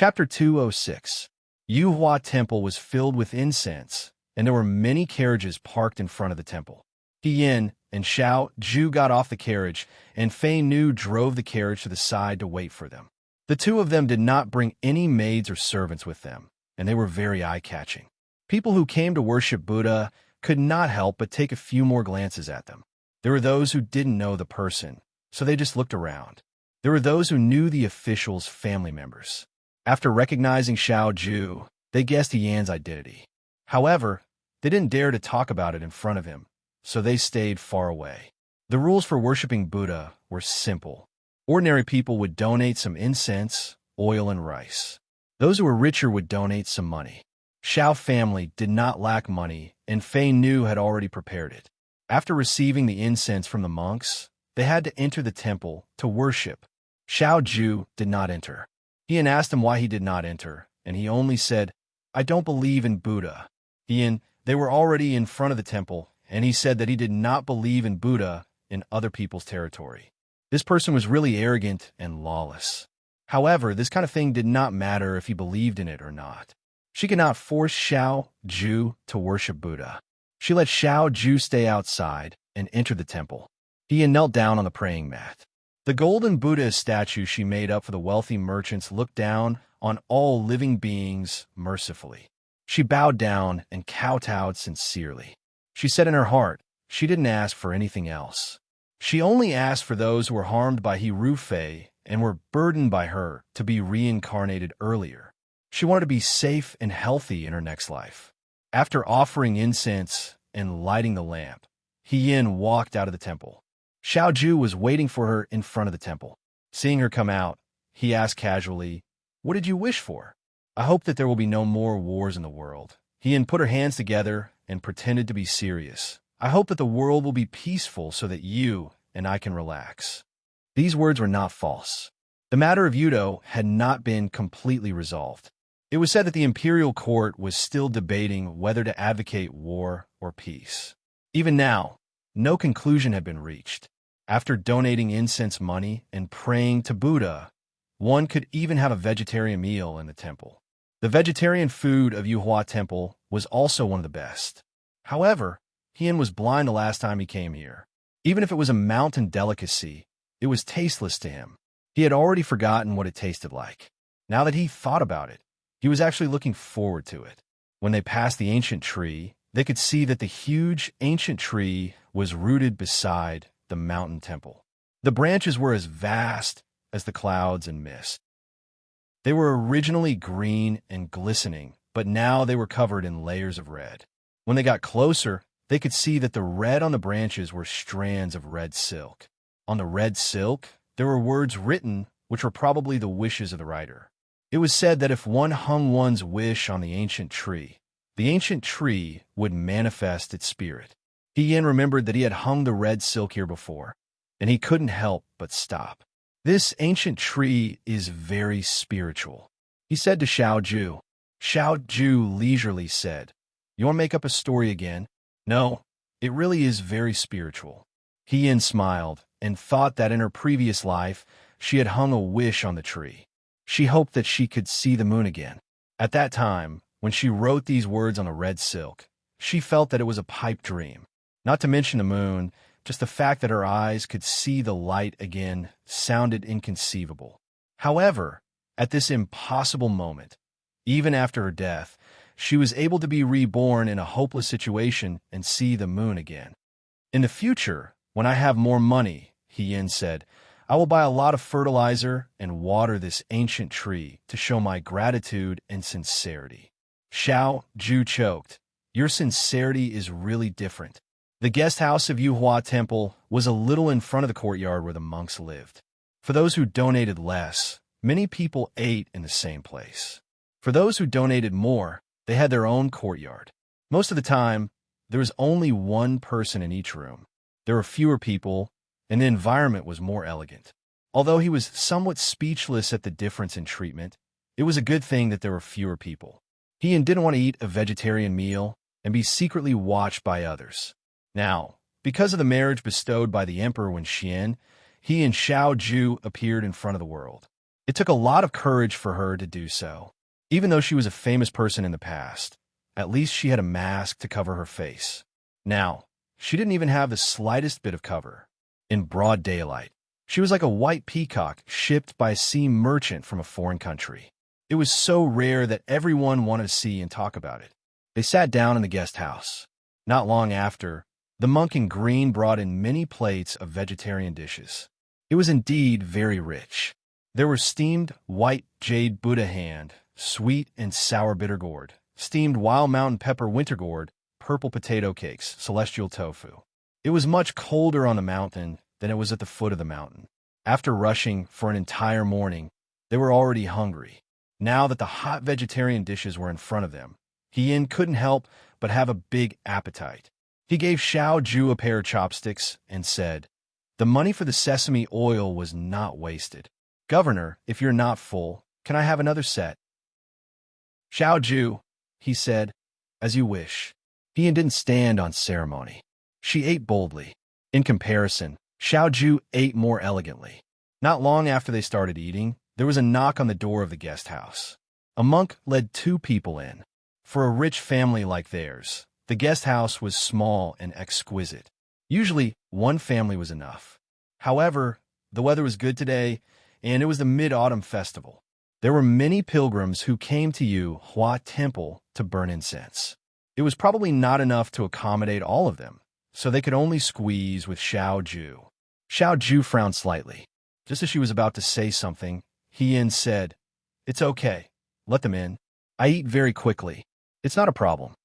Chapter 206. Yuhua Temple was filled with incense, and there were many carriages parked in front of the temple. Yin and Xiao Ju got off the carriage, and Fei Nu drove the carriage to the side to wait for them. The two of them did not bring any maids or servants with them, and they were very eye-catching. People who came to worship Buddha could not help but take a few more glances at them. There were those who didn't know the person, so they just looked around. There were those who knew the official's family members. After recognizing Xiao Ju, they guessed Yan's identity. However, they didn't dare to talk about it in front of him, so they stayed far away. The rules for worshiping Buddha were simple. Ordinary people would donate some incense, oil, and rice. Those who were richer would donate some money. Xiao family did not lack money, and Fei Nu had already prepared it. After receiving the incense from the monks, they had to enter the temple to worship. Xiao Ju did not enter. Yin asked him why he did not enter, and he only said, "I don't believe in Buddha." They were already in front of the temple, and he said that he did not believe in Buddha in other people's territory. This person was really arrogant and lawless. However, this kind of thing did not matter if he believed in it or not. She could not force Xiao Ju to worship Buddha. She let Xiao Ju stay outside and enter the temple. Yin knelt down on the praying mat. The golden Buddha statue she made up for the wealthy merchants looked down on all living beings mercifully. She bowed down and kowtowed sincerely. She said in her heart, she didn't ask for anything else. She only asked for those who were harmed by Ru Fei and were burdened by her to be reincarnated earlier. She wanted to be safe and healthy in her next life. After offering incense and lighting the lamp, Yin walked out of the temple. Xiao Ju was waiting for her in front of the temple. Seeing her come out, he asked casually, "What did you wish for?" "I hope that there will be no more wars in the world." Yin put her hands together and pretended to be serious. "I hope that the world will be peaceful so that you and I can relax." These words were not false. The matter of Yudo had not been completely resolved. It was said that the imperial court was still debating whether to advocate war or peace. Even now, no conclusion had been reached. After donating incense money and praying to Buddha, one could even have a vegetarian meal in the temple. The vegetarian food of Yuhua Temple was also one of the best. However, Yin was blind the last time he came here. Even if it was a mountain delicacy, it was tasteless to him. He had already forgotten what it tasted like. Now that he thought about it, he was actually looking forward to it. When they passed the ancient tree, they could see that the huge ancient tree was rooted beside the mountain temple. The branches were as vast as the clouds and mist. They were originally green and glistening, but now they were covered in layers of red. When they got closer, they could see that the red on the branches were strands of red silk. On the red silk, there were words written which were probably the wishes of the writer. It was said that if one hung one's wish on the ancient tree would manifest its spirit. Yin remembered that he had hung the red silk here before, and he couldn't help but stop. "This ancient tree is very spiritual," he said to Xiao Ju. Xiao Ju leisurely said, "You want to make up a story again?" "No, it really is very spiritual." Yin smiled and thought that in her previous life, she had hung a wish on the tree. She hoped that she could see the moon again. At that time, when she wrote these words on the red silk, she felt that it was a pipe dream. Not to mention the moon, just the fact that her eyes could see the light again sounded inconceivable. However, at this impossible moment, even after her death, she was able to be reborn in a hopeless situation and see the moon again. "In the future, when I have more money," Yin said, "I will buy a lot of fertilizer and water this ancient tree to show my gratitude and sincerity." Xiao Ju choked. "Your sincerity is really different." The guest house of Yuhua Temple was a little in front of the courtyard where the monks lived. For those who donated less, many people ate in the same place. For those who donated more, they had their own courtyard. Most of the time, there was only one person in each room. There were fewer people, and the environment was more elegant. Although he was somewhat speechless at the difference in treatment, it was a good thing that there were fewer people. He didn't want to eat a vegetarian meal and be secretly watched by others. Now, because of the marriage bestowed by the emperor when Xian, he and Xiao Ju appeared in front of the world. It took a lot of courage for her to do so. Even though she was a famous person in the past, at least she had a mask to cover her face. Now, she didn't even have the slightest bit of cover. In broad daylight, she was like a white peacock shipped by a sea merchant from a foreign country. It was so rare that everyone wanted to see and talk about it. They sat down in the guest house. Not long after, the monk in green brought in many plates of vegetarian dishes. It was indeed very rich. There were steamed white jade Buddha hand, sweet and sour bitter gourd, steamed wild mountain pepper winter gourd, purple potato cakes, celestial tofu. It was much colder on the mountain than it was at the foot of the mountain. After rushing for an entire morning, they were already hungry. Now that the hot vegetarian dishes were in front of them, Hien couldn't help but have a big appetite. He gave Xiao Ju a pair of chopsticks and said, "The money for the sesame oil was not wasted. Governor, if you're not full, can I have another set?" "Xiao Ju," he said, "as you wish." Hien didn't stand on ceremony. She ate boldly. In comparison, Xiao Ju ate more elegantly. Not long after they started eating, there was a knock on the door of the guest house. A monk led 2 people in. For a rich family like theirs, the guest house was small and exquisite. Usually, one family was enough. However, the weather was good today, and it was the Mid-Autumn Festival. There were many pilgrims who came to Hua Temple to burn incense. It was probably not enough to accommodate all of them, so they could only squeeze with Xiao Ju. Xiao Ju frowned slightly. Just as she was about to say something, Hien said, "It's okay. Let them in. I eat very quickly. It's not a problem."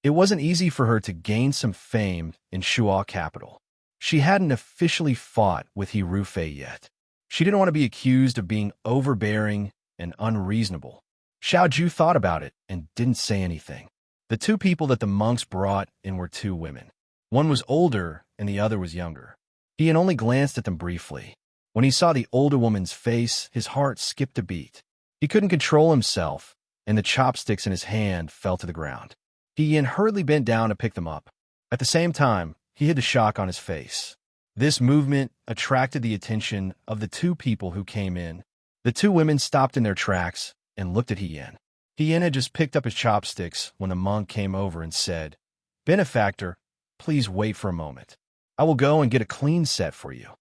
It wasn't easy for her to gain some fame in Shuo capital. She hadn't officially fought with He Rufei yet. She didn't want to be accused of being overbearing and unreasonable. Xiao Ju thought about it and didn't say anything. The 2 people that the monks brought in were 2 women. One was older and the other was younger. He had only glanced at them briefly. When he saw the older woman's face, his heart skipped a beat. He couldn't control himself, and the chopsticks in his hand fell to the ground. He hurriedly bent down to pick them up. At the same time, he hid the shock on his face. This movement attracted the attention of the 2 people who came in. The 2 women stopped in their tracks and looked at Hien. Hien had just picked up his chopsticks when the monk came over and said, "Benefactor, please wait for a moment. I will go and get a clean set for you."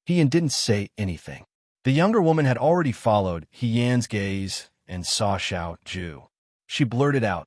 Hien didn't say anything. The younger woman had already followed Hien's gaze and saw Xiao Ju. She blurted out,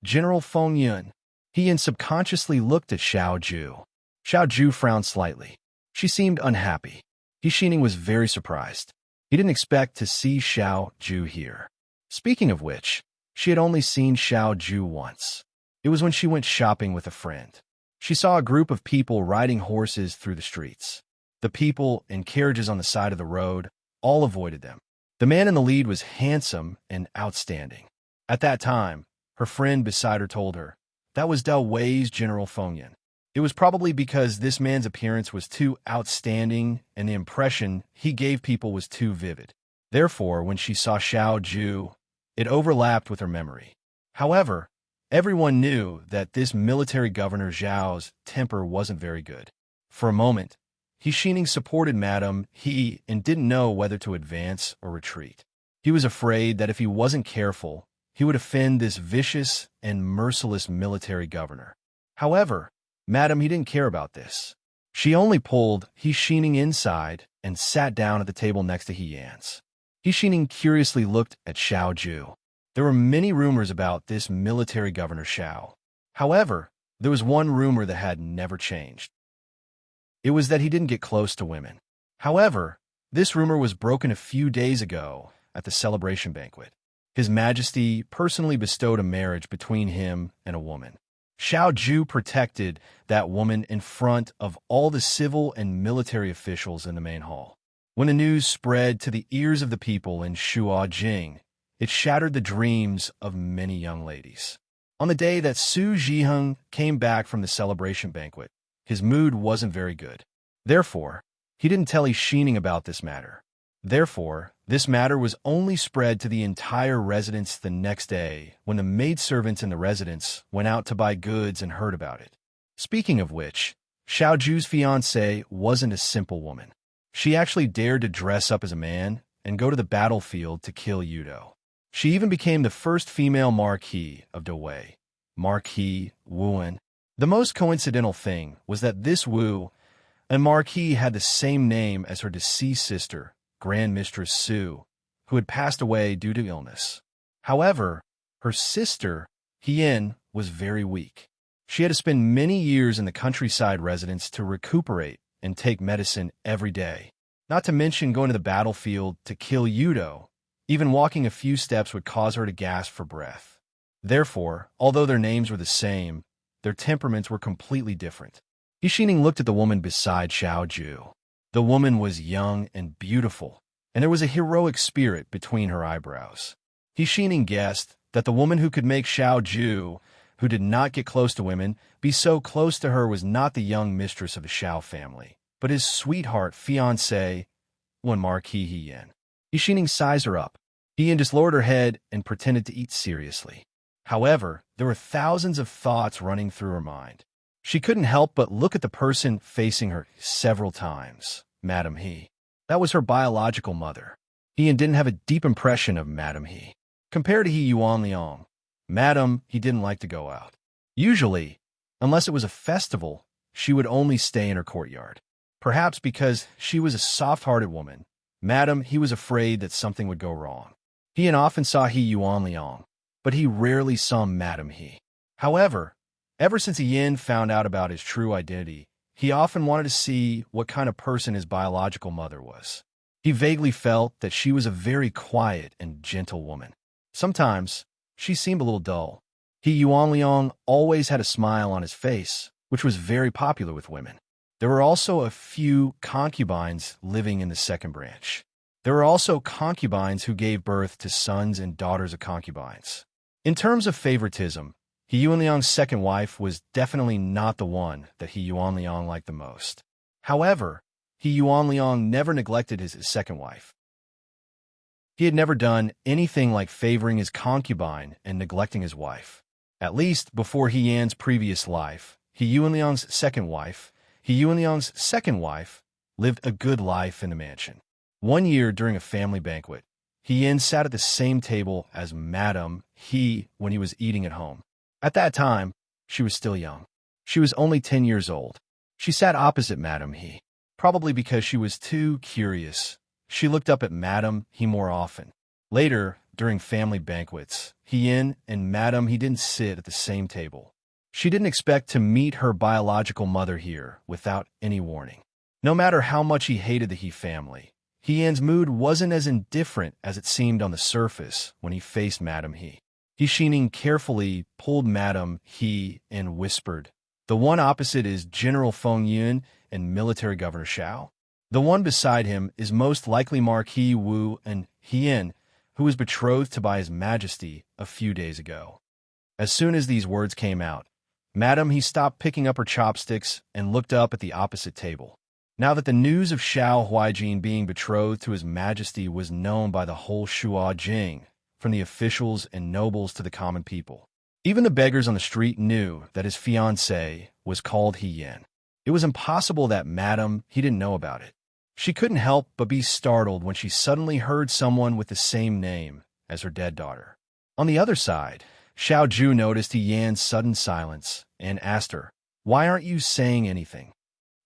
"General Feng Yun." Hien subconsciously looked at Xiao Ju. Xiao Ju frowned slightly. She seemed unhappy. He Xining was very surprised. He didn't expect to see Xiao Ju here. Speaking of which, she had only seen Xiao Ju once. It was when she went shopping with a friend. She saw a group of people riding horses through the streets. The people and carriages on the side of the road all avoided them. The man in the lead was handsome and outstanding. At that time, her friend beside her told her, that was Dao Wei's General Fengyan. It was probably because this man's appearance was too outstanding and the impression he gave people was too vivid. Therefore, when she saw Xiao Ju, it overlapped with her memory. However, everyone knew that this military governor Zhao's temper wasn't very good. For a moment, He Xining supported Madame He and didn't know whether to advance or retreat. He was afraid that if he wasn't careful, he would offend this vicious and merciless military governor. However, Madame He didn't care about this. She only pulled He Xining inside and sat down at the table next to He Yan's. He Xining curiously looked at Xiao Ju. There were many rumors about this military governor Xiao. However, there was one rumor that had never changed. It was that he didn't get close to women. However, this rumor was broken a few days ago at the celebration banquet. His Majesty personally bestowed a marriage between him and a woman. Xiao Ju protected that woman in front of all the civil and military officials in the main hall. When the news spread to the ears of the people in Shuojing, it shattered the dreams of many young ladies. On the day that Su Zhiheng came back from the celebration banquet, his mood wasn't very good. Therefore, he didn't tell He Xining about this matter. Therefore, this matter was only spread to the entire residence the next day when the maidservants in the residence went out to buy goods and heard about it. Speaking of which, Xiao Ju's fiancée wasn't a simple woman. She actually dared to dress up as a man and go to the battlefield to kill Yudo. She even became the first female Marquis of Dawei, Marquis Wuan. The most coincidental thing was that this Wu and Marquis had the same name as her deceased sister, Grand Mistress Su, who had passed away due to illness. However, her sister, Hien, was very weak. She had to spend many years in the countryside residence to recuperate and take medicine every day. Not to mention going to the battlefield to kill Yudo. Even walking a few steps would cause her to gasp for breath. Therefore, although their names were the same, their temperaments were completely different. Yixing looked at the woman beside Xiao Ju. The woman was young and beautiful, and there was a heroic spirit between her eyebrows. Yixing guessed that the woman who could make Xiao Ju, who did not get close to women, be so close to her was not the young mistress of the Xiao family, but his sweetheart fiancée, one Marquis Hien. Yixing sized her up. Hien just lowered her head and pretended to eat seriously. However, there were thousands of thoughts running through her mind. She couldn't help but look at the person facing her several times, Madame He. That was her biological mother. Hien didn't have a deep impression of Madame He. Compared to He Yuanliang, Madame He didn't like to go out. Usually, unless it was a festival, she would only stay in her courtyard. Perhaps because she was a soft-hearted woman, Madame He was afraid that something would go wrong. Hien often saw He Yuanliang, but he rarely saw Madame He. However, ever since Hien found out about his true identity, he often wanted to see what kind of person his biological mother was. He vaguely felt that she was a very quiet and gentle woman. Sometimes, she seemed a little dull. He Yuanliang always had a smile on his face, which was very popular with women. There were also a few concubines living in the second branch. There were also concubines who gave birth to sons and daughters of concubines. In terms of favoritism, He Yuanliang's second wife was definitely not the one that He Yuanliang liked the most. However, He Yuanliang never neglected his second wife. He had never done anything like favoring his concubine and neglecting his wife. At least before He Yan's previous life, He Yuanliang's second wife, lived a good life in the mansion. One year during a family banquet, He Yan sat at the same table as Madame He when he was eating at home. At that time, she was still young. She was only 10 years old. She sat opposite Madame He. Probably because she was too curious, she looked up at Madame He more often. Later, during family banquets, Hien and Madame He didn't sit at the same table. She didn't expect to meet her biological mother here without any warning. No matter how much he hated the He family, Hien's mood wasn't as indifferent as it seemed on the surface when he faced Madame He. Yixing carefully pulled Madame He and whispered, "The one opposite is General Feng Yun and Military Governor Xiao. The one beside him is most likely Marquis Wu and Hien, who was betrothed to by His Majesty a few days ago." As soon as these words came out, Madame He stopped picking up her chopsticks and looked up at the opposite table. Now that the news of Xiao Huijin being betrothed to His Majesty was known by the whole Shuo Jing, from the officials and nobles to the common people, even the beggars on the street knew that his fiancée was called Hien. It was impossible that Madame He didn't know about it. She couldn't help but be startled when she suddenly heard someone with the same name as her dead daughter. On the other side, Xiao Ju noticed Hien's sudden silence and asked her, "Why aren't you saying anything?"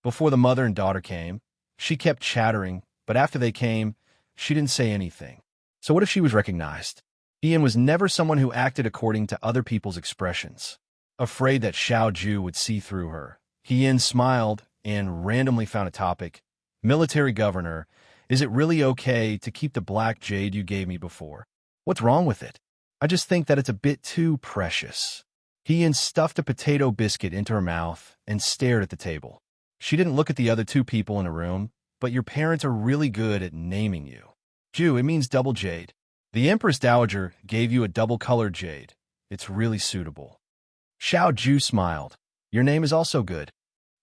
Before the mother and daughter came, she kept chattering, but after they came, she didn't say anything. So what if she was recognized? Hien was never someone who acted according to other people's expressions. Afraid that Xiao Ju would see through her, Hien smiled and randomly found a topic. "Military Governor, is it really okay to keep the black jade you gave me before? What's wrong with it? I just think that it's a bit too precious." Hien stuffed a potato biscuit into her mouth and stared at the table. She didn't look at the other two people in the room, "But your parents are really good at naming you. Ju, it means double jade. The Empress Dowager gave you a double-colored jade. It's really suitable." Xiao Ju smiled. "Your name is also good."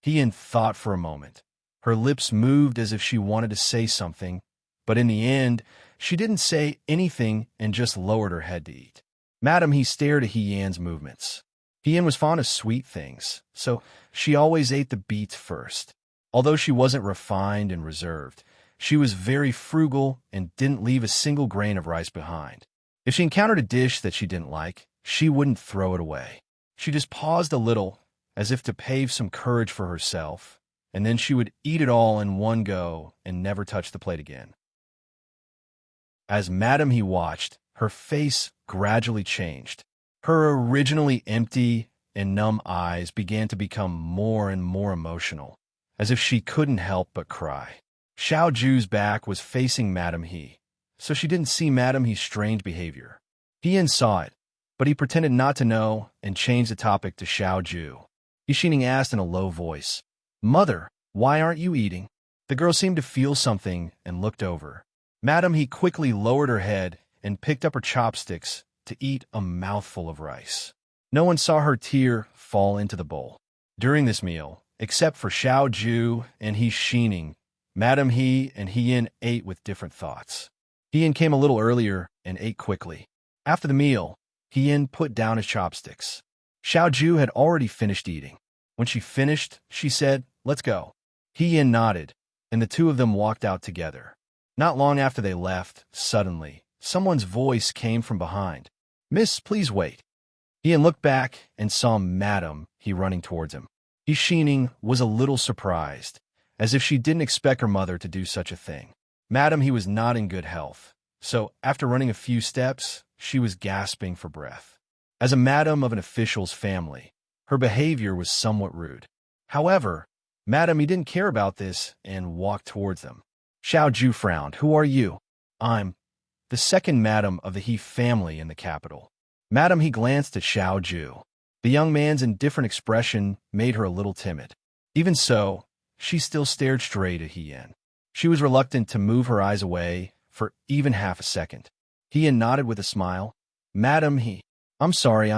Hien thought for a moment. Her lips moved as if she wanted to say something, but in the end, she didn't say anything and just lowered her head to eat. Madame He stared at Hien's movements. Hien was fond of sweet things, so she always ate the beets first. Although she wasn't refined and reserved, She was very frugal and didn't leave a single grain of rice behind. If she encountered a dish that she didn't like, she wouldn't throw it away. She just paused a little, as if to pave some courage for herself, and then she would eat it all in one go and never touch the plate again. As Madame he watched, her face gradually changed. Her originally empty and numb eyes began to become more and more emotional, as if she couldn't help but cry. Xiao Ju's back was facing Madame He, so she didn't see Madame He's strange behavior. He saw it, but he pretended not to know and changed the topic to Xiao Ju. Yixing asked in a low voice, "Mother, why aren't you eating?" The girl seemed to feel something and looked over. Madame He quickly lowered her head and picked up her chopsticks to eat a mouthful of rice. No one saw her tear fall into the bowl. During this meal, except for Xiao Ju and Yixing, Madame He and Hien ate with different thoughts. Hien came a little earlier and ate quickly. After the meal, Hien put down his chopsticks. Xiao Ju had already finished eating. When she finished, she said, "Let's go." Hien nodded, and the two of them walked out together. Not long after they left, suddenly, someone's voice came from behind. "Miss, please wait." Hien looked back and saw Madame He running towards him. Yixing was a little surprised, as if she didn't expect her mother to do such a thing. Madame He was not in good health, so after running a few steps, she was gasping for breath. As a madam of an official's family, her behavior was somewhat rude. However, Madame He didn't care about this and walked towards them. Xiao Ju frowned. "Who are you?" "I'm the second madam of the He family in the capital." Madame He glanced at Xiao Ju. The young man's indifferent expression made her a little timid. Even so, she still stared straight at Hien. She was reluctant to move her eyes away for even half a second. Hien nodded with a smile. "Madame He, I'm sorry.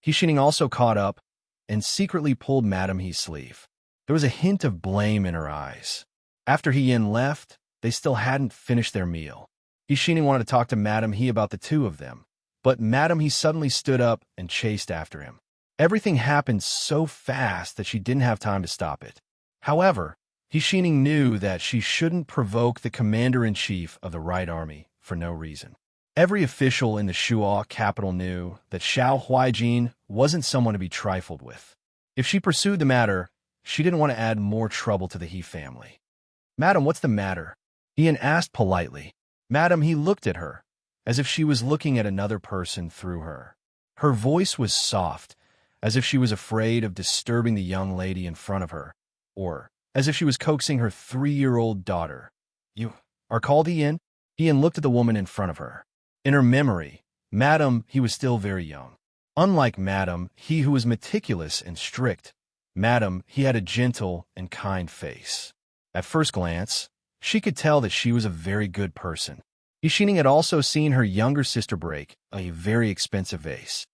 Yixing also caught up and secretly pulled Madame He's sleeve. There was a hint of blame in her eyes. After Hien left, they still hadn't finished their meal. Yixing wanted to talk to Madame He about the two of them, but Madame He suddenly stood up and chased after him. Everything happened so fast that she didn't have time to stop it. However, Yixing knew that she shouldn't provoke the commander-in-chief of the Right Army for no reason. Every official in the Shuo capital knew that Xiao Huijin wasn't someone to be trifled with. If she pursued the matter, she didn't want to add more trouble to the He family. "Madam, what's the matter?" Hien asked politely. Madame He looked at her, as if she was looking at another person through her. Her voice was soft, as if she was afraid of disturbing the young lady in front of her, or as if she was coaxing her 3-year-old daughter. "You are called Hien?" Hien looked at the woman in front of her. In her memory, Madame He was still very young. Unlike Madame He, who was meticulous and strict, Madame He had a gentle and kind face. At first glance, she could tell that she was a very good person. Yixing had also seen her younger sister break a very expensive vase.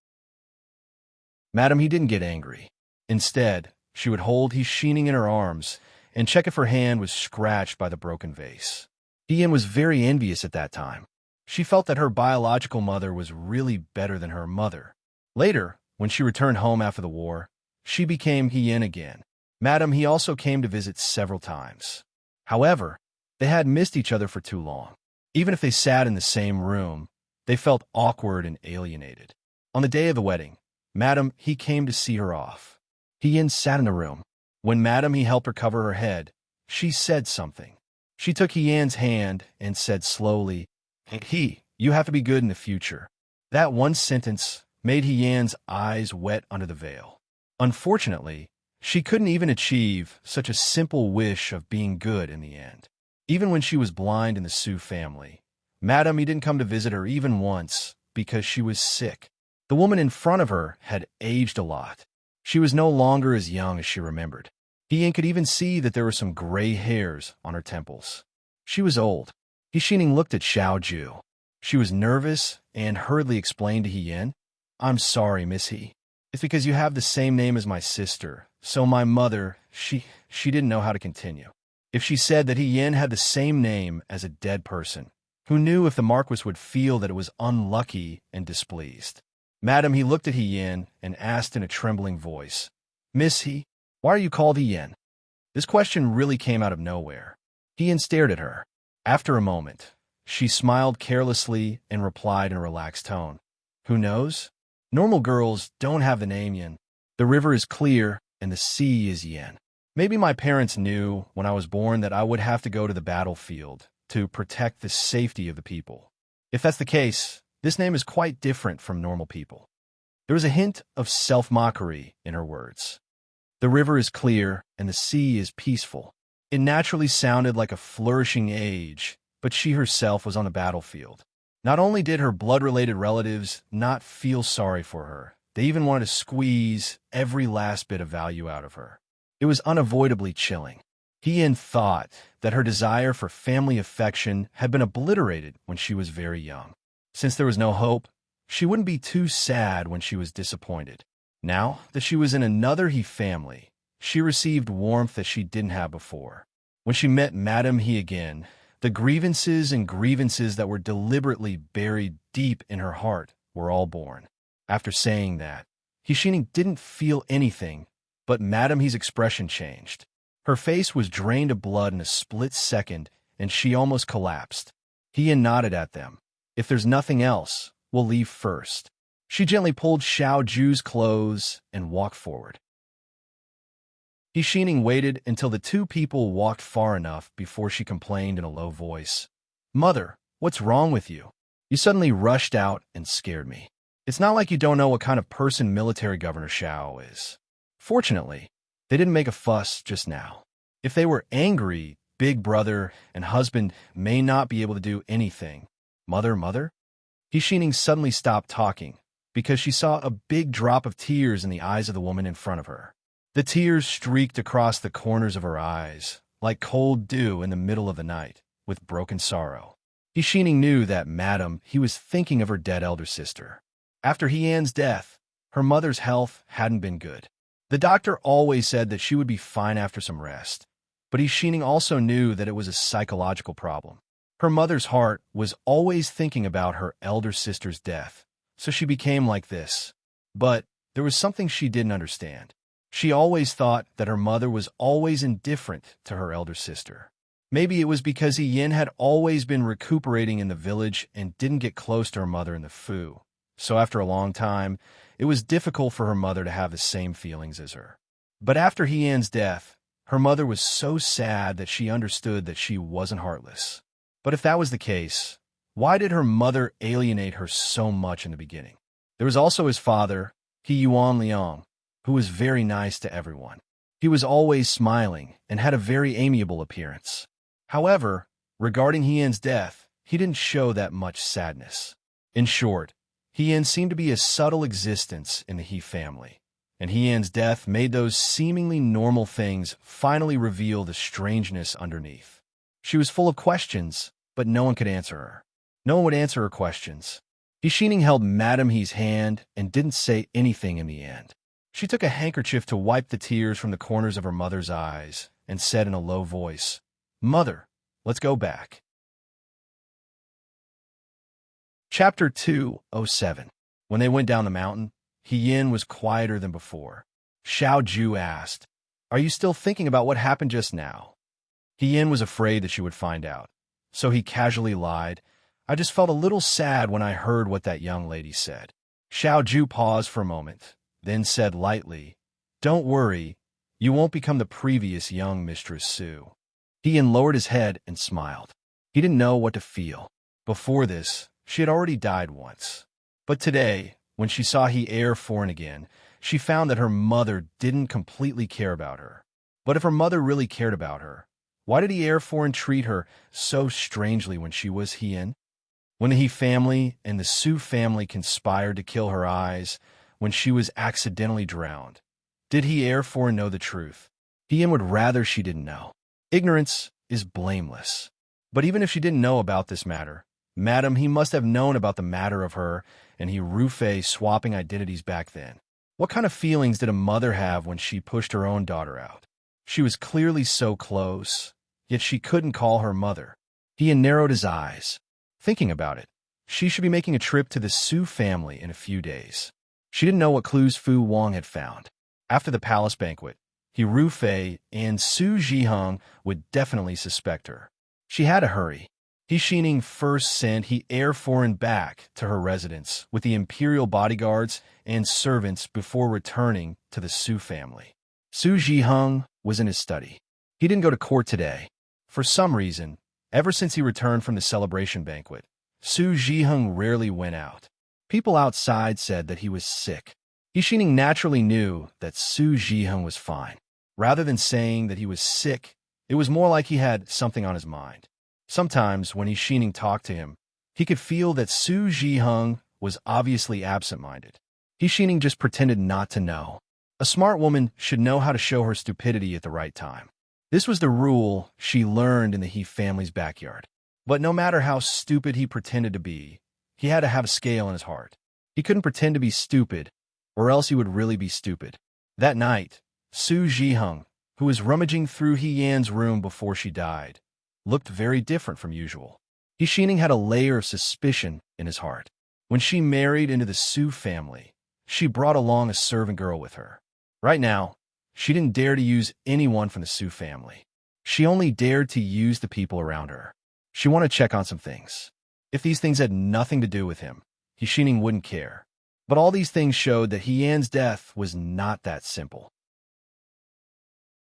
Madame He didn't get angry. Instead, she would hold Yixing in her arms and check if her hand was scratched by the broken vase. Hien was very envious at that time. She felt that her biological mother was really better than her mother. Later, when she returned home after the war, she became Hien again. Madame He also came to visit several times. However, they hadn't missed each other for too long. Even if they sat in the same room, they felt awkward and alienated. On the day of the wedding, Madame He came to see her off. Hien sat in the room. When Madame He helped her cover her head, she said something. She took Hien's hand and said slowly, "He, you have to be good in the future." That one sentence made Hien's eyes wet under the veil. Unfortunately, she couldn't even achieve such a simple wish of being good in the end. Even when she was blind in the Su family, Madame He didn't come to visit her even once because she was sick. The woman in front of her had aged a lot. She was no longer as young as she remembered. Hien could even see that there were some gray hairs on her temples. She was old. Yixing looked at Xiao Ju. She was nervous and hurriedly explained to Hien, "I'm sorry, Miss He. It's because you have the same name as my sister, so my mother, she didn't know how to continue." If she said that Hien had the same name as a dead person, who knew if the Marquis would feel that it was unlucky and displeased? Madame He looked at Hien and asked in a trembling voice, "Miss He, why are you called Hien?" This question really came out of nowhere. Ian stared at her. After a moment, she smiled carelessly and replied in a relaxed tone. Who knows? Normal girls don't have the name Yin. The river is clear and the sea is Yin. Maybe my parents knew when I was born that I would have to go to the battlefield to protect the safety of the people. If that's the case, this name is quite different from normal people. There was a hint of self-mockery in her words. The river is clear and the sea is peaceful. It naturally sounded like a flourishing age, but she herself was on a battlefield. Not only did her blood-related relatives not feel sorry for her, they even wanted to squeeze every last bit of value out of her. It was unavoidably chilling. Ian thought that her desire for family affection had been obliterated when she was very young. Since there was no hope, she wouldn't be too sad when she was disappointed. Now that she was in another He family, she received warmth that she didn't have before. When she met Madame He again, the grievances that were deliberately buried deep in her heart were all born. After saying that, He didn't feel anything, but Madame He's expression changed. Her face was drained of blood in a split second, and she almost collapsed. He nodded at them. If there's nothing else, we'll leave first. She gently pulled Xiao Ju's clothes and walked forward. He waited until the two people walked far enough before she complained in a low voice. Mother, what's wrong with you? You suddenly rushed out and scared me. It's not like you don't know what kind of person military Governor Xiao is. Fortunately, they didn't make a fuss just now. If they were angry, big brother and husband may not be able to do anything. Mother? He suddenly stopped talking because she saw a big drop of tears in the eyes of the woman in front of her. The tears streaked across the corners of her eyes, like cold dew in the middle of the night, with broken sorrow. He knew that Madame He was thinking of her dead elder sister. After Hian's death, her mother's health hadn't been good. The doctor always said that she would be fine after some rest, but He also knew that it was a psychological problem. Her mother's heart was always thinking about her elder sister's death, so she became like this. But there was something she didn't understand. She always thought that her mother was always indifferent to her elder sister. Maybe it was because Yin had always been recuperating in the village and didn't get close to her mother in the Fu. So after a long time, it was difficult for her mother to have the same feelings as her. But after Hian's death, her mother was so sad that she understood that she wasn't heartless. But if that was the case, why did her mother alienate her so much in the beginning? There was also his father, He Yuan Liang, who was very nice to everyone. He was always smiling and had a very amiable appearance. However, regarding Hian's death, he didn't show that much sadness. In short, Hian seemed to be a subtle existence in the He family, and Hian's death made those seemingly normal things finally reveal the strangeness underneath. She was full of questions, but no one could answer her. No one would answer her questions. He held Madame He's hand and didn't say anything in the end. She took a handkerchief to wipe the tears from the corners of her mother's eyes and said in a low voice, Mother, let's go back. Chapter 207. When they went down the mountain, Yin was quieter than before. Xiao Ju asked, Are you still thinking about what happened just now? Yin was afraid that she would find out, so he casually lied, I just felt a little sad when I heard what that young lady said. Xiao Ju paused for a moment, then said lightly, Don't worry, you won't become the previous young Mistress Su. Yin lowered his head and smiled. He didn't know what to feel. Before this, she had already died once. But today, when she saw He heir foreign again, she found that her mother didn't completely care about her. But if her mother really cared about her, why did He heir foreign treat her so strangely when she was Hien? When the He family and the Su family conspired to kill her eyes, when she was accidentally drowned, did He heir foreign know the truth? Hien would rather she didn't know. Ignorance is blameless. But even if she didn't know about this matter, Madame He must have known about the matter of her and He Rufei swapping identities back then. What kind of feelings did a mother have when she pushed her own daughter out? She was clearly so close, yet she couldn't call her mother. He narrowed his eyes. Thinking about it, she should be making a trip to the Su family in a few days. She didn't know what clues Fu Wang had found. After the palace banquet, He Rufei and Su Jiheng would definitely suspect her. She had to hurry. He Xining first sent he heir foreign back to her residence with the imperial bodyguards and servants before returning to the Su family. Su Jiheng was in his study. He didn't go to court today. For some reason, ever since he returned from the celebration banquet, Su Jiheng rarely went out. People outside said that he was sick. He Xining naturally knew that Su Jiheng was fine. Rather than saying that he was sick, it was more like he had something on his mind. Sometimes, when he Xining talked to him, he could feel that Su Jiheng was obviously absent-minded. He Xining just pretended not to know. A smart woman should know how to show her stupidity at the right time. This was the rule she learned in the He family's backyard. But no matter how stupid he pretended to be, he had to have a scale in his heart. He couldn't pretend to be stupid, or else he would really be stupid. That night, Su Jiheng, who was rummaging through He Yan's room before she died, looked very different from usual. He Xining had a layer of suspicion in his heart. When she married into the Su family, she brought along a servant girl with her. Right now, she didn't dare to use anyone from the Su family. She only dared to use the people around her. She wanted to check on some things. If these things had nothing to do with him, He Xining wouldn't care. But all these things showed that He Yan's death was not that simple.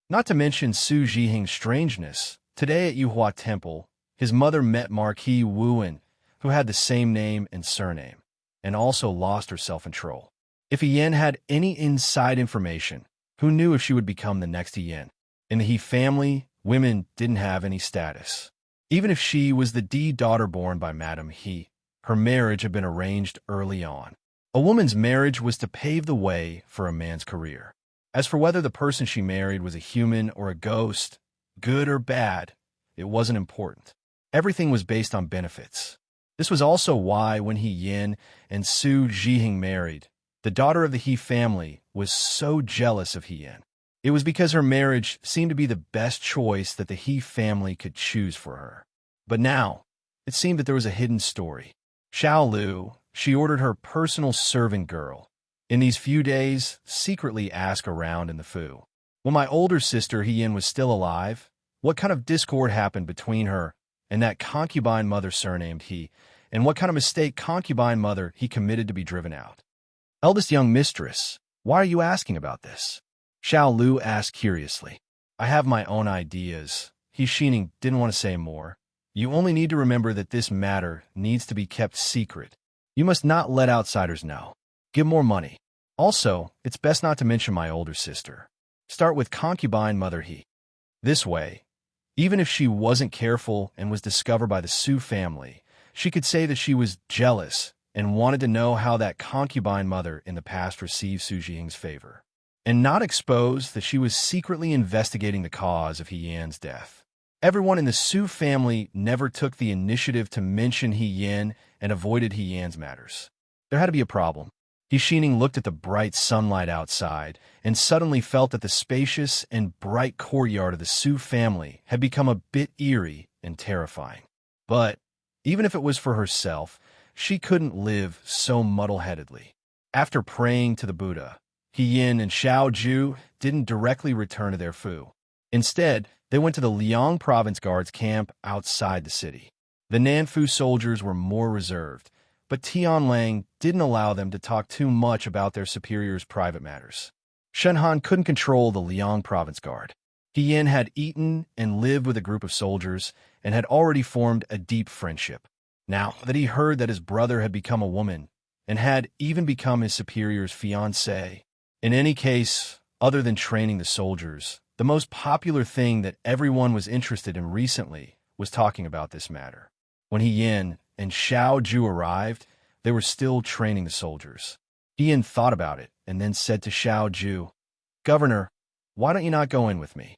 Not to mention Su Jiheng's strangeness. Today at Yuhua Temple, his mother met Marquis Wuan, who had the same name and surname, and also lost her self-control. If He Yan had any inside information, who knew if she would become the next He Yan? In the He family, women didn't have any status. Even if she was the daughter born by Madame He, her marriage had been arranged early on. A woman's marriage was to pave the way for a man's career. As for whether the person she married was a human or a ghost, good or bad, it wasn't important. Everything was based on benefits. This was also why when He Yan and Su Jiheng married, the daughter of the He family was so jealous of He Yan. It was because her marriage seemed to be the best choice that the He family could choose for her. But now, it seemed that there was a hidden story. Xiao Lu, she ordered her personal servant girl, in these few days, secretly ask around in the Fu. When my older sister He Yan was still alive, what kind of discord happened between her and that concubine mother surnamed He, and what kind of mistake concubine mother He committed to be driven out? Eldest young mistress, why are you asking about this? Xiao Lu asked curiously. I have my own ideas. He Xining didn't want to say more. You only need to remember that this matter needs to be kept secret. You must not let outsiders know. Give more money. Also, it's best not to mention my older sister. Start with concubine mother He. This way, even if she wasn't careful and was discovered by the Su family, she could say that she was jealous and wanted to know how that concubine mother in the past received Su Jiheng's favor, and not expose that she was secretly investigating the cause of He Yan's death. Everyone in the Su family never took the initiative to mention He Yan and avoided He Yan's matters. There had to be a problem. He Xining looked at the bright sunlight outside and suddenly felt that the spacious and bright courtyard of the Su family had become a bit eerie and terrifying. But even if it was for herself, she couldn't live so muddle-headedly. After praying to the Buddha, He Yan and Xiao Ju didn't directly return to their Fu. Instead, they went to the Liang Province Guard's camp outside the city. The Nanfu soldiers were more reserved, but Tianlang didn't allow them to talk too much about their superiors' private matters. Shenhan couldn't control the Liang Province Guard. He Yan had eaten and lived with a group of soldiers and had already formed a deep friendship. Now that he heard that his brother had become a woman and had even become his superior's fiancée, in any case, other than training the soldiers, the most popular thing that everyone was interested in recently was talking about this matter. When He Yan and Xiao Ju arrived, they were still training the soldiers. He Yan thought about it and then said to Xiao Ju, Governor, why don't you not go in with me?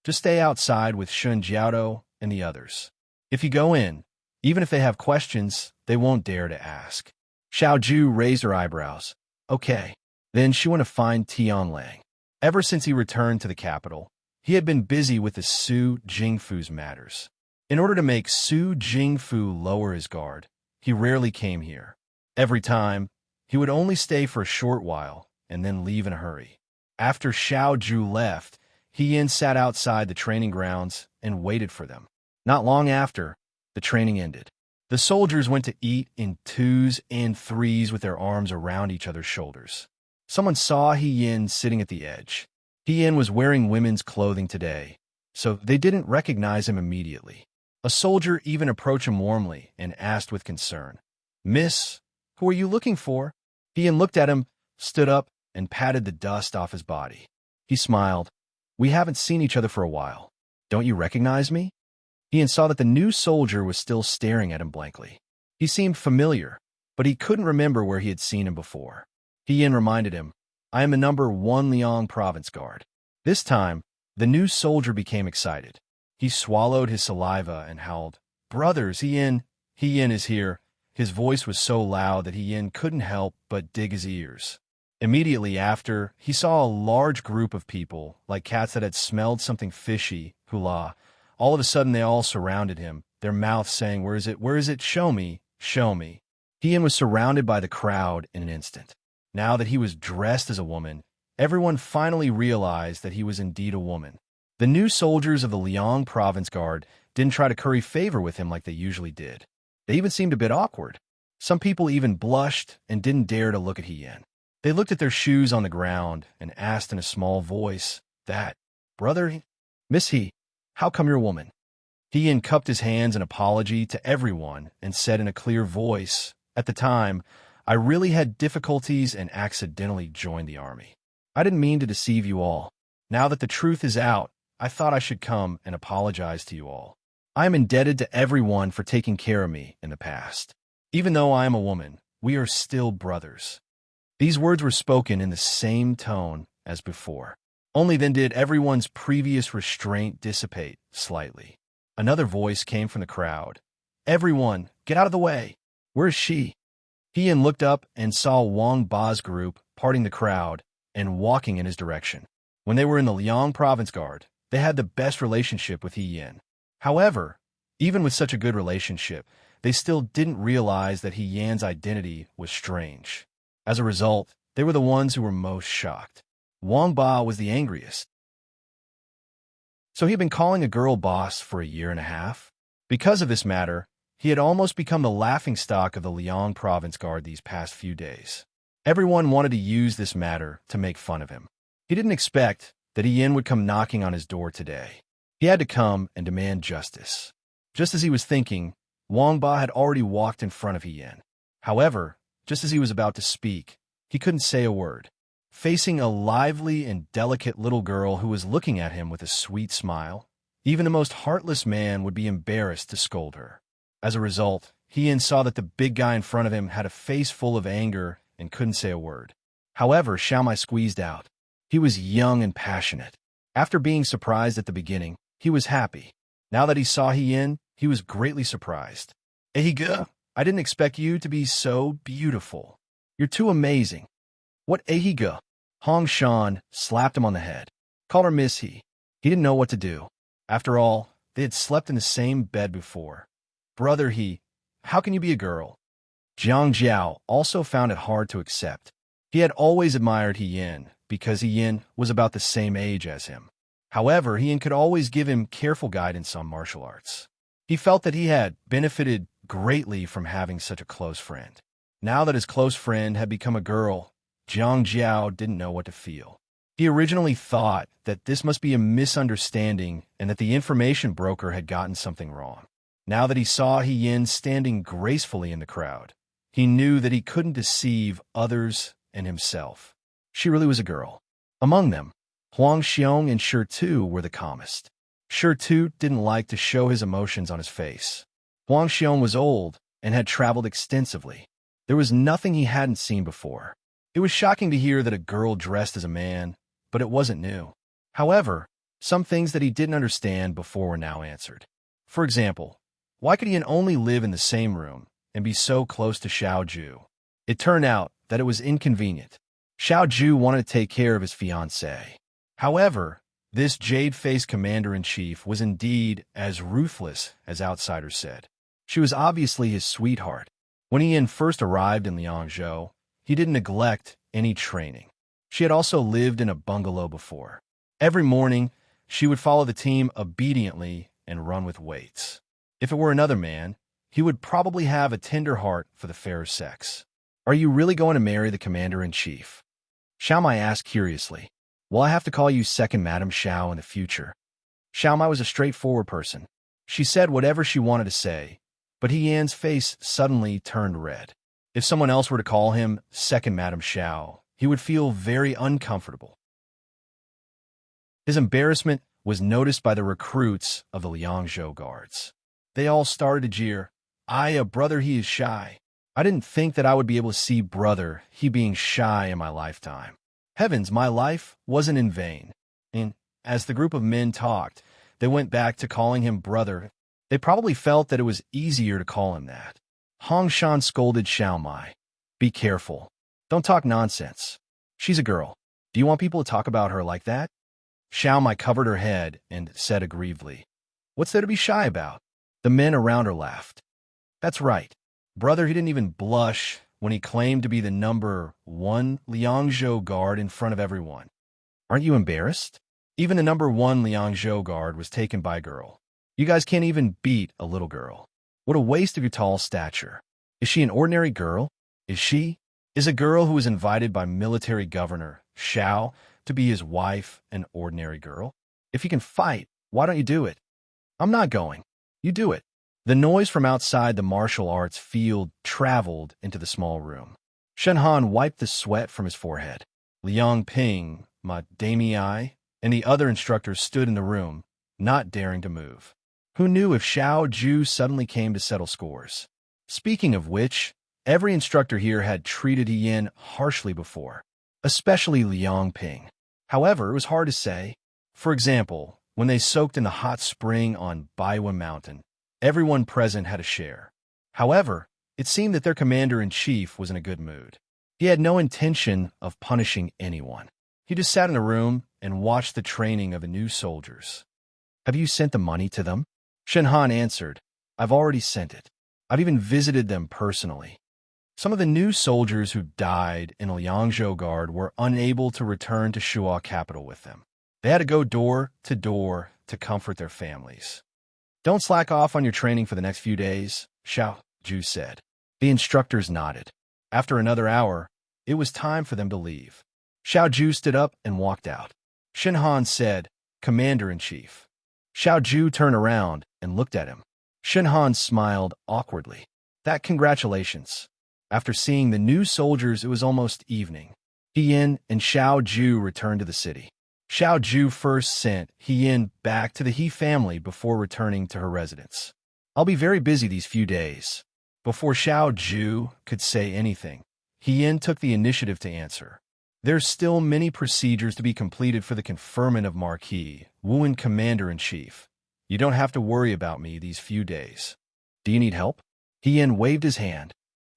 Just stay outside with Shun Jiaodo and the others. If you go in, even if they have questions, they won't dare to ask. Xiao Ju raised her eyebrows. Okay. Then she went to find Tianlang. Ever since he returned to the capital, he had been busy with the Su Jingfu's matters. In order to make Su Jingfu lower his guard, he rarely came here. Every time, he would only stay for a short while and then leave in a hurry. After Xiao Zhu left, He Yin sat outside the training grounds and waited for them. Not long after, the training ended. The soldiers went to eat in twos and threes with their arms around each other's shoulders. Someone saw He Yin sitting at the edge. He Yin was wearing women's clothing today, so they didn't recognize him immediately. A soldier even approached him warmly and asked with concern, "Miss, who are you looking for?" He Yin looked at him, stood up, and patted the dust off his body. He smiled. "We haven't seen each other for a while. Don't you recognize me?" He Yin saw that the new soldier was still staring at him blankly. He seemed familiar, but he couldn't remember where he had seen him before. He Yin reminded him, "I am a number 1 Liang province guard." This time, the new soldier became excited. He swallowed his saliva and howled, "Brothers, He Yin is here." His voice was so loud that He Yin couldn't help but dig his ears. Immediately after, he saw a large group of people, like cats that had smelled something fishy, hula. All of a sudden, they all surrounded him, their mouths saying, "Where is it? Where is it? Show me, show me." He Yin was surrounded by the crowd in an instant. Now that he was dressed as a woman, everyone finally realized that he was indeed a woman. The new soldiers of the Liang Province Guard didn't try to curry favor with him like they usually did. They even seemed a bit awkward. Some people even blushed and didn't dare to look at He Yin. They looked at their shoes on the ground and asked in a small voice, "That, brother, Miss He, how come you're a woman?" He Yin cupped his hands in apology to everyone and said in a clear voice, "At the time, I really had difficulties and accidentally joined the army. I didn't mean to deceive you all. Now that the truth is out, I thought I should come and apologize to you all. I am indebted to everyone for taking care of me in the past. Even though I am a woman, we are still brothers." These words were spoken in the same tone as before. Only then did everyone's previous restraint dissipate slightly. Another voice came from the crowd. "Everyone, get out of the way. Where is she?" He Yin looked up and saw Wang Ba's group parting the crowd and walking in his direction. When they were in the Liang Province Guard, they had the best relationship with He Yin. However, even with such a good relationship, they still didn't realize that He Yin's identity was strange. As a result, they were the ones who were most shocked. Wang Ba was the angriest. So he had been calling a girl boss for a year and a half. Because of this matter, he had almost become the laughingstock of the Liang Province Guard these past few days. Everyone wanted to use this matter to make fun of him. He didn't expect that He Yin would come knocking on his door today. He had to come and demand justice. Just as he was thinking, Wang Ba had already walked in front of He Yin. However, just as he was about to speak, he couldn't say a word. Facing a lively and delicate little girl who was looking at him with a sweet smile, even the most heartless man would be embarrassed to scold her. As a result, He Yin saw that the big guy in front of him had a face full of anger and couldn't say a word. However, Xiaomai squeezed out. He was young and passionate. After being surprised at the beginning, he was happy. Now that he saw He Yin, he was greatly surprised. "Ehiga, I didn't expect you to be so beautiful. You're too amazing." "What Ehiga?" Hong Shan slapped him on the head. Called her Miss He. He didn't know what to do. After all, they had slept in the same bed before. "Brother He, how can you be a girl?" Jiang Jiao also found it hard to accept. He had always admired He Yin because He Yin was about the same age as him. However, He Yin could always give him careful guidance on martial arts. He felt that he had benefited greatly from having such a close friend. Now that his close friend had become a girl, Jiang Jiao didn't know what to feel. He originally thought that this must be a misunderstanding and that the information broker had gotten something wrong. Now that he saw He Yin standing gracefully in the crowd, he knew that he couldn't deceive others and himself. She really was a girl. Among them, Huang Xiong and Shi Tu were the calmest. Shi Tu didn't like to show his emotions on his face. Huang Xiong was old and had traveled extensively. There was nothing he hadn't seen before. It was shocking to hear that a girl dressed as a man, but it wasn't new. However, some things that he didn't understand before were now answered. For example, why could he only live in the same room and be so close to Xiao Zhu? It turned out that it was inconvenient. Xiao Zhu wanted to take care of his fiancée. However, this jade-faced commander-in-chief was indeed as ruthless as outsiders said. She was obviously his sweetheart. When He Yin first arrived in Liangzhou, he didn't neglect any training. She had also lived in a bungalow before. Every morning, she would follow the team obediently and run with weights. If it were another man, he would probably have a tender heart for the fairer sex. Are you really going to marry the commander-in-chief? Xiao Mai asked curiously. Will I have to call you Second Madam Xiao in the future? Xiao Mai was a straightforward person. She said whatever she wanted to say, but He Yan's face suddenly turned red. If someone else were to call him Second Madam Xiao, he would feel very uncomfortable. His embarrassment was noticed by the recruits of the Liangzhou guards. They all started to jeer, brother, he is shy. I didn't think that I would be able to see brother, he being shy in my lifetime. Heavens, my life wasn't in vain. And as the group of men talked, they went back to calling him brother. They probably felt that it was easier to call him that. Hong Shan scolded Xiao Mai. Be careful. Don't talk nonsense. She's a girl. Do you want people to talk about her like that? Xiao Mai covered her head and said aggrievedly, What's there to be shy about? The men around her laughed. That's right. Brother, he didn't even blush when he claimed to be the number 1 Liangzhou guard in front of everyone. Aren't you embarrassed? Even the number 1 Liangzhou guard was taken by a girl. You guys can't even beat a little girl. What a waste of your tall stature. Is she an ordinary girl? Is a girl who was invited by military governor Xiao to be his wife an ordinary girl? If you can fight, why don't you do it? I'm not going. You do it. The noise from outside the martial arts field traveled into the small room. Shen Han wiped the sweat from his forehead. Liang Ping, Ma Damei, and the other instructors stood in the room, not daring to move. Who knew if Xiao Ju suddenly came to settle scores? Speaking of which, every instructor here had treated He Yan harshly before, especially Liang Ping. However, it was hard to say. For example, when they soaked in the hot spring on Baiwen Mountain, everyone present had a share. However, it seemed that their commander-in-chief was in a good mood. He had no intention of punishing anyone. He just sat in a room and watched the training of the new soldiers. Have you sent the money to them? Shen Han answered, I've already sent it. I've even visited them personally. Some of the new soldiers who died in the Liangzhou Guard were unable to return to Shuo capital with them. They had to go door to comfort their families. Don't slack off on your training for the next few days, Xiao Ju said. The instructors nodded. After another hour, it was time for them to leave. Xiao Ju stood up and walked out. Shen Han said, Commander-in-Chief. Xiao Ju turned around and looked at him. Shen Han smiled awkwardly. Congratulations. After seeing the new soldiers, it was almost evening. He Yan and Xiao Ju returned to the city. Xiao Ju first sent He Yan back to the He family before returning to her residence. I'll be very busy these few days. Before Xiao Ju could say anything, He Yan took the initiative to answer. There's still many procedures to be completed for the conferment of Marquis Wu Commander-in-Chief. You don't have to worry about me these few days. Do you need help? He Yan waved his hand.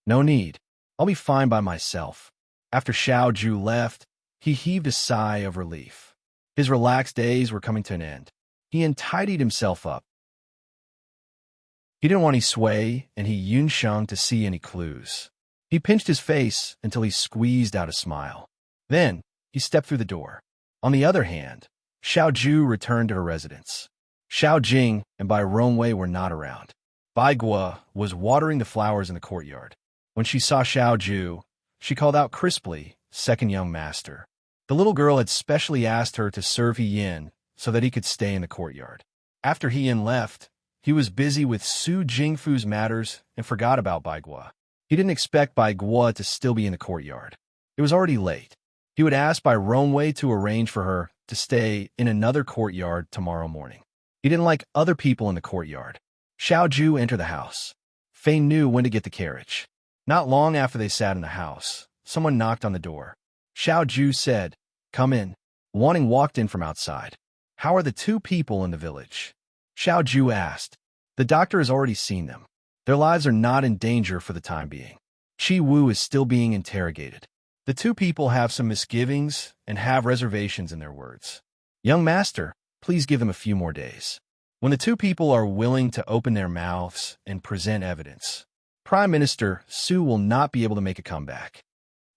No need. I'll be fine by myself. After Xiao Ju left, he heaved a sigh of relief. His relaxed days were coming to an end. He tidied himself up. He didn't want any sway, and he Yunsheng to see any clues. He pinched his face until he squeezed out a smile. Then, he stepped through the door. On the other hand, Xiao Ju returned to her residence. Xiao Jing and Bai Rongwei were not around. Bai Guo was watering the flowers in the courtyard. When she saw Xiao Ju, she called out crisply, Second young master. The little girl had specially asked her to serve He Yan so that he could stay in the courtyard. After He Yan left, he was busy with Su Jingfu's matters and forgot about Bai Guo. He didn't expect Bai Guo to still be in the courtyard. It was already late. He would ask Bai Rongwei to arrange for her to stay in another courtyard tomorrow morning. He didn't like other people in the courtyard. Xiao Ju entered the house. Fei knew when to get the carriage. Not long after they sat in the house, someone knocked on the door. Xiao Ju said, Come in. Wanting walked in from outside. How are the two people in the village? Xiao Ju asked. The doctor has already seen them. Their lives are not in danger for the time being. Qi Wu is still being interrogated. The two people have some misgivings and have reservations in their words. Young master, please give them a few more days. When the two people are willing to open their mouths and present evidence, Prime Minister Su will not be able to make a comeback.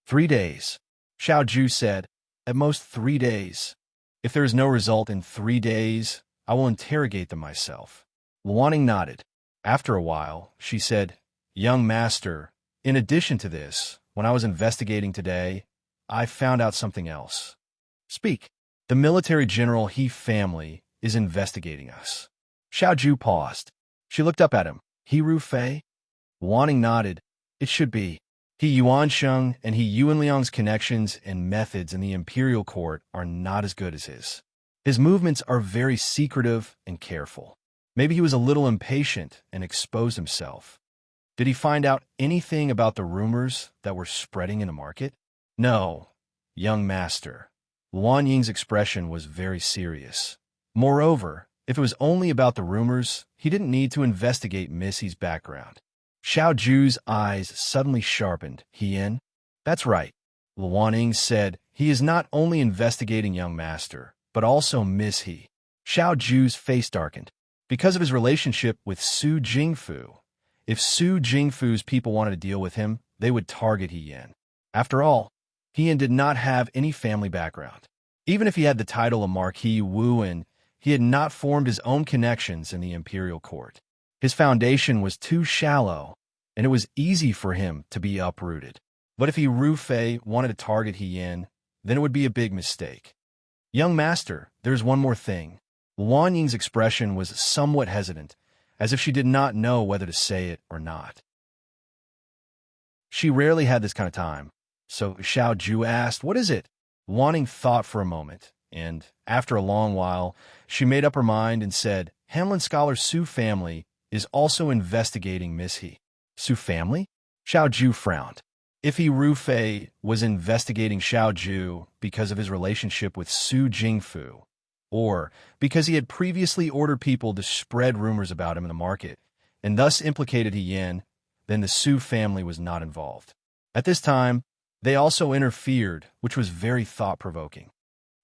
3 days. Xiao Ju said, At most 3 days. If there is no result in 3 days, I will interrogate them myself. Luaning nodded. After a while, she said, Young master, in addition to this, when I was investigating today, I found out something else. Speak. The military general He family is investigating us. Xiaoju paused. She looked up at him. He Ru Fei? Luaning nodded. It should be. He Yuansheng and He Yuanliang's connections and methods in the imperial court are not as good as his. His movements are very secretive and careful. Maybe he was a little impatient and exposed himself. Did he find out anything about the rumors that were spreading in the market? No, young master. Luan Ying's expression was very serious. Moreover, if it was only about the rumors, he didn't need to investigate Missy's background. Xiao Ju's eyes suddenly sharpened. He in? That's right. Luan Ying said he is not only investigating young master, but also Miss He. Xiao Ju's face darkened. Because of his relationship with Su Jingfu, if Su Jingfu's people wanted to deal with him, they would target He Yin. After all, He Yin did not have any family background. Even if he had the title of Marquis Wuan, he had not formed his own connections in the imperial court. His foundation was too shallow, and it was easy for him to be uprooted. But if he Ru Fei wanted to target He Yin, then it would be a big mistake. Young master, there's one more thing. Luan Ying's expression was somewhat hesitant, as if she did not know whether to say it or not. She rarely had this kind of time, so Xiao Ju asked, What is it? Luan Ying thought for a moment, and, after a long while, she made up her mind and said, Hamlin scholar Su family is also investigating Miss He. Su family? Xiao Ju frowned. If He Ru Fei was investigating Xiao Ju because of his relationship with Su Jingfu, or because he had previously ordered people to spread rumors about him in the market, and thus implicated He Yin, then the Su family was not involved. At this time, they also interfered, which was very thought-provoking.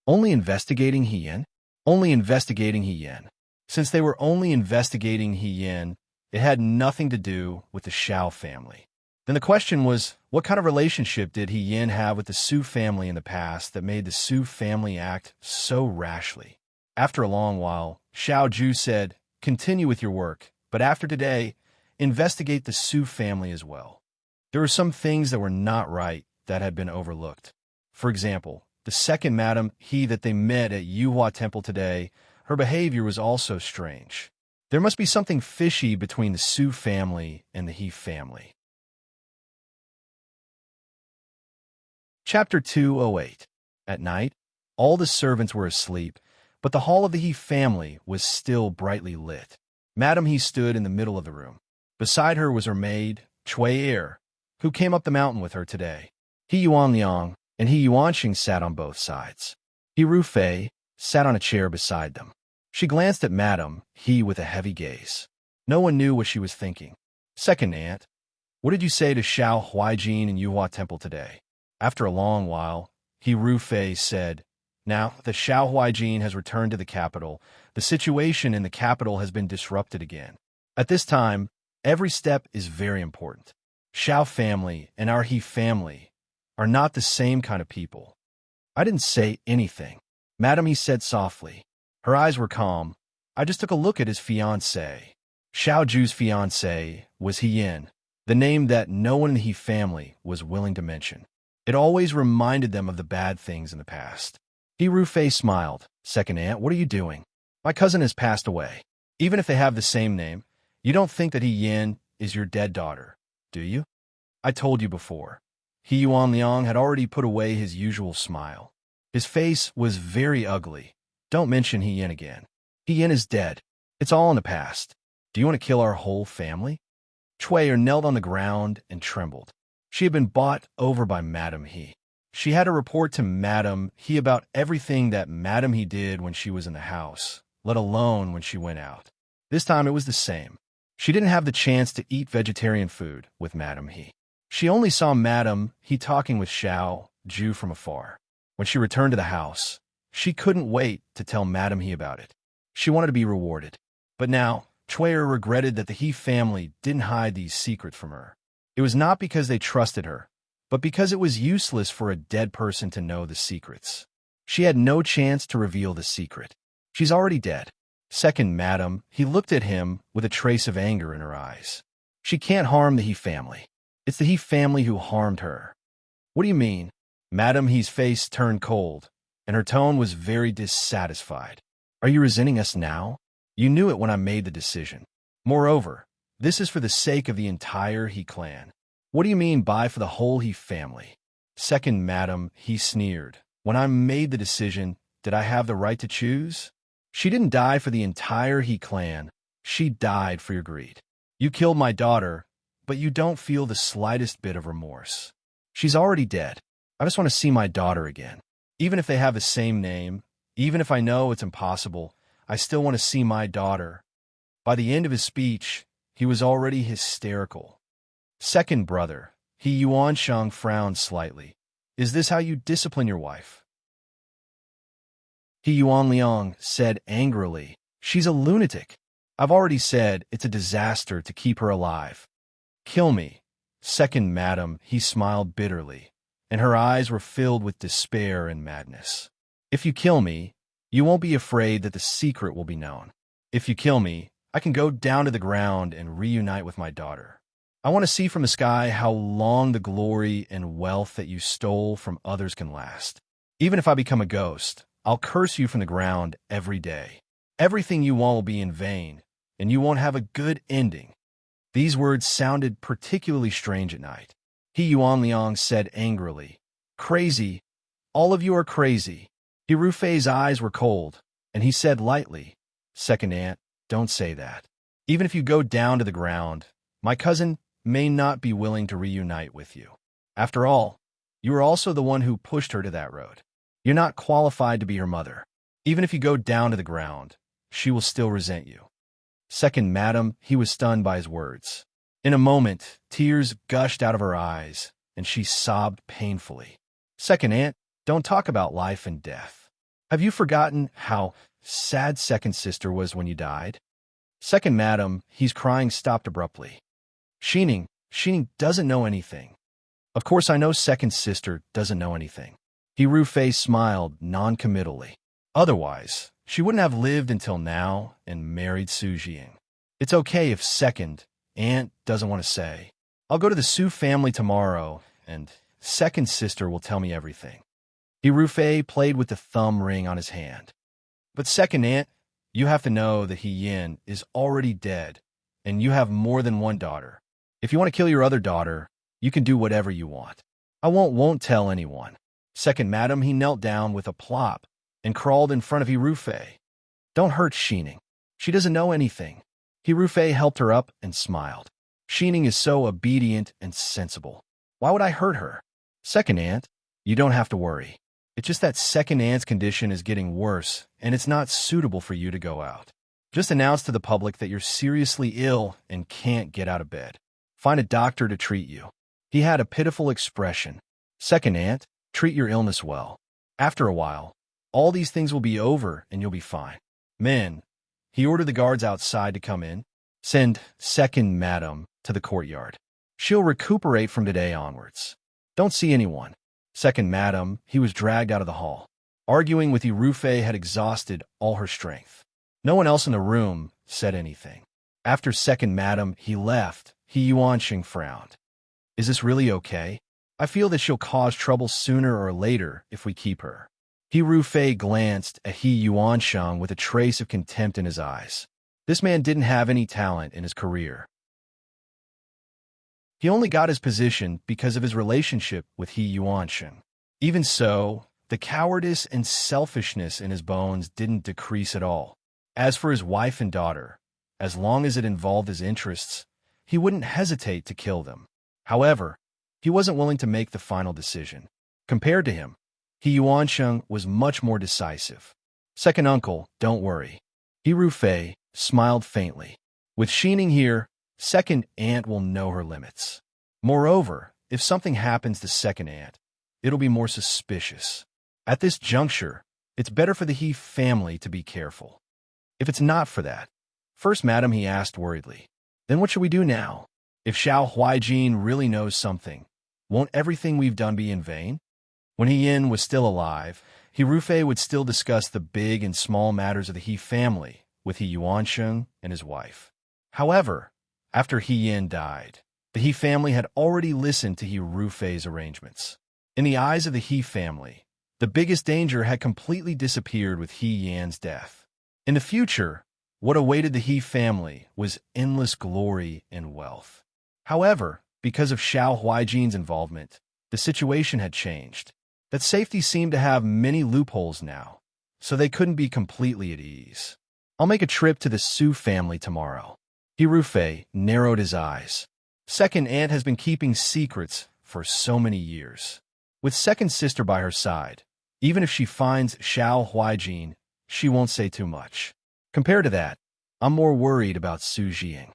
Only investigating He Yin? Only investigating He Yin. Since they were only investigating He Yin, it had nothing to do with the Xiao family. Then the question was, what kind of relationship did He Yin have with the Su family in the past that made the Su family act so rashly? After a long while, Xiao Ju said, Continue with your work, but after today, investigate the Su family as well. There were some things that were not right that had been overlooked. For example, the second Madam He that they met at Yuhua Temple today, her behavior was also strange. There must be something fishy between the Su family and the He family. Chapter 208. At night, all the servants were asleep, but the hall of the He family was still brightly lit. Madam He stood in the middle of the room. Beside her was her maid, Cui Er, who came up the mountain with her today. He Yuanliang and He Yuanxing sat on both sides. He Ru Fei sat on a chair beside them. She glanced at Madam He with a heavy gaze. No one knew what she was thinking. Second aunt, what did you say to Xiao Huaijin in Yuhua Temple today? After a long while, He Ru Fei said, Now that Xiao Huaijin has returned to the capital, the situation in the capital has been disrupted again. At this time, every step is very important. Xiao family and our He family are not the same kind of people. I didn't say anything. Madam He said softly. Her eyes were calm. I just took a look at his fiancée. Xiao Ju's fiancée was He Yin, the name that no one in the He family was willing to mention. It always reminded them of the bad things in the past. He Ru Fei smiled. Second aunt, what are you doing? My cousin has passed away. Even if they have the same name, you don't think that He Yin is your dead daughter, do you? I told you before. He Yuanliang had already put away his usual smile. His face was very ugly. Don't mention He Yin again. He Yin is dead. It's all in the past. Do you want to kill our whole family? Cui Er knelt on the ground and trembled. She had been bought over by Madam He. She had to report to Madam He about everything that Madam He did when she was in the house, let alone when she went out. This time it was the same. She didn't have the chance to eat vegetarian food with Madam He. She only saw Madam He talking with Xiao Ju from afar. When she returned to the house, she couldn't wait to tell Madam He about it. She wanted to be rewarded. But now, Cui Er regretted that the He family didn't hide these secrets from her. It was not because they trusted her, but because it was useless for a dead person to know the secrets. She had no chance to reveal the secret. She's already dead. Second, madam, he looked at him with a trace of anger in her eyes. She can't harm the He family. It's the He family who harmed her. What do you mean? Madam, his face turned cold, and her tone was very dissatisfied. Are you resenting us now? You knew it when I made the decision. Moreover, this is for the sake of the entire He clan. What do you mean by for the whole He family? Second, madam, he sneered. When I made the decision, did I have the right to choose? She didn't die for the entire He clan. She died for your greed. You killed my daughter, but you don't feel the slightest bit of remorse. She's already dead. I just want to see my daughter again. Even if they have the same name, even if I know it's impossible, I still want to see my daughter. By the end of his speech, he was already hysterical. Second brother, He Yuansheng frowned slightly. Is this how you discipline your wife? He Yuanliang said angrily. She's a lunatic. I've already said it's a disaster to keep her alive. Kill me. Second, madam, he smiled bitterly, and her eyes were filled with despair and madness. If you kill me, you won't be afraid that the secret will be known. If you kill me, I can go down to the ground and reunite with my daughter. I want to see from the sky how long the glory and wealth that you stole from others can last. Even if I become a ghost, I'll curse you from the ground every day. Everything you want will be in vain, and you won't have a good ending. These words sounded particularly strange at night. He Yuanliang said angrily, Crazy. All of you are crazy. He Rufei's eyes were cold, and he said lightly, Second aunt, don't say that. Even if you go down to the ground, my cousin may not be willing to reunite with you. After all, you were also the one who pushed her to that road. You're not qualified to be her mother. Even if you go down to the ground, she will still resent you. Second, madam, he was stunned by his words. In a moment, tears gushed out of her eyes, and she sobbed painfully. Second aunt, don't talk about life and death. Have you forgotten how sad second sister was when you died? Second, madam, he's crying stopped abruptly. Xining doesn't know anything. Of course I know second sister doesn't know anything. He Rufei smiled non-committally. Otherwise, she wouldn't have lived until now and married Su Jing. It's okay if second aunt doesn't want to say. I'll go to the Su family tomorrow, and second sister will tell me everything. He Rufei played with the thumb ring on his hand. But second aunt, you have to know that He Yin is already dead, and you have more than one daughter. If you want to kill your other daughter, you can do whatever you want. I won't tell anyone. Second, madam, he knelt down with a plop and crawled in front of He Rufei. Don't hurt Xining. She doesn't know anything. He Rufei helped her up and smiled. Xining is so obedient and sensible. Why would I hurt her? Second aunt, you don't have to worry. It's just that second aunt's condition is getting worse, and it's not suitable for you to go out. Just announce to the public that you're seriously ill and can't get out of bed. Find a doctor to treat you. He had a pitiful expression. Second aunt, treat your illness well. After a while, all these things will be over and you'll be fine. Men, he ordered the guards outside to come in. Send second madam to the courtyard. She'll recuperate from today onwards. Don't see anyone. Second madam, he was dragged out of the hall. Arguing with He Rufei had exhausted all her strength. No one else in the room said anything. After second madam, he left. He Yuansheng frowned. Is this really okay? I feel that she'll cause trouble sooner or later if we keep her. He Rufei glanced at He Yuansheng with a trace of contempt in his eyes. This man didn't have any talent in his career. He only got his position because of his relationship with He Yuansheng. Even so, the cowardice and selfishness in his bones didn't decrease at all. As for his wife and daughter, as long as it involved his interests, he wouldn't hesitate to kill them. However, he wasn't willing to make the final decision. Compared to him, He Yuansheng was much more decisive. Second uncle, don't worry. He Rufei smiled faintly. With Xining here, second aunt will know her limits. Moreover, if something happens to second aunt, it'll be more suspicious. At this juncture, it's better for the He family to be careful. If it's not for that, first madam, he asked worriedly, then what should we do now? If Xiao Huaijin really knows something, Won't everything we've done be in vain? When He Yin was still alive, He Rufei would still discuss the big and small matters of the He family with He Yuansheng and his wife. However, after He Yin died, the He family had already listened to He Rufei's arrangements. In the eyes of the He family, the biggest danger had completely disappeared with He Yan's death. In the future, what awaited the He family was endless glory and wealth. However, because of Xiao Huaijin's involvement, the situation had changed. That safety seemed to have many loopholes now, so they couldn't be completely at ease. I'll make a trip to the Su family tomorrow. He Rufei narrowed his eyes. Second aunt has been keeping secrets for so many years. With second sister by her side, even if she finds Xiao Huaijin, she won't say too much. Compared to that, I'm more worried about Su Zhiying.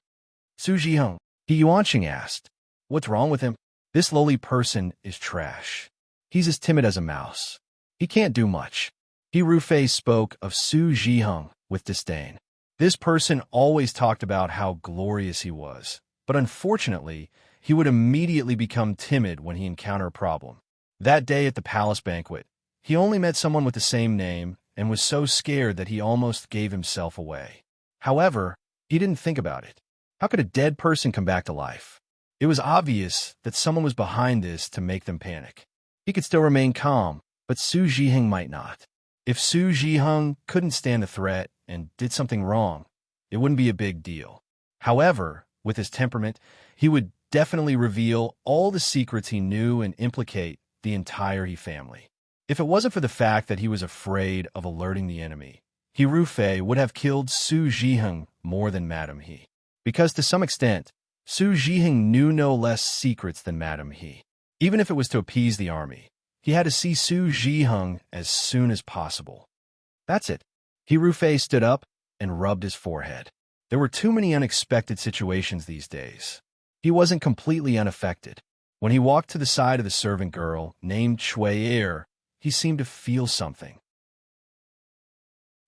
Su Zhiying, He Yuanqing asked. What's wrong with him? This lowly person is trash. He's as timid as a mouse. He can't do much. He Rufei spoke of Su Zhiying with disdain. This person always talked about how glorious he was, but unfortunately, he would immediately become timid when he encountered a problem. That day at the palace banquet, he only met someone with the same name and was so scared that he almost gave himself away. However, he didn't think about it. How could a dead person come back to life? It was obvious that someone was behind this to make them panic. He could still remain calm, but Su Zhiying might not. If Su Zhiying couldn't stand the threat and did something wrong, it wouldn't be a big deal. However, with his temperament, he would definitely reveal all the secrets he knew and implicate the entire He family. If it wasn't for the fact that he was afraid of alerting the enemy, He Rufei would have killed Su Zhiying more than Madame He. Because to some extent, Su Zhiying knew no less secrets than Madame He. Even if it was to appease the army, he had to see Su Zhiying as soon as possible. That's it. He Rufei stood up and rubbed his forehead. There were too many unexpected situations these days. He wasn't completely unaffected. When he walked to the side of the servant girl named Shui Er, he seemed to feel something.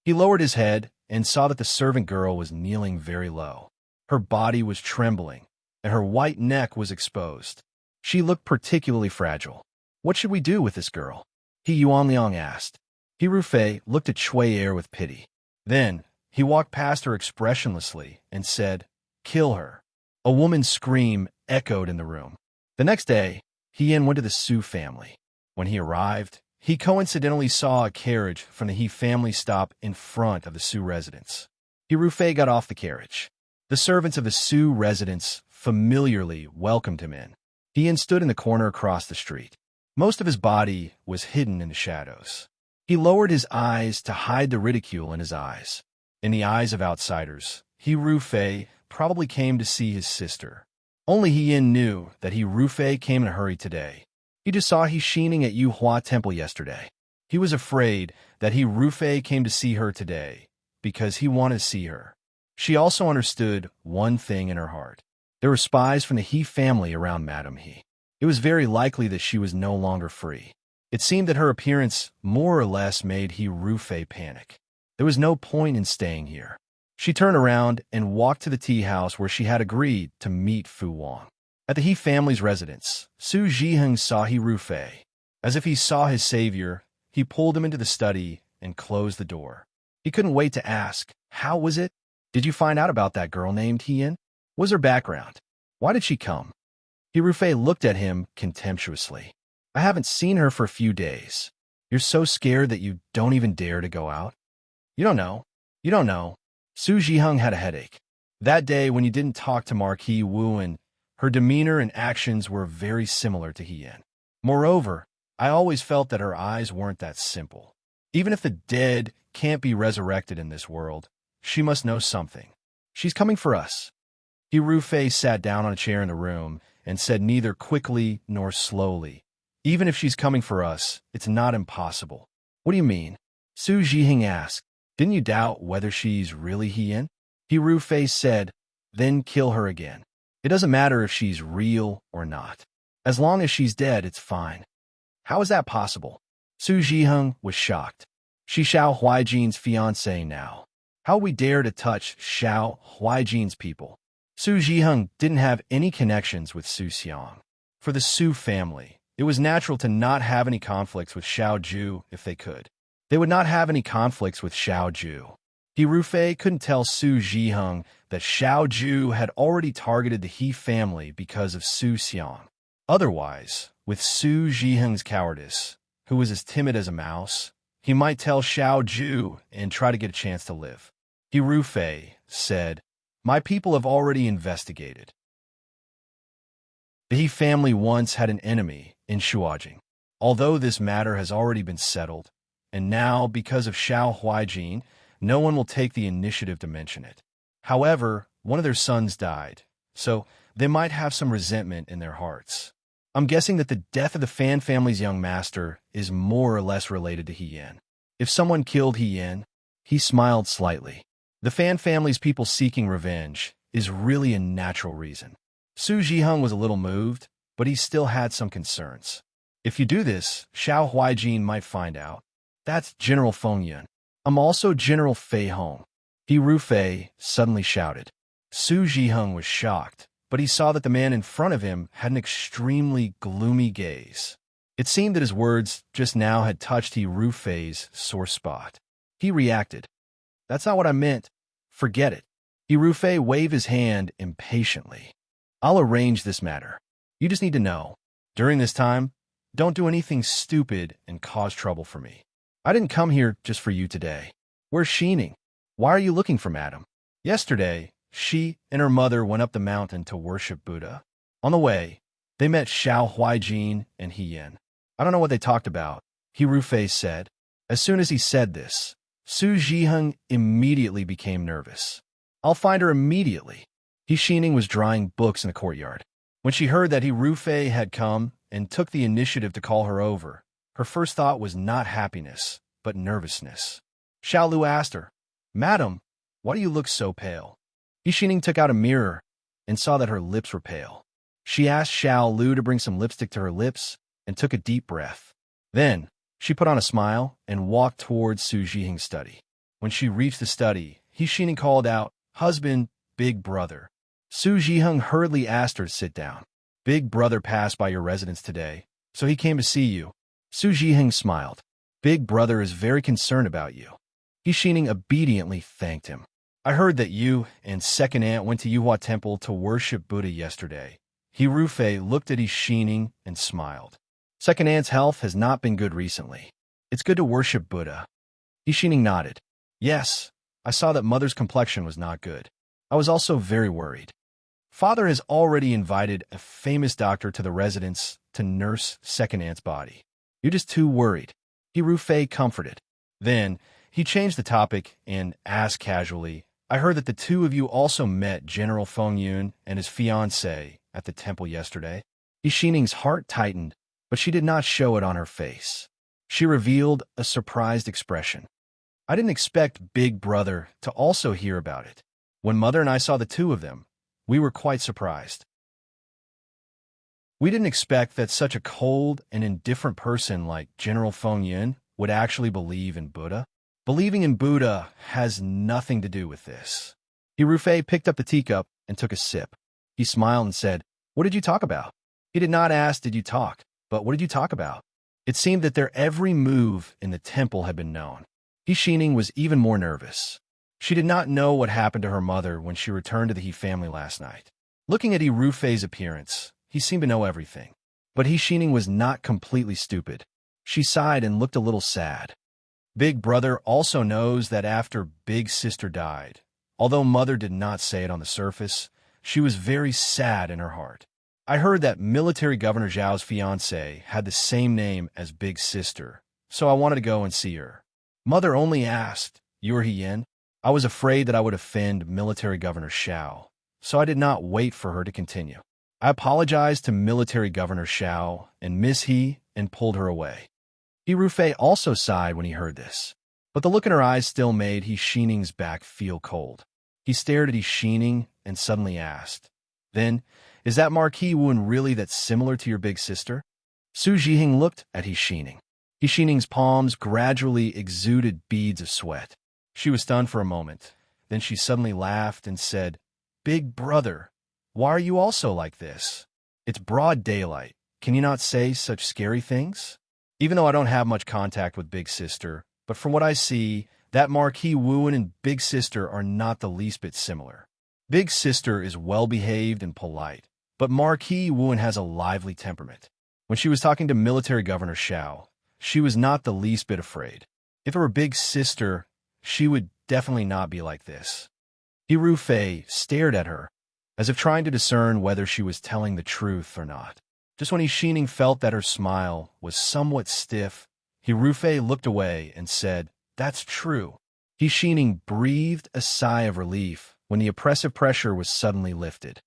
He lowered his head and saw that the servant girl was kneeling very low. Her body was trembling, and her white neck was exposed. She looked particularly fragile. What should we do with this girl? He Yuanliang asked. He Rufei looked at Shui Er with pity. Then, he walked past her expressionlessly and said, Kill her. A woman's scream echoed in the room. The next day, He Yin went to the Su family. When he arrived, he coincidentally saw a carriage from the He family stop in front of the Su residence. He Rufei got off the carriage. The servants of the Su residence familiarly welcomed him in. He Yin stood in the corner across the street. Most of his body was hidden in the shadows. He lowered his eyes to hide the ridicule in his eyes. In the eyes of outsiders, He Rufei probably came to see his sister. Only He Yin knew that He Rufei came in a hurry today. He just saw He Xining at Yu Hua Temple yesterday. He was afraid that He Rufei came to see her today because he wanted to see her. She also understood one thing in her heart. There were spies from the He family around Madame He. It was very likely that she was no longer free. It seemed that her appearance more or less made He Rufei panic. There was no point in staying here. She turned around and walked to the tea house where she had agreed to meet Fu Wang. At the He family's residence, Su Zhiying saw He Rufei. As if he saw his savior, he pulled him into the study and closed the door. He couldn't wait to ask, How was it? Did you find out about that girl named He Yin? What was her background? Why did she come? He Rufei looked at him contemptuously. I haven't seen her for a few days. You're so scared that you don't even dare to go out? You don't know. You don't know. Su Zhiying had a headache. That day when you didn't talk to Marquis Wu, and her demeanor and actions were very similar to He Yin. Moreover, I always felt that her eyes weren't that simple. Even if the dead can't be resurrected in this world, she must know something. She's coming for us. He Rufei sat down on a chair in the room and said neither quickly nor slowly, Even if she's coming for us, it's not impossible. What do you mean? Su Zhiying asked. Didn't you doubt whether she's really He Yin? He Rufei said, Then kill her again. It doesn't matter if she's real or not. As long as she's dead, it's fine. How is that possible? Su Zhiying was shocked. She's Xiao Huaijin's fiancée now. How we dare to touch Xiao Huaijin's people? Su Zhiying didn't have any connections with Su Xiang. For the Su family, it was natural to not have any conflicts with Xiao Ju if they could. They would not have any conflicts with Xiao Ju. He Rufei couldn't tell Su Zhiheng that Xiao Ju had already targeted the He family because of Su Xiang. Otherwise, with Su Zhiheng's cowardice, who was as timid as a mouse, he might tell Xiao Ju and try to get a chance to live. He Rufei said, "My people have already investigated. The He family once had an enemy in Shuajing. Although this matter has already been settled, and now, because of Xiao Huijin, no one will take the initiative to mention it. However, one of their sons died, so they might have some resentment in their hearts. I'm guessing that the death of the Fan family's young master is more or less related to He Yin. If someone killed He Yin," he smiled slightly. "The Fan family's people seeking revenge is really a natural reason." Su Zhiheng was a little moved, but he still had some concerns. "If you do this, Xiao Huijin might find out. That's General Feng Yun. I'm also General Fei Hong." He Rufei suddenly shouted. Su Zhiheng was shocked, but he saw that the man in front of him had an extremely gloomy gaze. It seemed that his words just now had touched He Rufei's sore spot. He reacted. "That's not what I meant. Forget it." He Rufei waved his hand impatiently. "I'll arrange this matter. You just need to know. During this time, don't do anything stupid and cause trouble for me. I didn't come here just for you today. Where's Xining? Why are you looking for Madam? Yesterday, she and her mother went up the mountain to worship Buddha. On the way, they met Xiao Huijin and He Yin. I don't know what they talked about," He Rufei said. As soon as he said this, Su Zhiheng immediately became nervous. "I'll find her immediately." He Xining was drying books in the courtyard. When she heard that He Rufei had come and took the initiative to call her over, her first thought was not happiness, but nervousness. Xiao Lu asked her, "Madam, why do you look so pale?" He Xining took out a mirror and saw that her lips were pale. She asked Xiao Lu to bring some lipstick to her lips and took a deep breath. Then, she put on a smile and walked towards Su Zhiheng's study. When she reached the study, He Xining called out, "Husband, big brother." Su Zhiheng hurriedly asked her to sit down. "Big brother passed by your residence today, so he came to see you." Su Zhiheng smiled. "Big brother is very concerned about you." He Xining obediently thanked him. "I heard that you and second aunt went to Yuhua Temple to worship Buddha yesterday." He Rufei looked at He Xining and smiled. "Second aunt's health has not been good recently. It's good to worship Buddha." He Xining nodded. "Yes, I saw that mother's complexion was not good. I was also very worried. Father has already invited a famous doctor to the residence to nurse second aunt's body. You're just too worried." He Rufei comforted. Then, he changed the topic and asked casually, "I heard that the two of you also met General Feng Yun and his fiancée at the temple yesterday." He Xining's heart tightened, but she did not show it on her face. She revealed a surprised expression. "I didn't expect Big Brother to also hear about it. When Mother and I saw the two of them, we were quite surprised. We didn't expect that such a cold and indifferent person like General Feng Yun would actually believe in Buddha. Believing in Buddha has nothing to do with this." He Rufei picked up the teacup and took a sip. He smiled and said, "What did you talk about?" He did not ask, "Did you talk?" but "What did you talk about?" It seemed that their every move in the temple had been known. He Xining was even more nervous. She did not know what happened to her mother when she returned to the He family last night. Looking at He Rufei's appearance, he seemed to know everything. But He Xining was not completely stupid. She sighed and looked a little sad. Big Brother also knows that after Big Sister died, although Mother did not say it on the surface, she was very sad in her heart. I heard that Military Governor Zhao's fiancée had the same name as Big Sister, so I wanted to go and see her. Mother only asked, "You're He Yin?" I was afraid that I would offend Military Governor Xiao, so I did not wait for her to continue. I apologized to Military Governor Xiao and Miss He and pulled her away. He Rufei also sighed when he heard this, but the look in her eyes still made He Xining's back feel cold. He stared at He Xining and suddenly asked, "Then, is that Marquis Wen really that similar to your big sister?" Su Zhiheng looked at He Xining. He Xining's palms gradually exuded beads of sweat. She was stunned for a moment. Then she suddenly laughed and said, "Big Brother, why are you also like this?" It's broad daylight. Can you not say such scary things? Even though I don't have much contact with Big Sister, but from what I see, that Marquis Wuan and Big Sister are not the least bit similar. Big Sister is well-behaved and polite, but Marquis Wuan has a lively temperament. When she was talking to Military Governor Xiao, she was not the least bit afraid. If it were Big Sister, she would definitely not be like this. Ru Fei stared at her, as if trying to discern whether she was telling the truth or not. Just when Xining felt that her smile was somewhat stiff, Ru Fei looked away and said, "That's true." Xining breathed a sigh of relief when the oppressive pressure was suddenly lifted.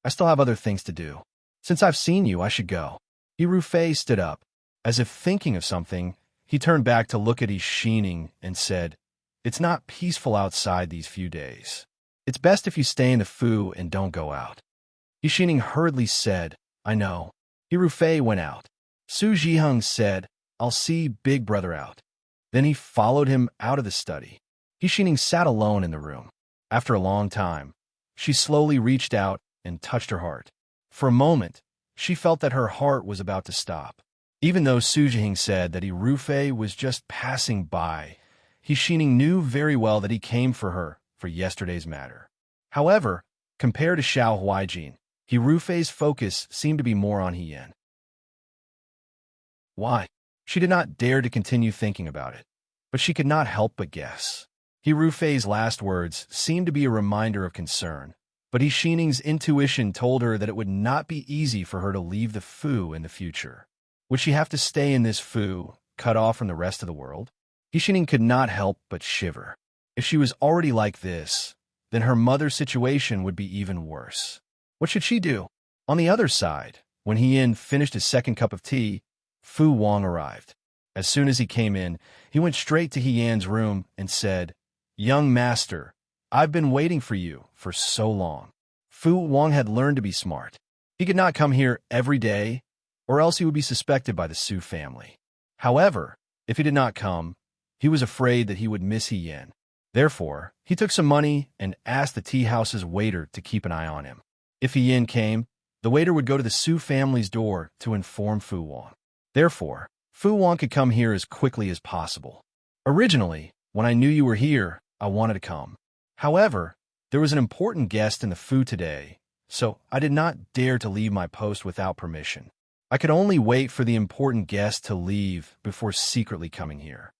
"I still have other things to do. Since I've seen you, I should go." Ru Fei stood up. As if thinking of something, he turned back to look at Xining and said, "It's not peaceful outside these few days. It's best if you stay in the Fu and don't go out." Xining hurriedly said, "I know." Ru Fei went out. Su Zhiheng said, "I'll see Big Brother out." Then he followed him out of the study. Xining sat alone in the room. After a long time, she slowly reached out and touched her heart. For a moment, she felt that her heart was about to stop. Even though Su Zhiheng said that Ru Fei was just passing by, Xining knew very well that he came for her for yesterday's matter. However, compared to Xiao Huaijin, Ru Fei's focus seemed to be more on Hien. Why? She did not dare to continue thinking about it, but she could not help but guess. Ru Fei's last words seemed to be a reminder of concern, but Xining's intuition told her that it would not be easy for her to leave the Fu in the future. Would she have to stay in this Fu, cut off from the rest of the world? Xining could not help but shiver. If she was already like this, then her mother's situation would be even worse. What should she do? On the other side, when Hien finished his second cup of tea, Fu Wang arrived. As soon as he came in, he went straight to Hien's room and said, "Young master, I've been waiting for you for so long." Fu Wang had learned to be smart. He could not come here every day, or else he would be suspected by the Su family. However, if he did not come, he was afraid that he would miss Hien. Therefore, he took some money and asked the tea house's waiter to keep an eye on him. If Hien came, the waiter would go to the Su family's door to inform Fu Wang. Therefore, Fu Wang could come here as quickly as possible. Originally, when I knew you were here, I wanted to come. However, there was an important guest in the Fu today, so I did not dare to leave my post without permission. I could only wait for the important guest to leave before secretly coming here.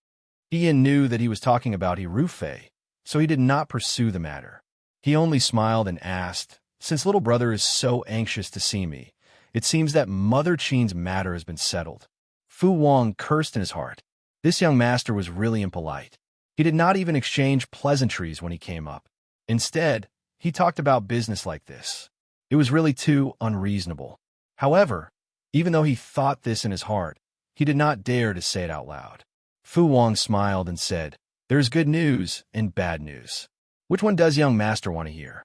Hien knew that he was talking about Ru Fei, so he did not pursue the matter. He only smiled and asked, "Since little brother is so anxious to see me, it seems that Mother Qin's matter has been settled." Fu Wang cursed in his heart. This young master was really impolite. He did not even exchange pleasantries when he came up. Instead, he talked about business like this. It was really too unreasonable. However, even though he thought this in his heart, he did not dare to say it out loud. Fu Wang smiled and said, "There's good news and bad news. Which one does young master want to hear?"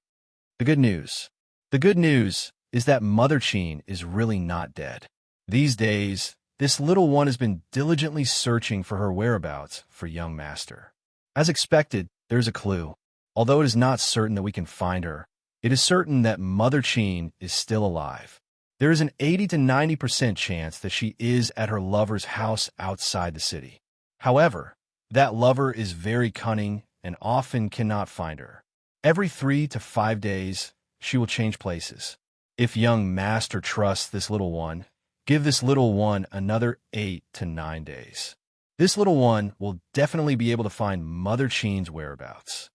"The good news. The good news is that Mother Qin is really not dead. These days, this little one has been diligently searching for her whereabouts for young master. As expected, there's a clue. Although it is not certain that we can find her, it is certain that Mother Qin is still alive. There is an 80 to 90% chance that she is at her lover's house outside the city. However, that lover is very cunning and often cannot find her. Every 3 to 5 days, she will change places. If young master trusts this little one, give this little one another 8 to 9 days. This little one will definitely be able to find Mother Qin's whereabouts."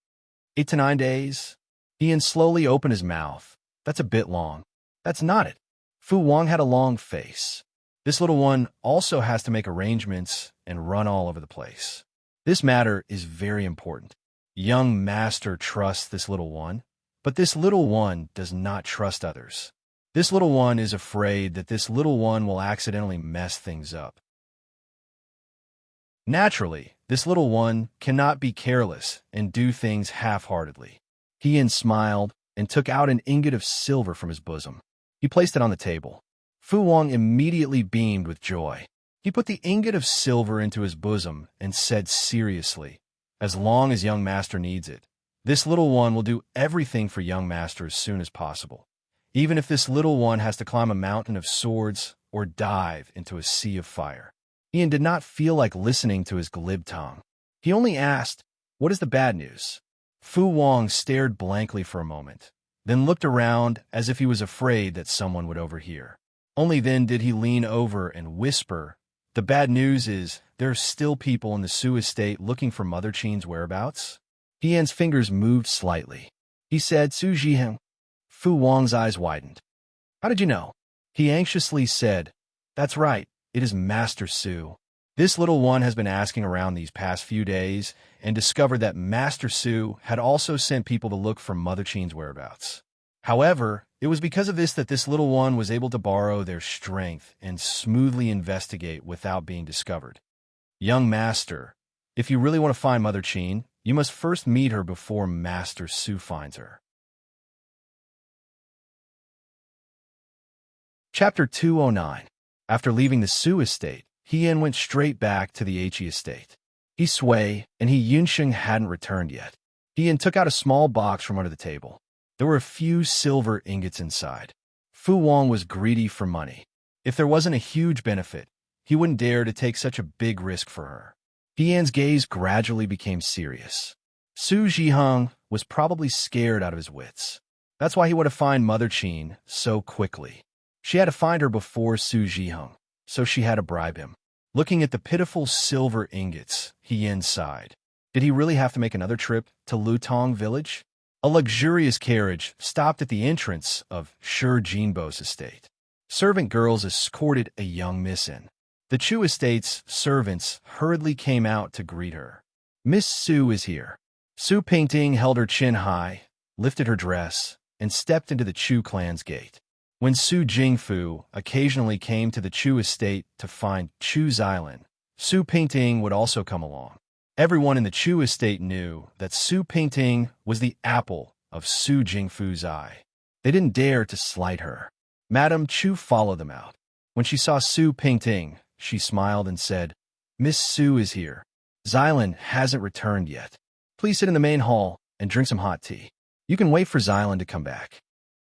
8 to 9 days? Hien slowly opened his mouth. That's a bit long. That's not it. Fu Wang had a long face. This little one also has to make arrangements and run all over the place. This matter is very important. Young master trusts this little one, but this little one does not trust others. This little one is afraid that this little one will accidentally mess things up. Naturally, this little one cannot be careless and do things half-heartedly. Hien smiled and took out an ingot of silver from his bosom. He placed it on the table. Fu Wang immediately beamed with joy. He put the ingot of silver into his bosom and said seriously, "As long as young master needs it, this little one will do everything for young master as soon as possible. even if this little one has to climb a mountain of swords or dive into a sea of fire. Ian did not feel like listening to his glib tongue. He only asked, "What is the bad news?" Fu Wang stared blankly for a moment, then looked around as if he was afraid that someone would overhear. Only then did he lean over and whisper, "The bad news is there are still people in the Su estate looking for Mother Qin's whereabouts." Ian's fingers moved slightly. He said, "Su Zhiheng." Fu Wang's eyes widened. "How did you know?" He anxiously said, "That's right, it is Master Su. This little one has been asking around these past few days and discovered that Master Su had also sent people to look for Mother Qin's whereabouts. However, it was because of this that this little one was able to borrow their strength and smoothly investigate without being discovered. Young Master, if you really want to find Mother Qin, you must first meet her before Master Su finds her." Chapter 209. After leaving the Su estate, Hien went straight back to the He estate. He Sui and He Yunsheng hadn't returned yet. Hien took out a small box from under the table. There were a few silver ingots inside. Fu Wang was greedy for money. If there wasn't a huge benefit, he wouldn't dare to take such a big risk for her. Hien's gaze gradually became serious. Su Zhiheng was probably scared out of his wits. That's why he would have found Mother Qin so quickly. She had to find her before Su Zhiheng, so she had to bribe him. Looking at the pitiful silver ingots, Hien sighed. Did he really have to make another trip to Lutong village? A luxurious carriage stopped at the entrance of Shi Jinbo's estate. Servant girls escorted a young miss in. The Chu estate's servants hurriedly came out to greet her. "Miss Su is here." Su Pingting held her chin high, lifted her dress, and stepped into the Chu clan's gate. When Su Jingfu occasionally came to the Chu estate to find Chu Xilan, Su Pingting would also come along. Everyone in the Chu estate knew that Su Pingting was the apple of Su Jingfu's eye. They didn't dare to slight her. Madame Chu followed them out. When she saw Su Pingting, she smiled and said, "Miss Su is here. Xilan hasn't returned yet. Please sit in the main hall and drink some hot tea. You can wait for Xilan to come back."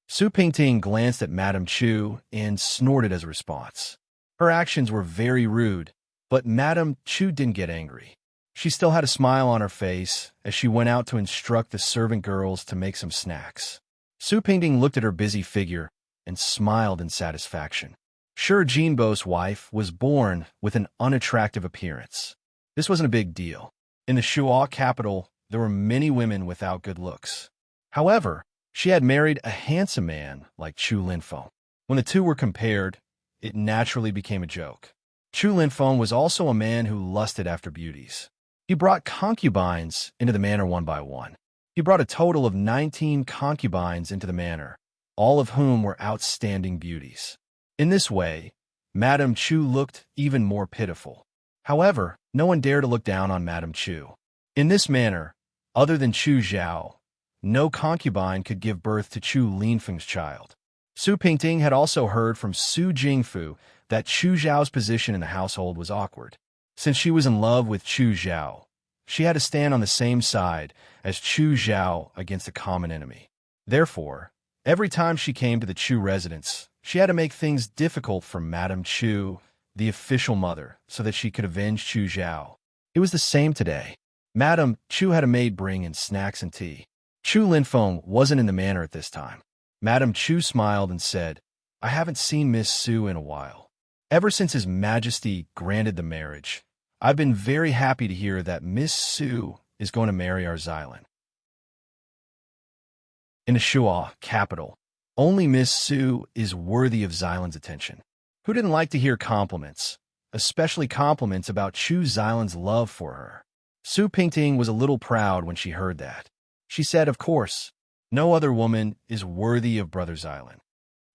Su Pingting glanced at Madame Chu and snorted as a response. Her actions were very rude, but Madame Chu didn't get angry. She still had a smile on her face as she went out to instruct the servant girls to make some snacks. Su Pingting looked at her busy figure and smiled in satisfaction. Shi Jinbo's wife was born with an unattractive appearance. This wasn't a big deal. In the Shuo capital, there were many women without good looks. However, she had married a handsome man like Chu Linfeng. When the two were compared, it naturally became a joke. Chu Linfeng was also a man who lusted after beauties. He brought concubines into the manor one by one. He brought a total of 19 concubines into the manor, all of whom were outstanding beauties. In this way, Madame Chu looked even more pitiful. However, no one dared to look down on Madame Chu. In this manner, other than Chu Zhao, no concubine could give birth to Chu Linfeng's child. Su Pingting had also heard from Su Jingfu that Chu Zhao's position in the household was awkward. Since she was in love with Chu Zhao, she had to stand on the same side as Chu Zhao against a common enemy. Therefore, every time she came to the Chu residence, she had to make things difficult for Madame Chu, the official mother, so that she could avenge Chu Zhao. It was the same today. Madame Chu had a maid bring in snacks and tea. Chu Linfeng wasn't in the manor at this time. Madame Chu smiled and said, "I haven't seen Miss Su in a while. Ever since His Majesty granted the marriage, I've been very happy to hear that Miss Su is going to marry our Xilan." In the Shuo capital, only Miss Su is worthy of Xilan's attention. Who didn't like to hear compliments, especially compliments about Chu Xilan's love for her? Su Pingting was a little proud when she heard that. She said, "Of course, no other woman is worthy of Brother Xilan."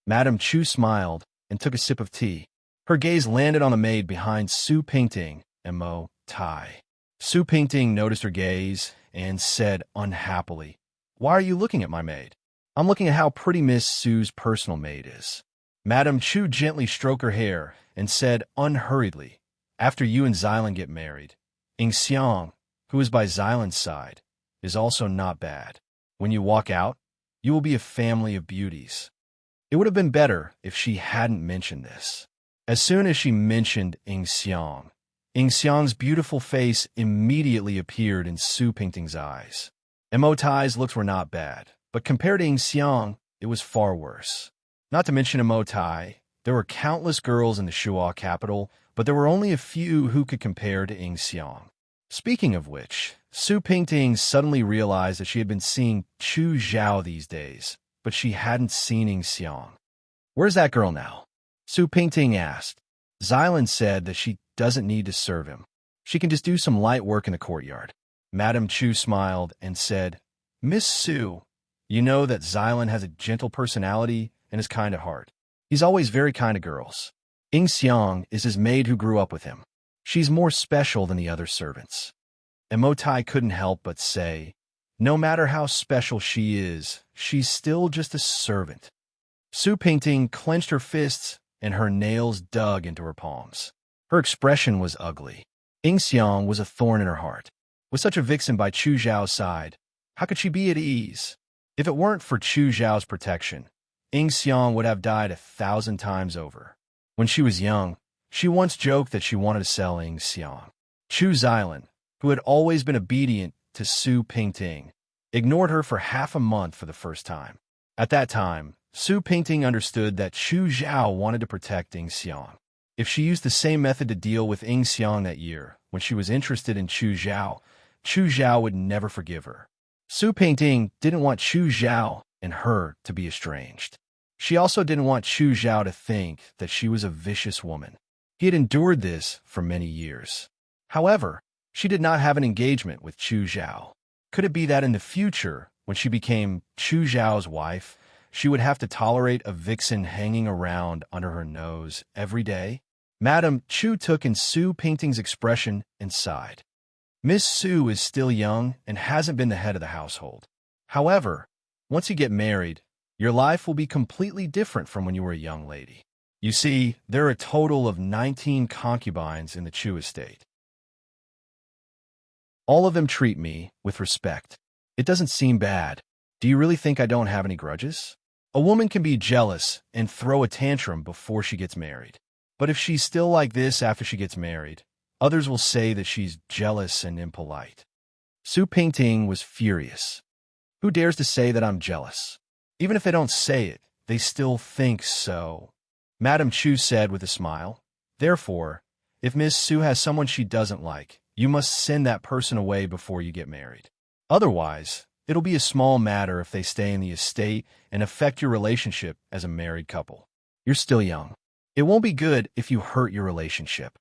Madame Chu smiled and took a sip of tea. Her gaze landed on the maid behind Su Pingting and Mo Tai. Su Pingting noticed her gaze and said unhappily, "Why are you looking at my maid?" "I'm looking at how pretty Miss Su's personal maid is." Madame Chu gently stroked her hair and said unhurriedly, "After you and Xilan get married, Ing Xiang, who is by Xilan's side, is also not bad. When you walk out, you will be a family of beauties." It would have been better if she hadn't mentioned this. As soon as she mentioned Ing Xiang's beautiful face immediately appeared in Su Pingting's eyes. Emotai's looks were not bad, but compared to Ing Xiang, it was far worse. Not to mention Emotai, there were countless girls in the Shuo capital, but there were only a few who could compare to Ing Xiang. Speaking of which, Su Pingting suddenly realized that she had been seeing Chu Zhao these days, but she hadn't seen Ing Xiang. "Where's that girl now?" Su Pingting asked. Xylan said that she doesn't need to serve him. She can just do some light work in the courtyard. Madame Chu smiled and said, "Miss Su, you know that Xylan has a gentle personality and is kind of heart. He's always very kind to girls. Ing Xiang is his maid who grew up with him. She's more special than the other servants." Emotai couldn't help but say, "No matter how special she is, she's still just a servant." Su Pingting clenched her fists and her nails dug into her palms. Her expression was ugly. Ing Xiang was a thorn in her heart. With such a vixen by Chu Zhao's side, how could she be at ease? If it weren't for Chu Zhao's protection, Ing Xiang would have died 1,000 times over. When she was young, she once joked that she wanted to sell Ing Xiang. Chu Xylan, who had always been obedient to Su Pingting, ignored her for half a month for the first time. At that time, Su Pingting understood that Chu Zhao wanted to protect Ing Xiang. If she used the same method to deal with Ing Xiang that year, when she was interested in Chu Zhao would never forgive her. Su Pingting didn't want Chu Zhao and her to be estranged. She also didn't want Chu Zhao to think that she was a vicious woman. He had endured this for many years. However, she did not have an engagement with Chu Zhao. Could it be that in the future, when she became Chu Zhao's wife, she would have to tolerate a vixen hanging around under her nose every day? Madame Chu took in Su Pingting's expression and sighed. Miss Su is still young and hasn't been the head of the household. However, once you get married, your life will be completely different from when you were a young lady. You see, there are a total of 19 concubines in the Chu estate. All of them treat me with respect. It doesn't seem bad. Do you really think I don't have any grudges? A woman can be jealous and throw a tantrum before she gets married. But if she's still like this after she gets married, others will say that she's jealous and impolite. Su Pingting was furious. Who dares to say that I'm jealous? Even if they don't say it, they still think so. Madame Chu said with a smile, "Therefore, if Miss Su has someone she doesn't like, you must send that person away before you get married. Otherwise, it'll be a small matter if they stay in the estate and affect your relationship as a married couple. You're still young. It won't be good if you hurt your relationship."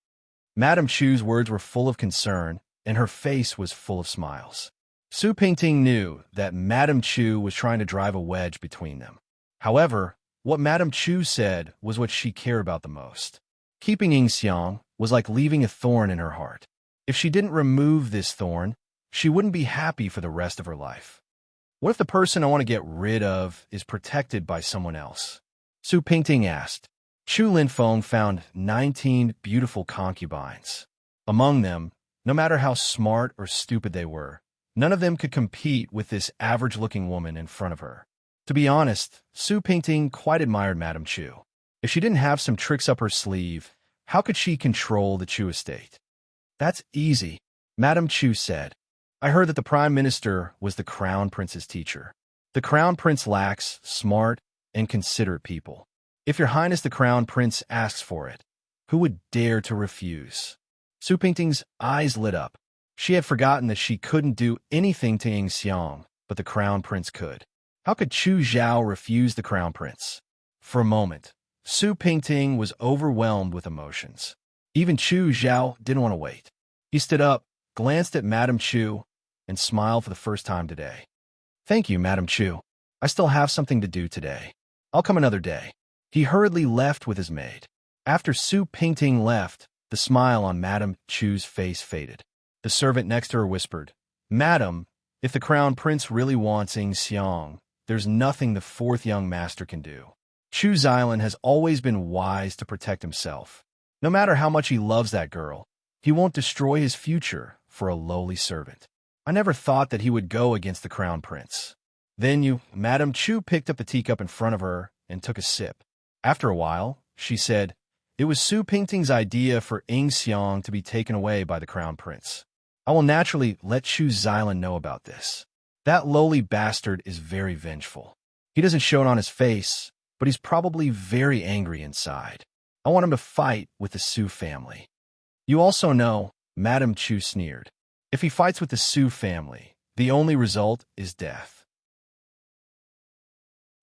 Madame Chu's words were full of concern, and her face was full of smiles. Su Pingting knew that Madame Chu was trying to drive a wedge between them. However, what Madame Chu said was what she cared about the most. Keeping Ing Xiang was like leaving a thorn in her heart. If she didn't remove this thorn, she wouldn't be happy for the rest of her life. What if the person I want to get rid of is protected by someone else? Su Pingting asked. Chu Linfeng found 19 beautiful concubines. Among them, no matter how smart or stupid they were, none of them could compete with this average-looking woman in front of her. To be honest, Su Pingting quite admired Madame Chu. If she didn't have some tricks up her sleeve, how could she control the Chu estate? "That's easy," Madame Chu said. "I heard that the Prime Minister was the Crown Prince's teacher. The Crown Prince lacks smart and considerate people. If Your Highness the Crown Prince asks for it, who would dare to refuse?" Su Pingting's eyes lit up. She had forgotten that she couldn't do anything to Ing Xiang, but the Crown Prince could. How could Chu Zhao refuse the Crown Prince? For a moment, Su Pingting was overwhelmed with emotions. Even Chu Zhao didn't want to wait. He stood up, glanced at Madame Chu, and smiled for the first time today. "Thank you, Madame Chu. I still have something to do today. I'll come another day." He hurriedly left with his maid. After Su Pingting left, the smile on Madame Chu's face faded. The servant next to her whispered, "Madam, if the Crown Prince really wants Ing Xiang, there's nothing the fourth young master can do." Chu Xylan has always been wise to protect himself. No matter how much he loves that girl, he won't destroy his future for a lowly servant. I never thought that he would go against the Crown Prince. Then Madame Chu picked up the teacup in front of her and took a sip. After a while, she said, "It was Su Pingting's idea for Ing Xiang to be taken away by the crown prince. I will naturally let Chu Xilan know about this. That lowly bastard is very vengeful. He doesn't show it on his face, but he's probably very angry inside. I want him to fight with the Su family." "You also know," Madame Chu sneered, "if he fights with the Su family, the only result is death.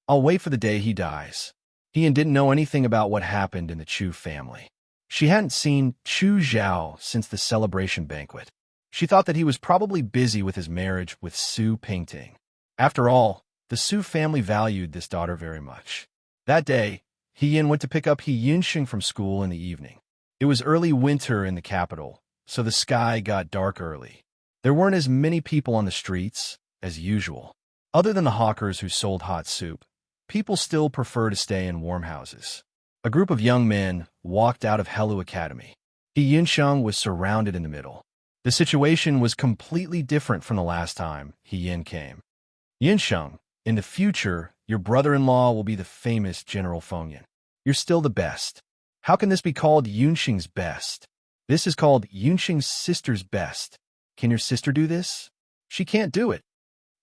I'll wait for the day he dies." Ian didn't know anything about what happened in the Chu family. She hadn't seen Chu Zhao since the celebration banquet. She thought that he was probably busy with his marriage with Su Pingting. After all, the Su family valued this daughter very much. That day, Ian went to pick up Yunxing from school in the evening. It was early winter in the capital, so the sky got dark early. There weren't as many people on the streets as usual. Other than the hawkers who sold hot soup, people still prefer to stay in warm houses. A group of young men walked out of Helu Academy. Yunxing was surrounded in the middle. The situation was completely different from the last time Yin came. "Yunxing, in the future, your brother-in-law will be the famous General Fengyan. You're still the best. How can this be called Yunxing's best? This is called Yunxing's sister's best. Can your sister do this? She can't do it."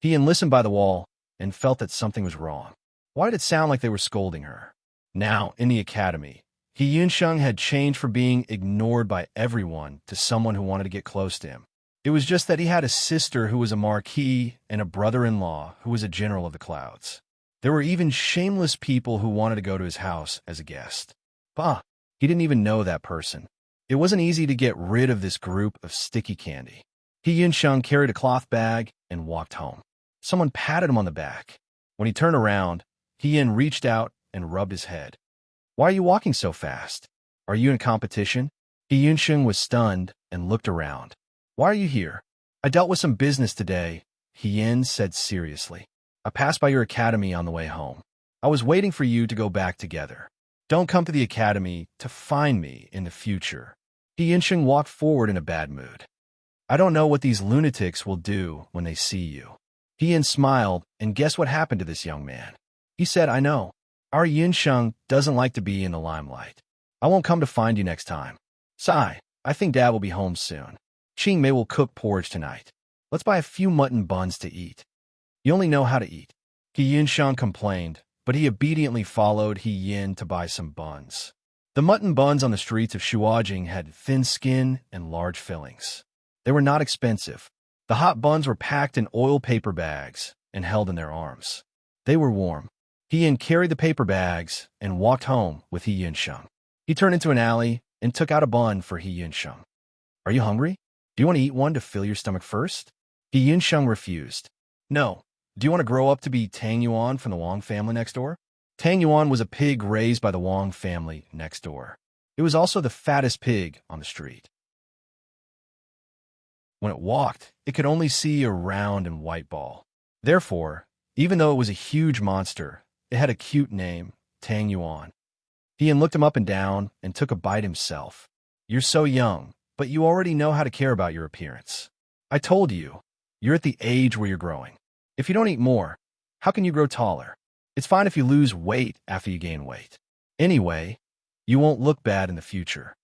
Yin listened by the wall and felt that something was wrong. Why did it sound like they were scolding her? Now, in the academy, Yunxing had changed from being ignored by everyone to someone who wanted to get close to him. It was just that he had a sister who was a marquis and a brother-in-law who was a general of the clouds. There were even shameless people who wanted to go to his house as a guest. Bah, he didn't even know that person. It wasn't easy to get rid of this group of sticky candy. Yunxing carried a cloth bag and walked home. Someone patted him on the back. When he turned around, Yin reached out and rubbed his head. "Why are you walking so fast? Are you in competition?" Yunxing was stunned and looked around. "Why are you here?" "I dealt with some business today," Yin said seriously. "I passed by your academy on the way home. I was waiting for you to go back together. Don't come to the academy to find me in the future." Yunxing walked forward in a bad mood. "I don't know what these lunatics will do when they see you." Yin smiled, and guess what happened to this young man? He said, "I know. Our Yunxing doesn't like to be in the limelight. I won't come to find you next time. Sai, I think Dad will be home soon. Qing Mei will cook porridge tonight. Let's buy a few mutton buns to eat." "You only know how to eat." Yunxing complained, but he obediently followed Yin to buy some buns. The mutton buns on the streets of Shuajing had thin skin and large fillings. They were not expensive. The hot buns were packed in oil paper bags and held in their arms. They were warm. Yin carried the paper bags and walked home with Yunxing. He turned into an alley and took out a bun for Yunxing. "Are you hungry? Do you want to eat one to fill your stomach first?" Yunxing refused. "No. Do you want to grow up to be Tang Yuan from the Wang family next door?" Tang Yuan was a pig raised by the Wang family next door. It was also the fattest pig on the street. When it walked, it could only see a round and white ball. Therefore, even though it was a huge monster, it had a cute name, Tang Yuan. Yin looked him up and down and took a bite himself. "You're so young, but you already know how to care about your appearance. I told you, you're at the age where you're growing. If you don't eat more, how can you grow taller? It's fine if you lose weight after you gain weight. Anyway, you won't look bad in the future."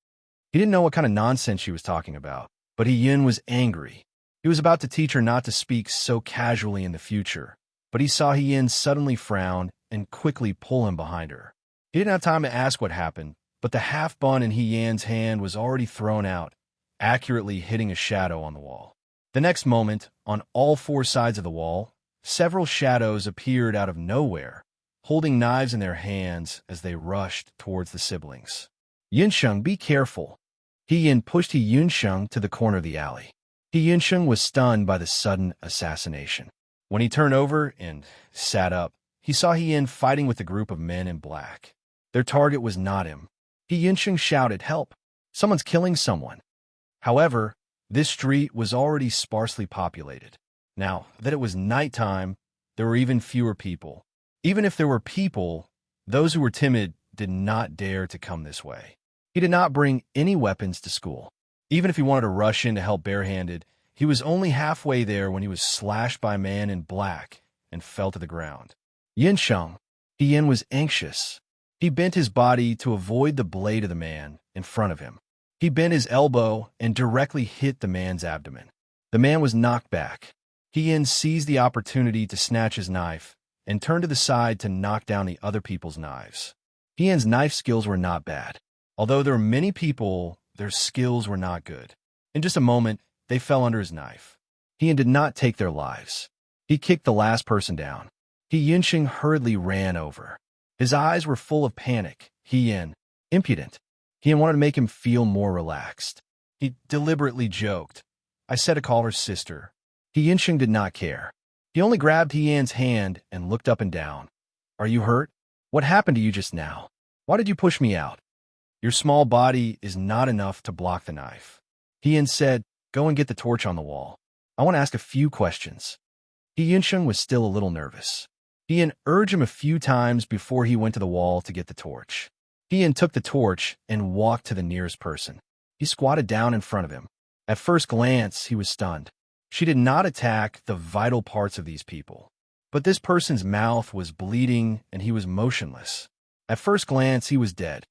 He didn't know what kind of nonsense she was talking about, but Yin was angry. He was about to teach her not to speak so casually in the future, but he saw Yin suddenly frown and quickly pull him behind her. He didn't have time to ask what happened, but the half bun in Yin's hand was already thrown out, accurately hitting a shadow on the wall. The next moment, on all four sides of the wall, several shadows appeared out of nowhere, holding knives in their hands as they rushed towards the siblings. "Yunxing, be careful." Yin pushed Yunxing to the corner of the alley. Yunxing was stunned by the sudden assassination. When he turned over and sat up, he saw Yin fighting with a group of men in black. Their target was not him. Yunxing shouted, "Help! Someone's killing someone." However, this street was already sparsely populated. Now that it was nighttime, there were even fewer people. Even if there were people, those who were timid did not dare to come this way. He did not bring any weapons to school. Even if he wanted to rush in to help barehanded, he was only halfway there when he was slashed by a man in black and fell to the ground. "Yunxing," Yin was anxious. He bent his body to avoid the blade of the man in front of him. He bent his elbow and directly hit the man's abdomen. The man was knocked back. Yin seized the opportunity to snatch his knife and turned to the side to knock down the other people's knives. Yin's knife skills were not bad. Although there were many people, their skills were not good. In just a moment, they fell under his knife. Yin did not take their lives. He kicked the last person down. Yinxing hurriedly ran over. His eyes were full of panic. Yin, impudent. Yin wanted to make him feel more relaxed. He deliberately joked. I said to call her sister. Yinxing did not care. He only grabbed Yin's hand and looked up and down. Are you hurt? What happened to you just now? Why did you push me out? Your small body is not enough to block the knife. Yin said, go and get the torch on the wall. I want to ask a few questions. Yinxing was still a little nervous. Yin urged him a few times before he went to the wall to get the torch. Yin took the torch and walked to the nearest person. He squatted down in front of him. At first glance, he was stunned. She did not attack the vital parts of these people. But this person's mouth was bleeding and he was motionless. At first glance, he was dead.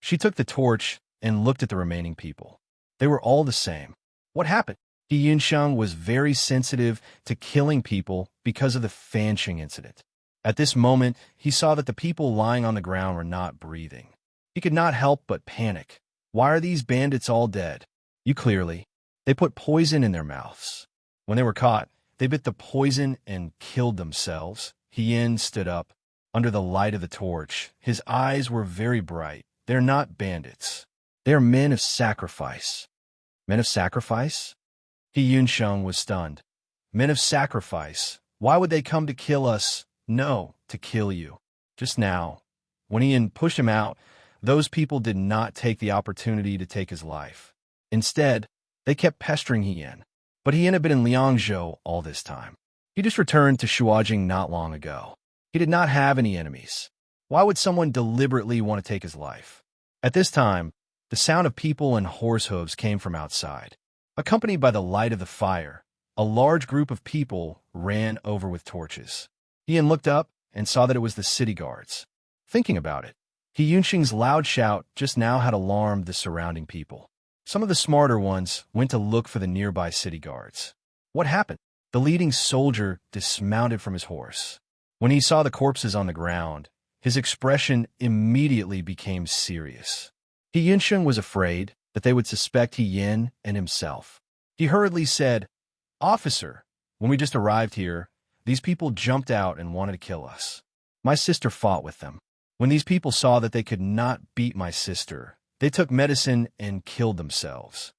She took the torch and looked at the remaining people. They were all the same. What happened? Yinxiang was very sensitive to killing people because of the Fanxing incident. At this moment, he saw that the people lying on the ground were not breathing. He could not help but panic. Why are these bandits all dead? You clearly. They put poison in their mouths. When they were caught, they bit the poison and killed themselves. Yin stood up. Under the light of the torch, his eyes were very bright. They're not bandits. They are men of sacrifice. Men of sacrifice? Yinxiang was stunned. Men of sacrifice. Why would they come to kill us? No, to kill you. Just now, when Yin pushed him out, those people did not take the opportunity to take his life. Instead, they kept pestering Yin. But Yin had been in Liangzhou all this time. He just returned to Shuajing not long ago. He did not have any enemies. Why would someone deliberately want to take his life? At this time, the sound of people and horse hooves came from outside. Accompanied by the light of the fire, a large group of people ran over with torches. Yin looked up and saw that it was the city guards. Thinking about it, Yinxing's loud shout just now had alarmed the surrounding people. Some of the smarter ones went to look for the nearby city guards. What happened? The leading soldier dismounted from his horse. When he saw the corpses on the ground, his expression immediately became serious. Yinxing was afraid that they would suspect Yin and himself. He hurriedly said, Officer, when we just arrived here, these people jumped out and wanted to kill us. My sister fought with them. When these people saw that they could not beat my sister, they took medicine and killed themselves.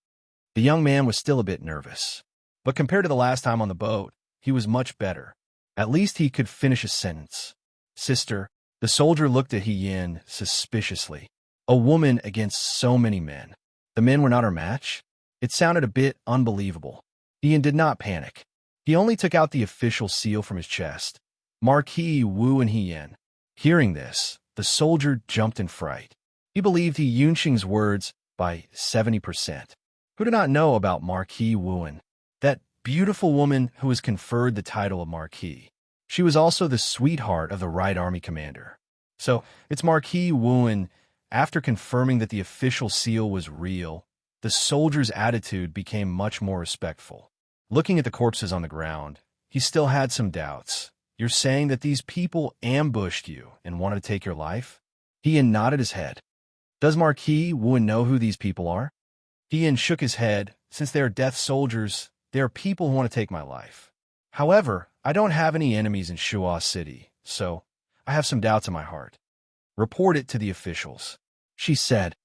The young man was still a bit nervous, but compared to the last time on the boat, he was much better. At least he could finish a sentence. Sister, the soldier looked at Yin suspiciously. A woman against so many men. The men were not her match? It sounded a bit unbelievable. Yin did not panic. He only took out the official seal from his chest. Marquis Wu and Yin. Hearing this, the soldier jumped in fright. He believed Yunxing's words by 70%. Who did not know about Marquis Wuan? That beautiful woman who was conferred the title of Marquis. She was also the sweetheart of the Right Army commander. So, it's Marquis Wuan. After confirming that the official seal was real, the soldier's attitude became much more respectful. Looking at the corpses on the ground, he still had some doubts. You're saying that these people ambushed you and wanted to take your life? Yin nodded his head. Does Marquis Wuan know who these people are? Yin shook his head. Since they are death soldiers, they are people who want to take my life. However, I don't have any enemies in Shuo City, so I have some doubts in my heart. Report it to the officials, she said.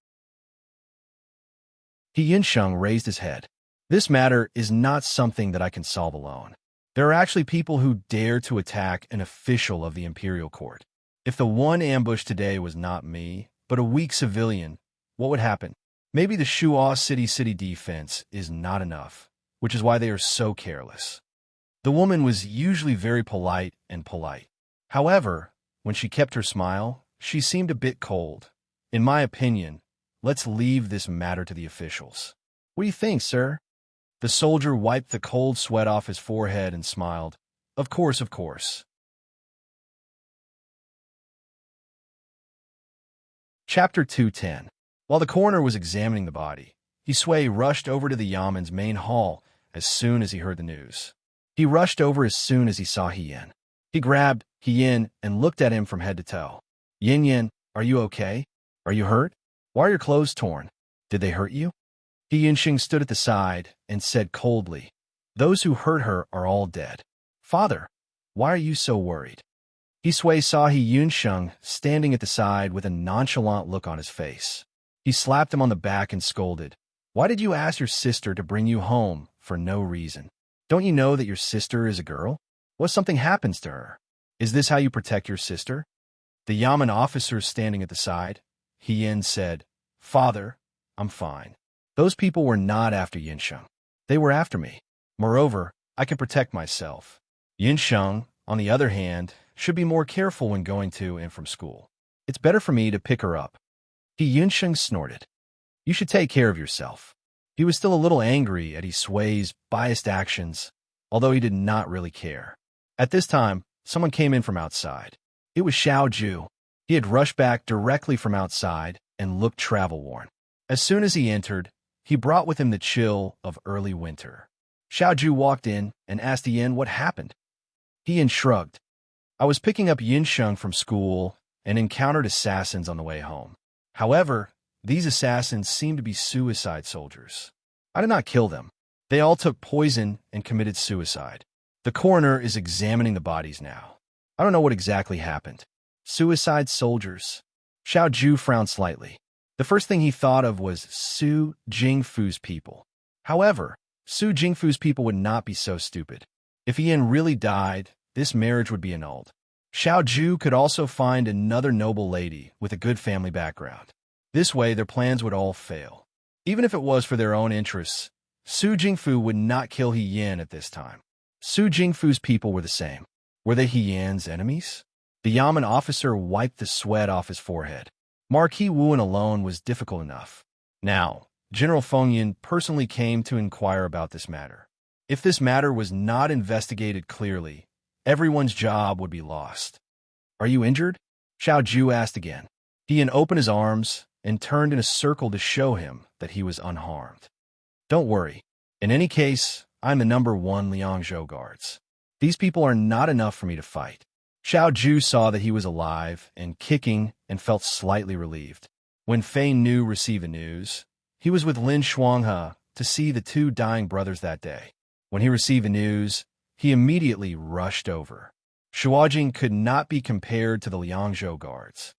Yinxiang raised his head. This matter is not something that I can solve alone. There are actually people who dare to attack an official of the imperial court. If the one ambush today was not me, but a weak civilian, what would happen? Maybe the Shuo city defense is not enough, which is why they are so careless. The woman was usually very polite. However, when she kept her smile, she seemed a bit cold. In my opinion, let's leave this matter to the officials. What do you think, sir? The soldier wiped the cold sweat off his forehead and smiled. Of course. Chapter 210. While the coroner was examining the body, Hisui rushed over to the Yaman's main hall as soon as he heard the news. He rushed over as soon as he saw Hien. He grabbed Hien and looked at him from head to toe. Yin, are you okay? Are you hurt? Why are your clothes torn? Did they hurt you? Yinsheng stood at the side and said coldly, "Those who hurt her are all dead. Father, why are you so worried?" Hisui saw Yinsheng standing at the side with a nonchalant look on his face. He slapped him on the back and scolded, "Why did you ask your sister to bring you home for no reason? Don't you know that your sister is a girl? What if something happens to her? Is this how you protect your sister?" The Yaman officer standing at the side, Hien said, "Father, I'm fine. Those people were not after Yinsheng. They were after me. Moreover, I can protect myself. Yinsheng, on the other hand, should be more careful when going to and from school. It's better for me to pick her up." Yinsheng snorted. "You should take care of yourself." He was still a little angry at Hisui's biased actions, although he did not really care. At this time, someone came in from outside. It was Xiaoju. He had rushed back directly from outside and looked travel-worn. As soon as he entered, he brought with him the chill of early winter. Xiaoju walked in and asked Yin what happened. Yin shrugged. "I was picking up Yinsheng from school and encountered assassins on the way home. However, these assassins seemed to be suicide soldiers. I did not kill them. They all took poison and committed suicide. The coroner is examining the bodies now. I don't know what exactly happened." Suicide soldiers. Xiaoju frowned slightly. The first thing he thought of was Su Jingfu's people. However, Su Jingfu's people would not be so stupid. If Yin really died, this marriage would be annulled. Xiaoju could also find another noble lady with a good family background. This way, their plans would all fail. Even if it was for their own interests, Su Jingfu would not kill Yin at this time. Su Jingfu's people were the same. Were they Yin's enemies? The Yaman officer wiped the sweat off his forehead. Marquis Wuan alone was difficult enough. Now, General Fengyan personally came to inquire about this matter. If this matter was not investigated clearly, everyone's job would be lost. "Are you injured?" Xiaoju asked again. Yin opened his arms and turned in a circle to show him that he was unharmed. "Don't worry. In any case, I'm the #1 Liangzhou guards. These people are not enough for me to fight." Xiaoju saw that he was alive and kicking and felt slightly relieved. When Fei Nu received the news, he was with Lin Shuanghe to see the two dying brothers that day. When he received the news, he immediately rushed over. Shuajing could not be compared to the Liangzhou guards.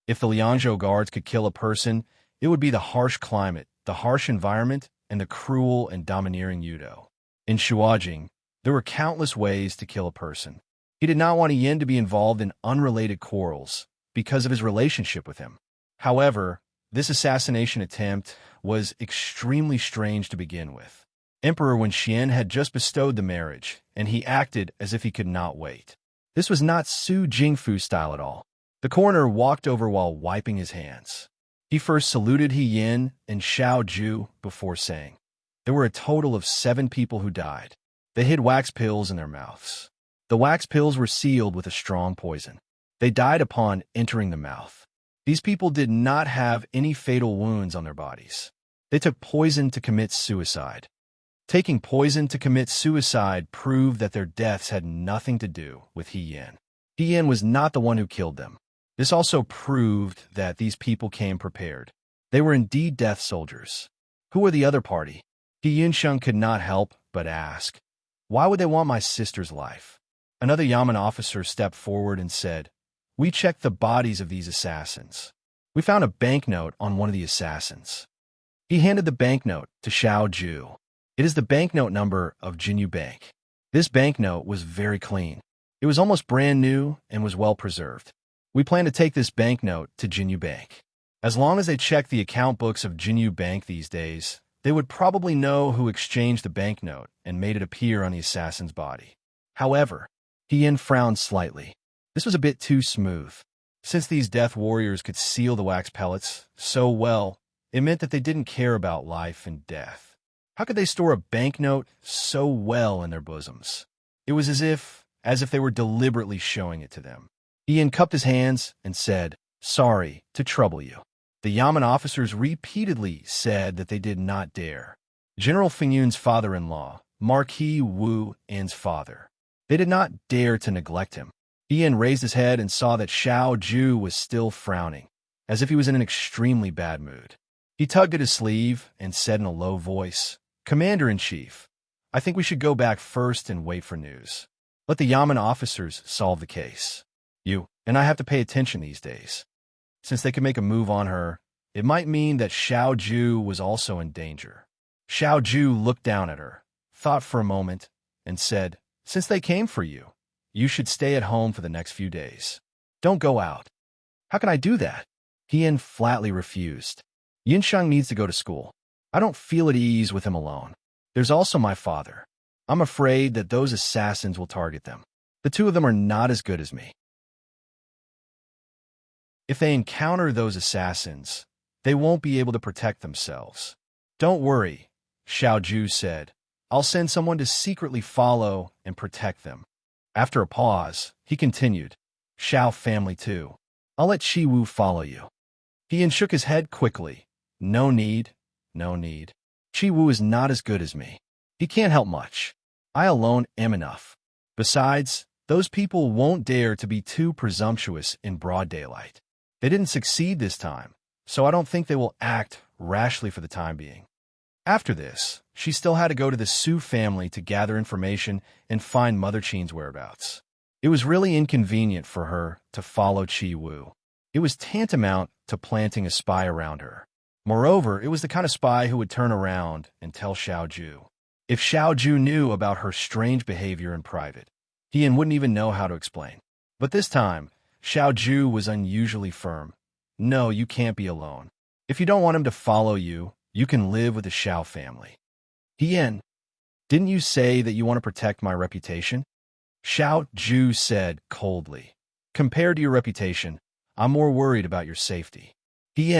If the Liangzhou guards could kill a person, it would be the harsh climate, the harsh environment, and the cruel and domineering Yudo. In Shuajing, there were countless ways to kill a person. He did not want Yin to be involved in unrelated quarrels because of his relationship with him. However, this assassination attempt was extremely strange to begin with. Emperor Wenxian had just bestowed the marriage, and he acted as if he could not wait. This was not Su Jingfu style at all. The coroner walked over while wiping his hands. He first saluted Yin and Xiaoju before saying, "There were a total of 7 people who died. They hid wax pills in their mouths. The wax pills were sealed with a strong poison. They died upon entering the mouth. These people did not have any fatal wounds on their bodies. They took poison to commit suicide. Taking poison to commit suicide proved that their deaths had nothing to do with Yin. Yin was not the one who killed them. This also proved that these people came prepared. They were indeed death soldiers. Who were the other party?" Yinsheng could not help but ask, "Why would they want my sister's life?" Another Yaman officer stepped forward and said, "We checked the bodies of these assassins. We found a banknote on one of the assassins." He handed the banknote to Xiaoju. "It is the banknote number of Jinyu Bank." This banknote was very clean. It was almost brand new and was well preserved. "We plan to take this banknote to Jinyu Bank. As long as they check the account books of Jinyu Bank these days, they would probably know who exchanged the banknote and made it appear on the assassin's body." However, Yin frowned slightly. This was a bit too smooth. Since these death warriors could seal the wax pellets so well, it meant that they didn't care about life and death. How could they store a banknote so well in their bosoms? It was as if they were deliberately showing it to them. Ian cupped his hands and said, "Sorry to trouble you." The Yamen officers repeatedly said that they did not dare. General Fingyun's father-in-law, Marquis Wu An's father. They did not dare to neglect him. Ian raised his head and saw that Xiao Ju was still frowning, as if he was in an extremely bad mood. He tugged at his sleeve and said in a low voice, "Commander-in-Chief, I think we should go back first and wait for news. Let the Yamen officers solve the case. You and I have to pay attention these days. Since they could make a move on her, it might mean that Xiao Ju was also in danger." Xiao Ju looked down at her, thought for a moment, and said, "Since they came for you, you should stay at home for the next few days. Don't go out." "How can I do that?" Ian flatly refused. "Yinsheng needs to go to school. I don't feel at ease with him alone. There's also my father. I'm afraid that those assassins will target them. The two of them are not as good as me. If they encounter those assassins, they won't be able to protect themselves." "Don't worry," Xiao Ju said. "I'll send someone to secretly follow and protect them." After a pause, he continued, "Xiao family too. I'll let Qi Wu follow you." Ian shook his head quickly. "No need, no need. Qi Wu is not as good as me. He can't help much. I alone am enough. Besides, those people won't dare to be too presumptuous in broad daylight. They didn't succeed this time, so I don't think they will act rashly for the time being." After this, she still had to go to the Su family to gather information and find Mother Qin's whereabouts. It was really inconvenient for her to follow Qi Wu. It was tantamount to planting a spy around her. Moreover, it was the kind of spy who would turn around and tell Xiao Ju. If Xiao Ju knew about her strange behavior in private, Ian wouldn't even know how to explain. But this time, Xiao Ju was unusually firm. "No, you can't be alone. If you don't want him to follow you, you can live with the Xiao family." "Ian, didn't you say that you want to protect my reputation?" Xiao Ju said coldly. "Compared to your reputation, I'm more worried about your safety." He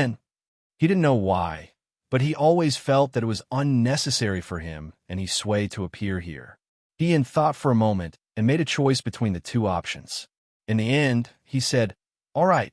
didn't know why, but he always felt that it was unnecessary for him and he swayed to appear here. Ian thought for a moment and made a choice between the two options. In the end, he said, "All right,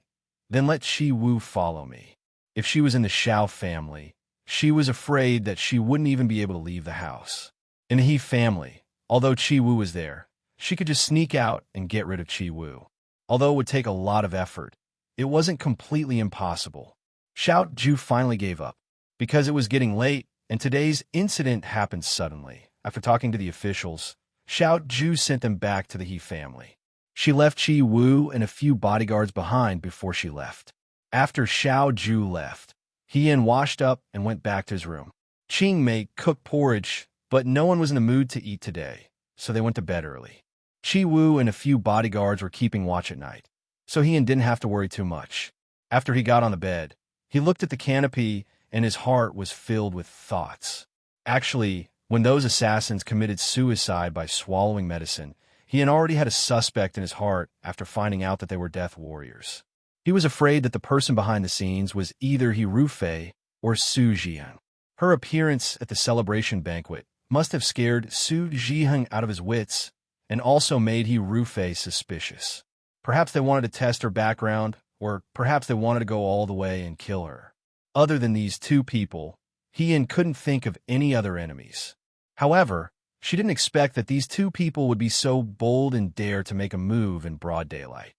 then let Qi Wu follow me." If she was in the Xiao family, she was afraid that she wouldn't even be able to leave the house. In the He family, although Qi Wu was there, she could just sneak out and get rid of Qi Wu. Although it would take a lot of effort, it wasn't completely impossible. Xiao Ju finally gave up, because it was getting late, and today's incident happened suddenly. After talking to the officials, Xiao Ju sent them back to the He family. She left Qi Wu and a few bodyguards behind before she left. After Xiao Ju left, Ian washed up and went back to his room. Qing Mei cooked porridge, but no one was in the mood to eat today, so they went to bed early. Qi Wu and a few bodyguards were keeping watch at night, so Ian didn't have to worry too much. After he got on the bed, he looked at the canopy and his heart was filled with thoughts. Actually, when those assassins committed suicide by swallowing medicine, Ian already had a suspect in his heart after finding out that they were death warriors. He was afraid that the person behind the scenes was either He Rufei or Su Zhiheng. Her appearance at the celebration banquet must have scared Su Zhiheng out of his wits and also made He Rufei suspicious. Perhaps they wanted to test her background, or perhaps they wanted to go all the way and kill her. Other than these two people, Ian couldn't think of any other enemies. However, she didn't expect that these two people would be so bold and dare to make a move in broad daylight.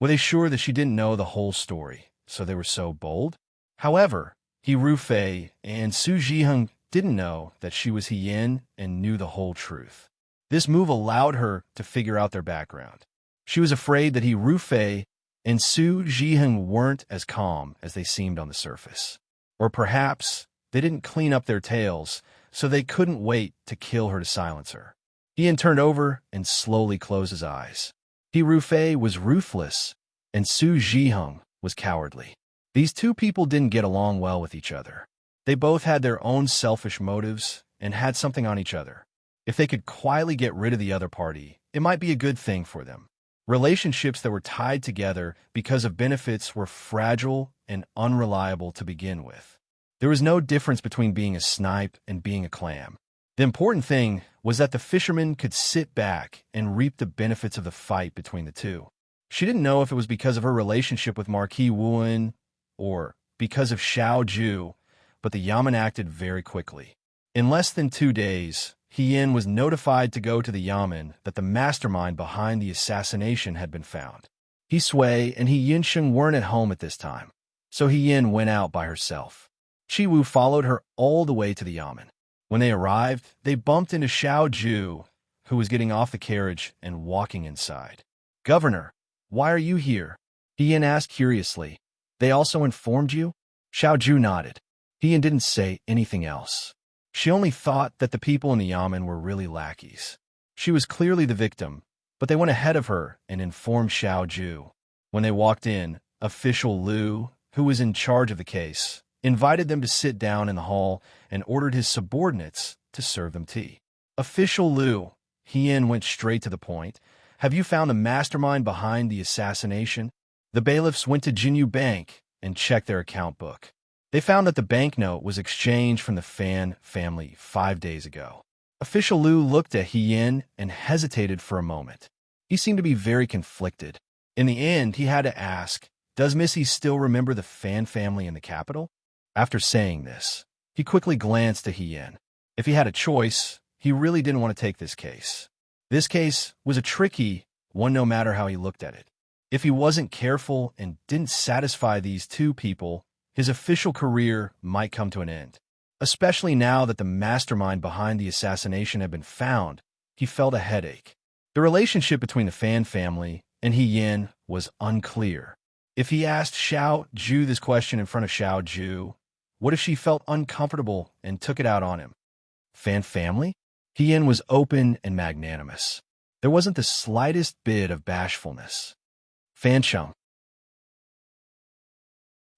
Were they sure that she didn't know the whole story, so they were so bold? However, He Rufei and Su Zhiheng didn't know that she was Yin and knew the whole truth. This move allowed her to figure out their background. She was afraid that He Rufei and Su Zhiheng weren't as calm as they seemed on the surface. Or perhaps they didn't clean up their tails, so they couldn't wait to kill her to silence her. Ian turned over and slowly closed his eyes. He Rufei was ruthless, and Su Zhiheng was cowardly. These two people didn't get along well with each other. They both had their own selfish motives and had something on each other. If they could quietly get rid of the other party, it might be a good thing for them. Relationships that were tied together because of benefits were fragile and unreliable to begin with. There was no difference between being a snipe and being a clam. The important thing was that the fisherman could sit back and reap the benefits of the fight between the two. She didn't know if it was because of her relationship with Marquis Wuan or because of Xiao Ju, but the Yamen acted very quickly. In less than 2 days, Yin was notified to go to the Yamen that the mastermind behind the assassination had been found. He Sui and Yin Sheng weren't at home at this time, so Yin went out by herself. Chi Wu followed her all the way to the Yamen. When they arrived, they bumped into Xiao Ju, who was getting off the carriage and walking inside. "Governor, why are you here?" Yin asked curiously. "They also informed you?" Xiao Ju nodded. Yin didn't say anything else. She only thought that the people in the Yamen were really lackeys. She was clearly the victim, but they went ahead of her and informed Xiao Ju. When they walked in, official Liu, who was in charge of the case, invited them to sit down in the hall and ordered his subordinates to serve them tea. "Official Liu," Yin went straight to the point, "have you found the mastermind behind the assassination?" The bailiffs went to Jinyu Bank and checked their account book. They found that the banknote was exchanged from the Fan family 5 days ago. Official Liu looked at Yin and hesitated for a moment. He seemed to be very conflicted. In the end, he had to ask, "Does Missy still remember the Fan family in the capital?" After saying this, he quickly glanced at Yin. If he had a choice, he really didn't want to take this case. This case was a tricky one no matter how he looked at it. If he wasn't careful and didn't satisfy these two people, his official career might come to an end. Especially now that the mastermind behind the assassination had been found, he felt a headache. The relationship between the Fan family and Yin was unclear. If he asked Xiao Ju this question in front of Xiao Ju, what if she felt uncomfortable and took it out on him? Fan family? Yin was open and magnanimous. There wasn't the slightest bit of bashfulness. Fan Cheng.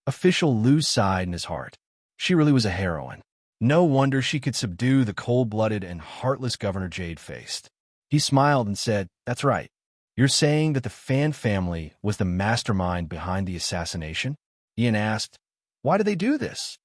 Official Liu sighed in his heart. She really was a heroine. No wonder she could subdue the cold-blooded and heartless Governor Jade-Faced. He smiled and said, "That's right. You're saying that the Fan family was the mastermind behind the assassination?" Yin asked, "Why did they do this?"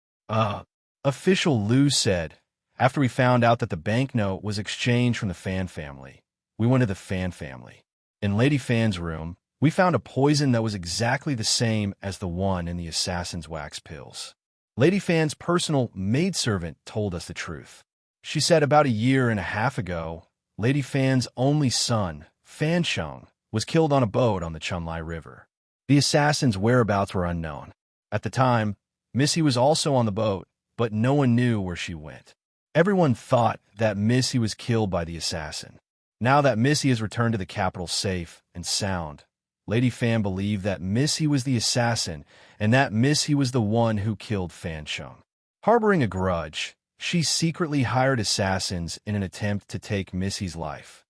Official Liu said, "After we found out that the banknote was exchanged from the Fan family, we went to the Fan family. In Lady Fan's room, we found a poison that was exactly the same as the one in the assassin's wax pills. Lady Fan's personal maidservant told us the truth. She said about 1.5 years ago, Lady Fan's only son, Fan Cheng, was killed on a boat on the Chunlai River. The assassin's whereabouts were unknown. At the time, Missy was also on the boat, but no one knew where she went. Everyone thought that Missy was killed by the assassin. Now that Missy has returned to the capital safe and sound, Lady Fan believed that Missy was the assassin and that Missy was the one who killed Fan Cheng. Harboring a grudge, she secretly hired assassins in an attempt to take Missy's life.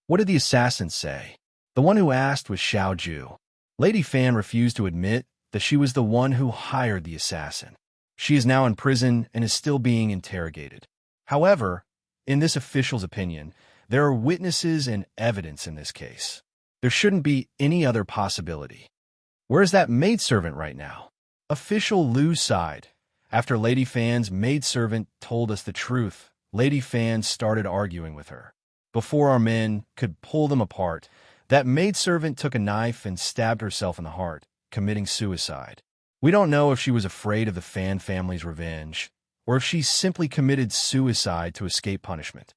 What did the assassins say? The one who asked was Xiao Ju. Lady Fan refused to admit that she was the one who hired the assassin. She is now in prison and is still being interrogated. However, in this official's opinion, there are witnesses and evidence in this case. There shouldn't be any other possibility. Where's that maidservant right now? Official Liu sighed. After Lady Fan's maidservant told us the truth, Lady Fan started arguing with her. Before our men could pull them apart, that maidservant took a knife and stabbed herself in the heart, committing suicide. We don't know if she was afraid of the Fan family's revenge, or if she simply committed suicide to escape punishment.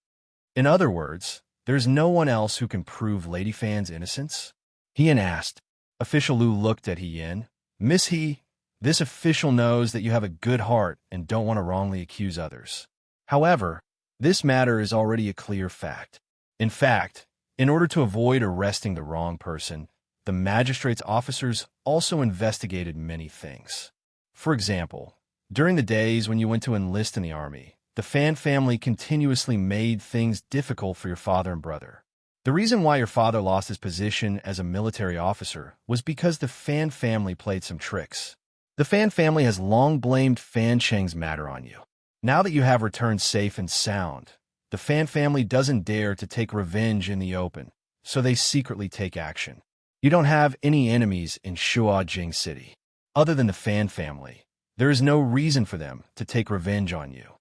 In other words, there's no one else who can prove Lady Fan's innocence? Yin asked. Official Liu looked at Yin. Miss He, this official knows that you have a good heart and don't want to wrongly accuse others. However, this matter is already a clear fact. In fact, in order to avoid arresting the wrong person, the magistrate's officers also investigated many things. For example, during the days when you went to enlist in the army, the Fan family continuously made things difficult for your father and brother. The reason why your father lost his position as a military officer was because the Fan family played some tricks. The Fan family has long blamed Fan Cheng's matter on you. Now that you have returned safe and sound, the Fan family doesn't dare to take revenge in the open, so they secretly take action. You don't have any enemies in Shuajing City. Other than the Fan family, there is no reason for them to take revenge on you.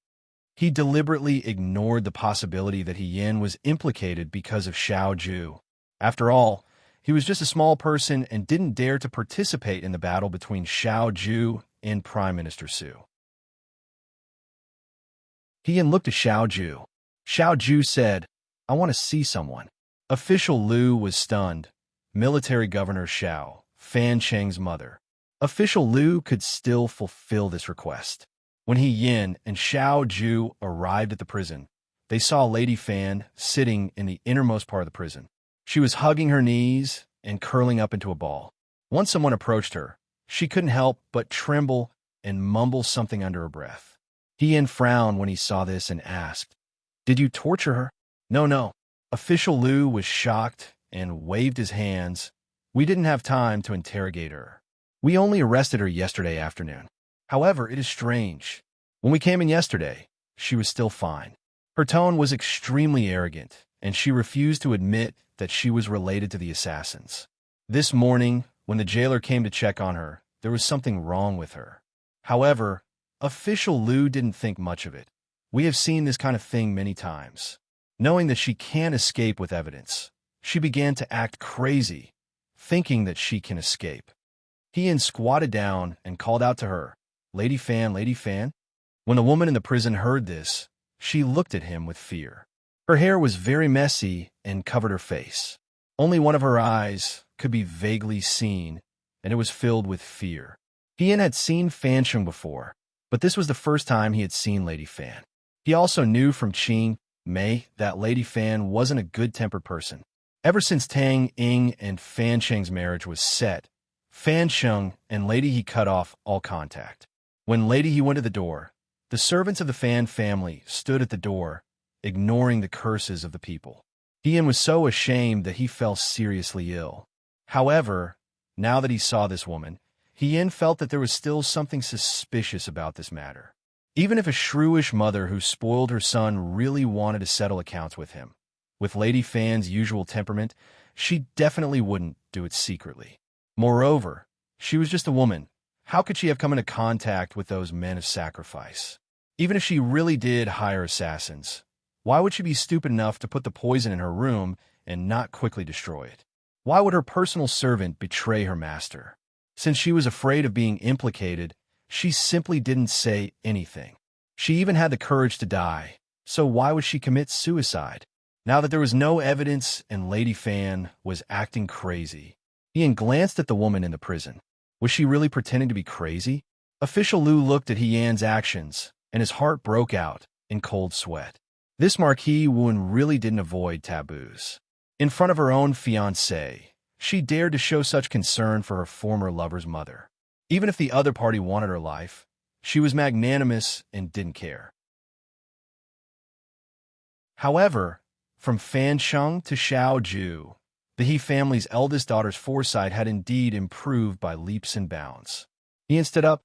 He deliberately ignored the possibility that He Yin was implicated because of Xiao Ju. After all, he was just a small person and didn't dare to participate in the battle between Xiao Ju and Prime Minister Su. He Yin looked at Xiao Ju. Xiao Ju said, "I want to see someone." Official Lu was stunned. Military Governor Xiao, Fan Cheng's mother. Official Lu could still fulfill this request. When He Yin and Xiao Ju arrived at the prison, they saw Lady Fan sitting in the innermost part of the prison. She was hugging her knees and curling up into a ball. Once someone approached her, she couldn't help but tremble and mumble something under her breath. He Yin frowned when he saw this and asked, "Did you torture her?" No. Official Lu was shocked and waved his hands. "We didn't have time to interrogate her. We only arrested her yesterday afternoon. However, it is strange. When we came in yesterday, she was still fine." Her tone was extremely arrogant, and she refused to admit that she was related to the assassins. This morning, when the jailer came to check on her, there was something wrong with her. However, Official Lu didn't think much of it. We have seen this kind of thing many times. Knowing that she can't escape with evidence, she began to act crazy, thinking that she can escape. He Yin squatted down and called out to her, "Lady Fan, Lady Fan." When the woman in the prison heard this, she looked at him with fear. Her hair was very messy and covered her face. Only one of her eyes could be vaguely seen, and it was filled with fear. He Yin had seen Fan Cheng before, but this was the first time he had seen Lady Fan. He also knew from Qing Mei that Lady Fan wasn't a good-tempered person. Ever since Tang Ying and Fan Cheng's marriage was set, Fan Cheng and Lady He cut off all contact. When Lady He went to the door, the servants of the Fan family stood at the door, ignoring the curses of the people. He Yin was so ashamed that he fell seriously ill. However, now that he saw this woman, He Yin felt that there was still something suspicious about this matter. Even if a shrewish mother who spoiled her son really wanted to settle accounts with him, with Lady Fan's usual temperament, she definitely wouldn't do it secretly. Moreover, she was just a woman. How could she have come into contact with those men of sacrifice? Even if she really did hire assassins, why would she be stupid enough to put the poison in her room and not quickly destroy it? Why would her personal servant betray her master? Since she was afraid of being implicated, she simply didn't say anything. She even had the courage to die, so why would she commit suicide? Now that there was no evidence and Lady Fan was acting crazy, He Yin glanced at the woman in the prison. Was she really pretending to be crazy? Official Lu looked at He Yan's actions, and his heart broke out in cold sweat. This Marquis Wen really didn't avoid taboos. In front of her own fiancé, she dared to show such concern for her former lover's mother. Even if the other party wanted her life, she was magnanimous and didn't care. However, from Fan Cheng to Xiao Ju, the He family's eldest daughter's foresight had indeed improved by leaps and bounds. He Yin stood up.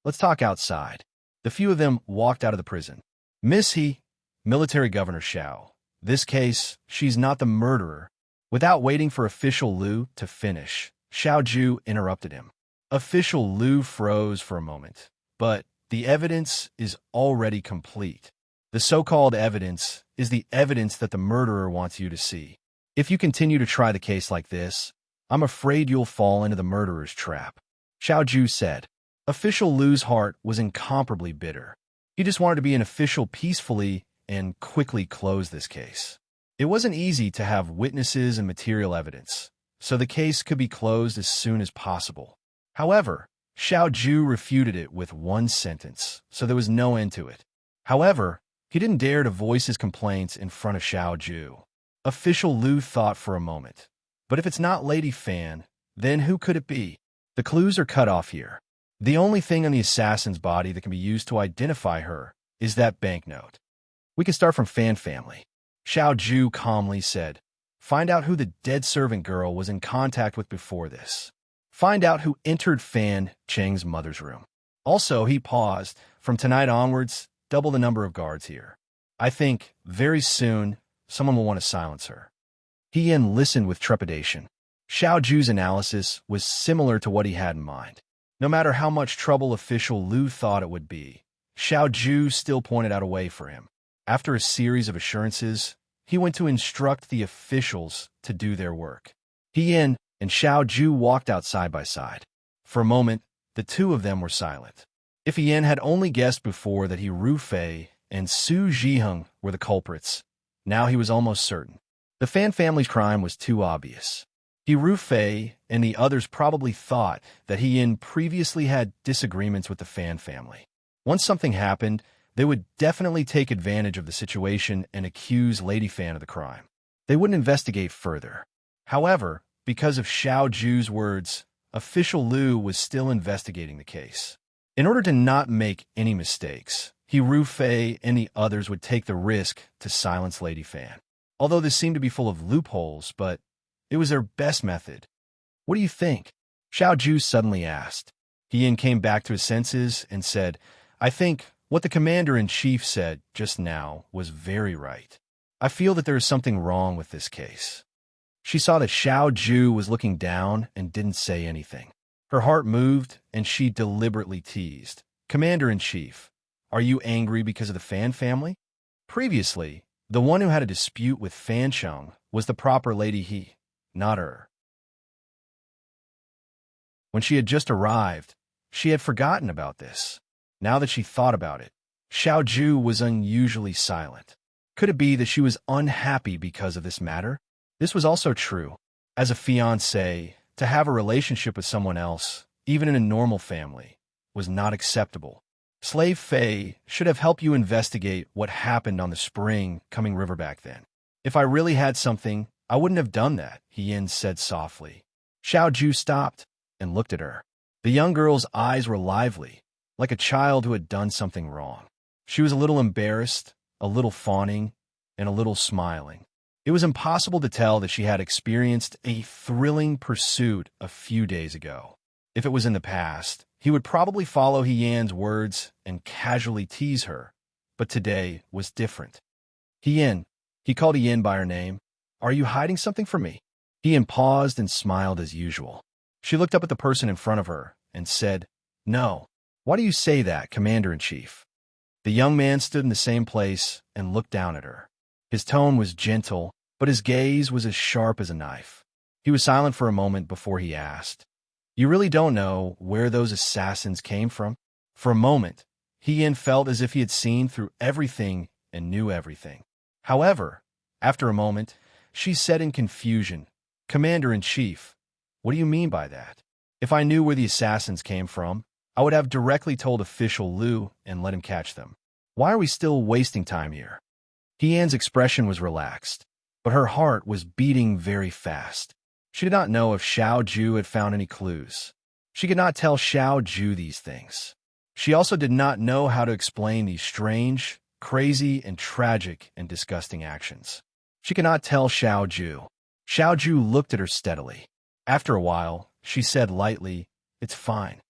"Let's talk outside." The few of them walked out of the prison. "Miss He, Military Governor Xiao, this case, she's not the murderer." Without waiting for Official Lu to finish, Xiao Ju interrupted him. Official Lu froze for a moment, but the evidence is already complete. The so-called evidence is the evidence that the murderer wants you to see. If you continue to try the case like this, I'm afraid you'll fall into the murderer's trap, Xiao Ju said. Official Lu's heart was incomparably bitter. He just wanted to be an official peacefully and quickly close this case. It wasn't easy to have witnesses and material evidence, so the case could be closed as soon as possible. However, Xiao Ju refuted it with one sentence, so there was no end to it. However, he didn't dare to voice his complaints in front of Xiao Ju. Official Lu thought for a moment. But if it's not Lady Fan, then who could it be? The clues are cut off here. The only thing on the assassin's body that can be used to identify her is that banknote. We can start from Fan family. Xiao Ju calmly said, "Find out who the dead servant girl was in contact with before this. Find out who entered Fan Cheng's mother's room." Also, he paused. "From tonight onwards, double the number of guards here. I think, very soon, someone will want to silence her." He Yin listened with trepidation. Xiao Ju's analysis was similar to what he had in mind. No matter how much trouble Official Lu thought it would be, Xiao Ju still pointed out a way for him. After a series of assurances, he went to instruct the officials to do their work. He and Xiao Ju walked out side by side. For a moment, the two of them were silent. If Yin had only guessed before that he Ru Fei and Su Zhiheng were the culprits, now he was almost certain. The Fan family's crime was too obvious. He Ru Fei and the others probably thought that he Yin previously had disagreements with the Fan family. Once something happened, they would definitely take advantage of the situation and accuse Lady Fan of the crime. They wouldn't investigate further. However, because of Xiao Ju's words, Official Liu was still investigating the case. In order to not make any mistakes, he Ru Fei and the others would take the risk to silence Lady Fan. Although this seemed to be full of loopholes, but it was their best method. What do you think? Xiao Ju suddenly asked. Yin came back to his senses and said, I think what the commander-in-chief said just now was very right. I feel that there is something wrong with this case. She saw that Xiao Ju was looking down and didn't say anything. Her heart moved, and she deliberately teased. Commander-in-chief, are you angry because of the Fan family? Previously, the one who had a dispute with Fan Sheng was the proper Lady He, not her. When she had just arrived, she had forgotten about this. Now that she thought about it, Xiao Ju was unusually silent. Could it be that she was unhappy because of this matter? This was also true. As a fiancé, to have a relationship with someone else, even in a normal family, was not acceptable. Slave Fei should have helped you investigate what happened on the spring coming river back then. If I really had something, I wouldn't have done that, Yin said softly. Xiao Ju stopped and looked at her. The young girl's eyes were lively, like a child who had done something wrong. She was a little embarrassed, a little fawning, and a little smiling. It was impossible to tell that she had experienced a thrilling pursuit a few days ago. If it was in the past, he would probably follow Yan's words and casually tease her, but today was different. Yan, he called Yan by her name. Are you hiding something from me? Yan paused and smiled as usual. She looked up at the person in front of her and said, No. Why do you say that, Commander-in-Chief? The young man stood in the same place and looked down at her. His tone was gentle, but his gaze was as sharp as a knife. He was silent for a moment before he asked, You really don't know where those assassins came from? For a moment, Yan felt as if he had seen through everything and knew everything. However, after a moment, she said in confusion, Commander-in-Chief, what do you mean by that? If I knew where the assassins came from, I would have directly told Official Liu and let him catch them. Why are we still wasting time here? Yan's expression was relaxed, but her heart was beating very fast. She did not know if Xiao Ju had found any clues. She could not tell Xiao Ju these things. She also did not know how to explain these strange, crazy, and tragic and disgusting actions. She could not tell Xiao Ju. Xiao Ju looked at her steadily. After a while, she said lightly, It's fine.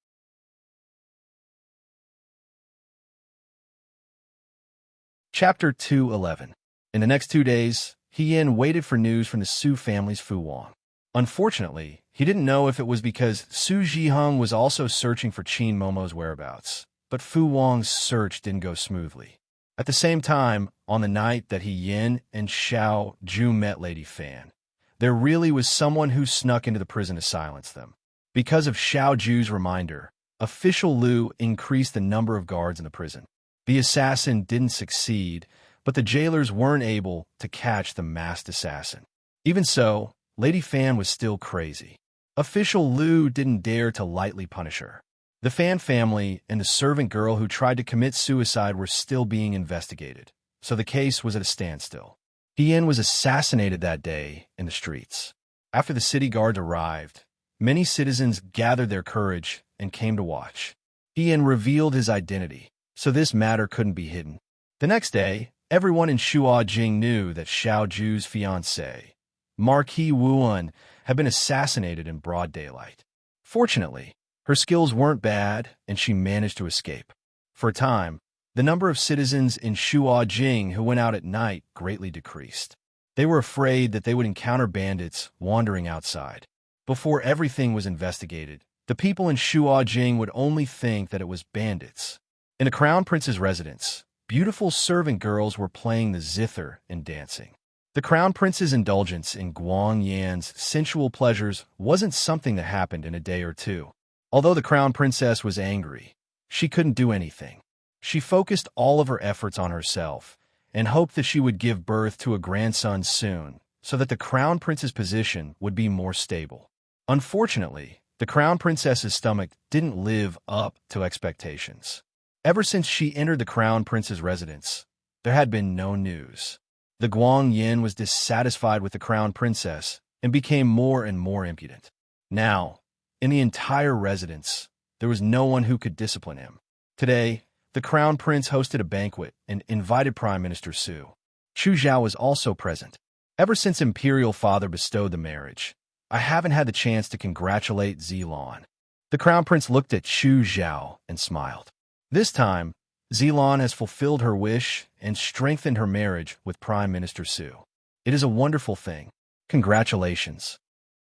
Chapter 2:11. In the next 2 days, Yan waited for news from the Su family's Fu Wang. Unfortunately, he didn't know if it was because Su Zhiheng was also searching for Qin Momo's whereabouts, but Fu Wang's search didn't go smoothly. At the same time, on the night that Yan and Xiao Ju met Lady Fan, there really was someone who snuck into the prison to silence them. Because of Xiao Ju's reminder, Official Liu increased the number of guards in the prison. The assassin didn't succeed, but the jailers weren't able to catch the masked assassin. Even so, Lady Fan was still crazy. Official Liu didn't dare to lightly punish her. The Fan family and the servant girl who tried to commit suicide were still being investigated, so the case was at a standstill. Yan was assassinated that day in the streets. After the city guards arrived, many citizens gathered their courage and came to watch. Yan revealed his identity, so this matter couldn't be hidden. The next day, everyone in Shuajing knew that Xiao Ju's fiancé, Marquis Wuan, had been assassinated in broad daylight. Fortunately, her skills weren't bad, and she managed to escape. For a time, the number of citizens in Shuajing who went out at night greatly decreased. They were afraid that they would encounter bandits wandering outside. Before everything was investigated, the people in Shuajing would only think that it was bandits. In the crown prince's residence, beautiful servant girls were playing the zither and dancing. The crown prince's indulgence in Guang Yan's sensual pleasures wasn't something that happened in a day or two. Although the crown princess was angry, she couldn't do anything. She focused all of her efforts on herself and hoped that she would give birth to a grandson soon so that the crown prince's position would be more stable. Unfortunately, the crown princess's stomach didn't live up to expectations. Ever since she entered the crown prince's residence, there had been no news. The Guang Yin was dissatisfied with the crown princess and became more and more impudent. Now, in the entire residence, there was no one who could discipline him. Today, the crown prince hosted a banquet and invited Prime Minister Su. Chu Zhao was also present. Ever since Imperial Father bestowed the marriage, I haven't had the chance to congratulate Zilan. The crown prince looked at Chu Zhao and smiled. This time, Zilan has fulfilled her wish and strengthened her marriage with Prime Minister Su. It is a wonderful thing. Congratulations.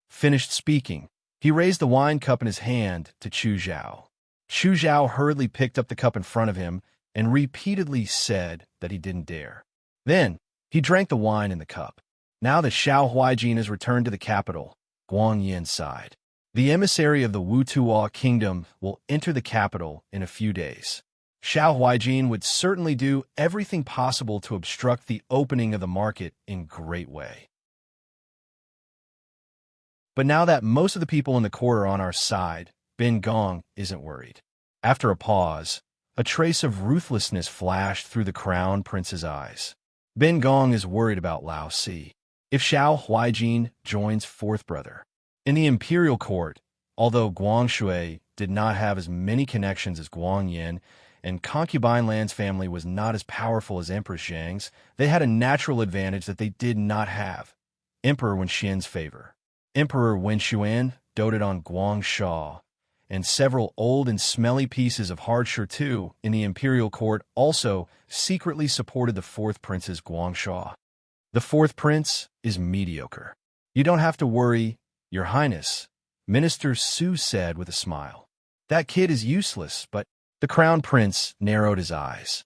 Finished speaking, he raised the wine cup in his hand to Chu Zhao. Chu Zhao hurriedly picked up the cup in front of him and repeatedly said that he didn't dare. Then, he drank the wine in the cup. Now that Xiao Huaijin has returned to the capital, Guang Yin sighed. The emissary of the Wutuo kingdom will enter the capital in a few days. Xiao Huaijin would certainly do everything possible to obstruct the opening of the market in great way. But now that most of the people in the court are on our side, Ben Gong isn't worried. After a pause, a trace of ruthlessness flashed through the crown prince's eyes. Ben Gong is worried about Lao Si. If Xiao Huaijin joins fourth brother. In the imperial court, although Guang Shui did not have as many connections as Guang Yin, and Concubine Lan's family was not as powerful as Empress Zhang's, they had a natural advantage that they did not have: Emperor Wenxian's favor. Emperor Wenshuan doted on Guang Sha, and several old and smelly pieces of hard shirtu in the imperial court also secretly supported the fourth prince's Guang Sha. The fourth prince is mediocre. You don't have to worry, Your Highness, Minister Su said with a smile. That kid is useless, but the crown prince narrowed his eyes.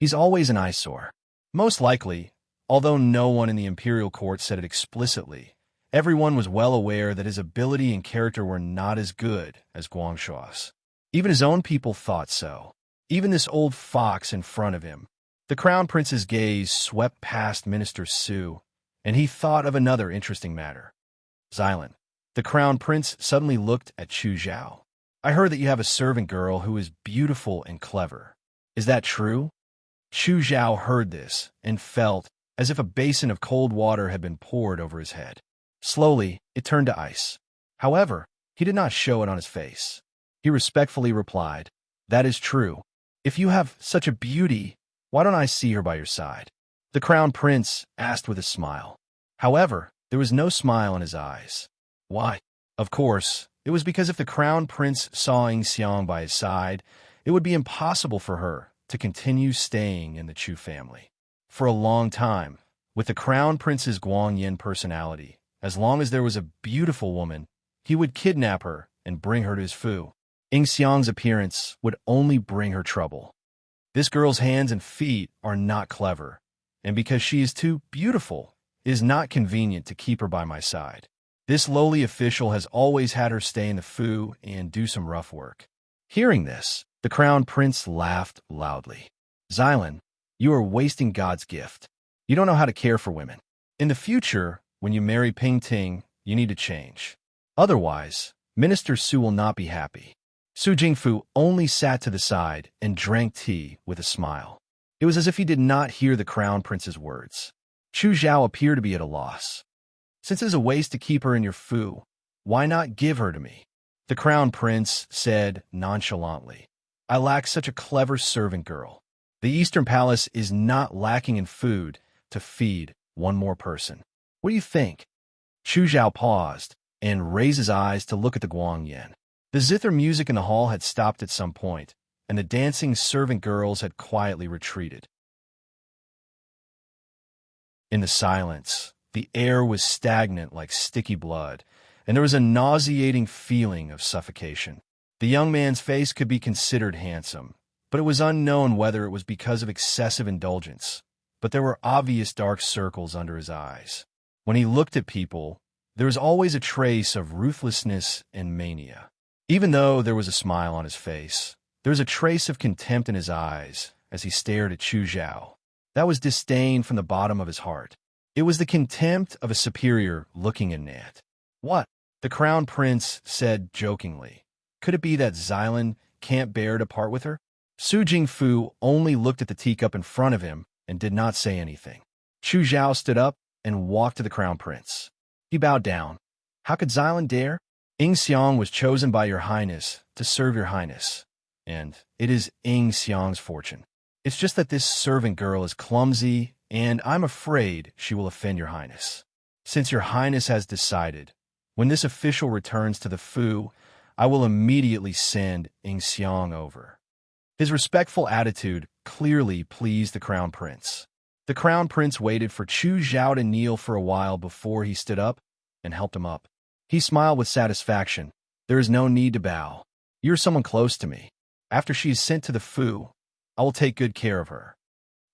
He's always an eyesore. Most likely, although no one in the imperial court said it explicitly, everyone was well aware that his ability and character were not as good as Guangshua's. Even his own people thought so. Even this old fox in front of him. The crown prince's gaze swept past Minister Su, and he thought of another interesting matter. Xylan. The crown prince suddenly looked at Chu Zhao. I heard that you have a servant girl who is beautiful and clever. Is that true? Chu Zhao heard this and felt as if a basin of cold water had been poured over his head. Slowly, it turned to ice. However, he did not show it on his face. He respectfully replied, That is true. If you have such a beauty, why don't I see her by your side? The crown prince asked with a smile. However, there was no smile in his eyes. Why? Of course, it was because if the crown prince saw Ying Xiang by his side, it would be impossible for her to continue staying in the Chu family. For a long time, with the crown prince's Guang Yin personality, as long as there was a beautiful woman, he would kidnap her and bring her to his fu. Ying Xiang's appearance would only bring her trouble. This girl's hands and feet are not clever, and because she is too beautiful, it is not convenient to keep her by my side. This lowly official has always had her stay in the fu and do some rough work. Hearing this, the crown prince laughed loudly. Xylan, you are wasting God's gift. You don't know how to care for women. In the future, when you marry Ping Ting, you need to change. Otherwise, Minister Su will not be happy. Su Jingfu only sat to the side and drank tea with a smile. It was as if he did not hear the crown prince's words. Chu Zhao appeared to be at a loss. Since it is a waste to keep her in your fu, why not give her to me? The crown prince said nonchalantly. I lack such a clever servant girl. The Eastern Palace is not lacking in food to feed one more person. What do you think? Chu Zhao paused and raised his eyes to look at the Guang Yin. The zither music in the hall had stopped at some point, and the dancing servant girls had quietly retreated. In the silence, the air was stagnant like sticky blood, and there was a nauseating feeling of suffocation. The young man's face could be considered handsome, but it was unknown whether it was because of excessive indulgence. But there were obvious dark circles under his eyes. When he looked at people, there was always a trace of ruthlessness and mania. Even though there was a smile on his face, there was a trace of contempt in his eyes as he stared at Chu Zhao. That was disdain from the bottom of his heart. It was the contempt of a superior looking at Nat. "What?" the crown prince said jokingly. "Could it be that Xylan can't bear to part with her?" Su Jingfu only looked at the teacup in front of him and did not say anything. Chu Zhao stood up and walked to the crown prince. He bowed down. "How could Xylan dare? Ying Xiang was chosen by your highness to serve your highness, and it is Ying Xiang's fortune. It's just that this servant girl is clumsy, and I'm afraid she will offend your highness. Since your highness has decided, when this official returns to the Fu, I will immediately send Ying Xiang over." His respectful attitude clearly pleased the crown prince. The crown prince waited for Chu Zhao to kneel for a while before he stood up and helped him up. He smiled with satisfaction. "There is no need to bow. You're someone close to me. After she is sent to the Fu, I will take good care of her."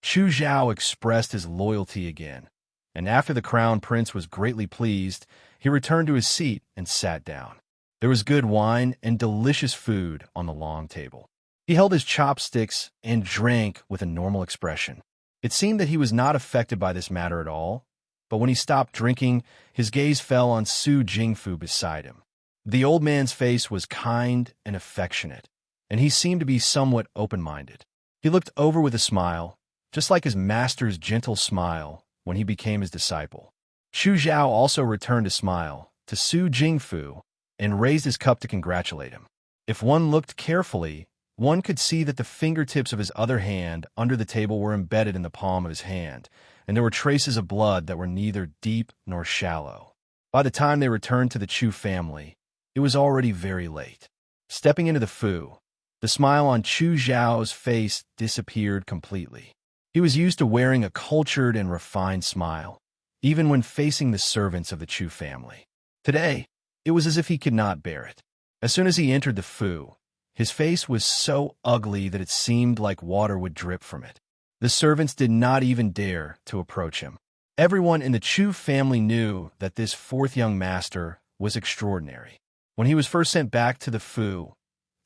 Chu Zhao expressed his loyalty again, and after the crown prince was greatly pleased, he returned to his seat and sat down. There was good wine and delicious food on the long table. He held his chopsticks and drank with a normal expression. It seemed that he was not affected by this matter at all, but when he stopped drinking, his gaze fell on Su Jingfu beside him. The old man's face was kind and affectionate, and he seemed to be somewhat open-minded. He looked over with a smile, just like his master's gentle smile when he became his disciple. Chu Zhao also returned a smile to Su Jingfu and raised his cup to congratulate him. If one looked carefully, one could see that the fingertips of his other hand under the table were embedded in the palm of his hand, and there were traces of blood that were neither deep nor shallow. By the time they returned to the Chu family, it was already very late. Stepping into the Fu, the smile on Chu Zhao's face disappeared completely. He was used to wearing a cultured and refined smile, even when facing the servants of the Chu family. Today, it was as if he could not bear it. As soon as he entered the Fu, his face was so ugly that it seemed like water would drip from it. The servants did not even dare to approach him. Everyone in the Chu family knew that this fourth young master was extraordinary. When he was first sent back to the Fu,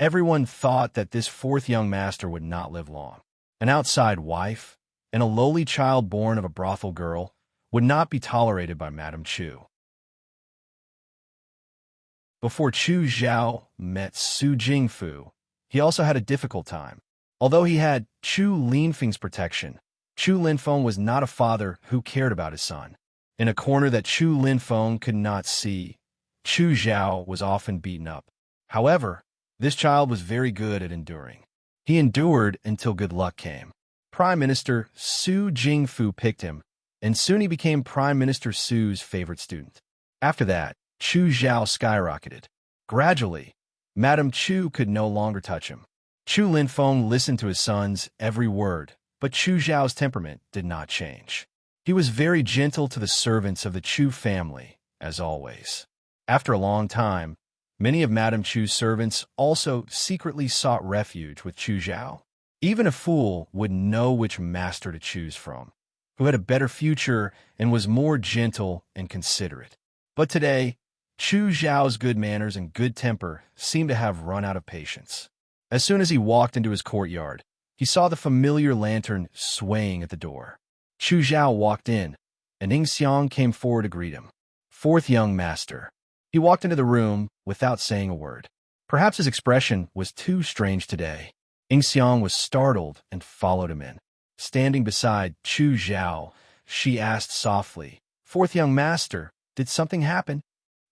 everyone thought that this fourth young master would not live long. An outside wife and a lowly child born of a brothel girl would not be tolerated by Madame Chu. Before Chu Zhao met Su Jingfu, he also had a difficult time. Although he had Chu Linfeng's protection, Chu Linfeng was not a father who cared about his son. In a corner that Chu Linfeng could not see, Chu Zhao was often beaten up. However, this child was very good at enduring. He endured until good luck came. Prime Minister Su Jingfu picked him, and soon he became Prime Minister Su's favorite student. After that, Chu Zhao skyrocketed. Gradually, Madame Chu could no longer touch him. Chu Linfeng listened to his son's every word, but Chu Zhao's temperament did not change. He was very gentle to the servants of the Chu family, as always. After a long time, many of Madame Chu's servants also secretly sought refuge with Chu Zhao. Even a fool would know which master to choose from, who had a better future and was more gentle and considerate. But today, Chu Zhao's good manners and good temper seemed to have run out of patience. As soon as he walked into his courtyard, he saw the familiar lantern swaying at the door. Chu Zhao walked in, and Ying Xiang came forward to greet him. Fourth young master. He walked into the room without saying a word. Perhaps his expression was too strange today. Ying Xiang was startled and followed him in. Standing beside Chu Zhao, she asked softly, "Fourth young master, did something happen?"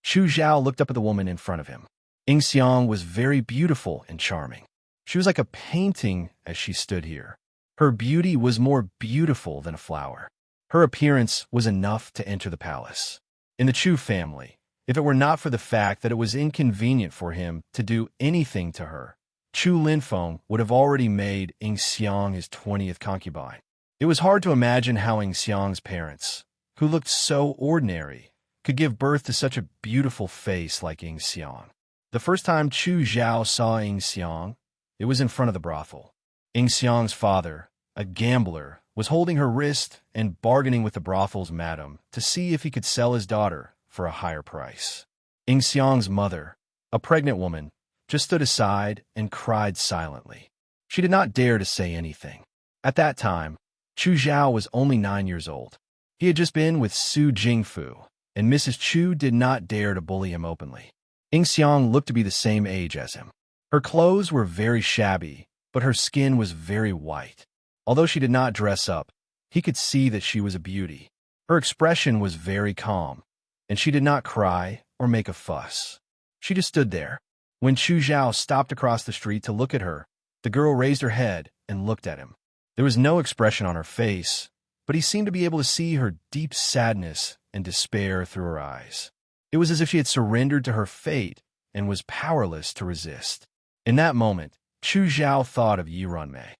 Chu Zhao looked up at the woman in front of him. Ying Xiang was very beautiful and charming. She was like a painting as she stood here. Her beauty was more beautiful than a flower. Her appearance was enough to enter the palace. In the Chu family, if it were not for the fact that it was inconvenient for him to do anything to her, Chu Linfeng would have already made Ying Xiang his 20th concubine. It was hard to imagine how Ying Xiang's parents, who looked so ordinary, could give birth to such a beautiful face like Ying Xiang. The first time Chu Zhao saw Ying Xiang, it was in front of the brothel. Xiang's father, a gambler, was holding her wrist and bargaining with the brothel's madam to see if he could sell his daughter for a higher price. Xiang's mother, a pregnant woman, just stood aside and cried silently. She did not dare to say anything. At that time, Chu Zhao was only 9 years old. He had just been with Su Jingfu, and Mrs. Chu did not dare to bully him openly. Xiang looked to be the same age as him. Her clothes were very shabby, but her skin was very white. Although she did not dress up, he could see that she was a beauty. Her expression was very calm, and she did not cry or make a fuss. She just stood there. When Chu Zhao stopped across the street to look at her, the girl raised her head and looked at him. There was no expression on her face, but he seemed to be able to see her deep sadness and despair through her eyes. It was as if she had surrendered to her fate and was powerless to resist. In that moment, Chu Zhao thought of Yi Runmei.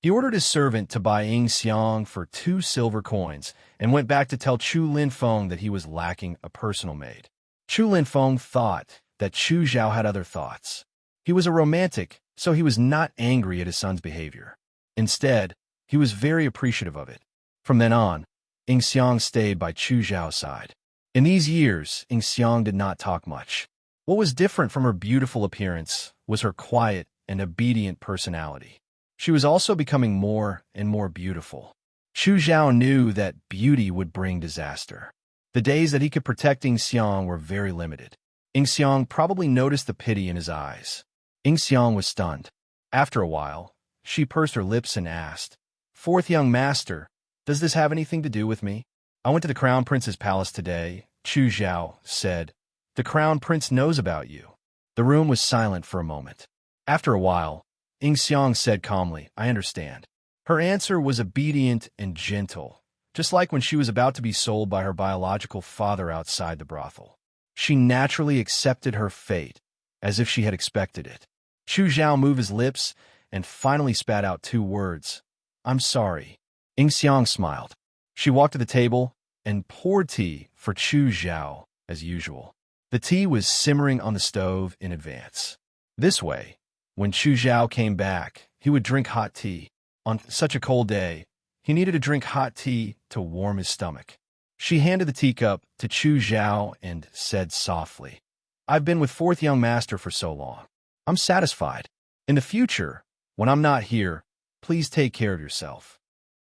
He ordered his servant to buy Xiang for 2 silver coins and went back to tell Chu Linfeng that he was lacking a personal maid. Chu Linfeng thought that Chu Zhao had other thoughts. He was a romantic, so he was not angry at his son's behavior. Instead, he was very appreciative of it. From then on, Xiang stayed by Chu Zhao's side. In these years, Xiang did not talk much. What was different from her beautiful appearance was her quiet and obedient personality. She was also becoming more and more beautiful. Chu Zhao knew that beauty would bring disaster. The days that he could protect Xiang were very limited. Xiang probably noticed the pity in his eyes. Xiang was stunned. After a while, she pursed her lips and asked, "Fourth young master, does this have anything to do with me?" "I went to the Crown Prince's palace today," Chu Zhao said. "The Crown Prince knows about you." The room was silent for a moment. After a while, Xiang said calmly, "I understand." Her answer was obedient and gentle, just like when she was about to be sold by her biological father outside the brothel. She naturally accepted her fate, as if she had expected it. Chu Zhao moved his lips and finally spat out 2 words, "I'm sorry." Xiang smiled. She walked to the table and poured tea for Chu Zhao, as usual. The tea was simmering on the stove in advance. This way, when Chu Zhao came back, he would drink hot tea. On such a cold day, he needed to drink hot tea to warm his stomach. She handed the teacup to Chu Zhao and said softly, "I've been with fourth young master for so long. I'm satisfied. In the future, when I'm not here, please take care of yourself."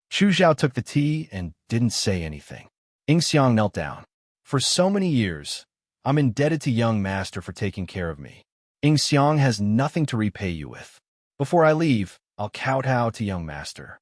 Chu Zhao took the tea and didn't say anything. Xiang knelt down. "For so many years, I'm indebted to young master for taking care of me. Xiang has nothing to repay you with. Before I leave, I'll kowtow to young master."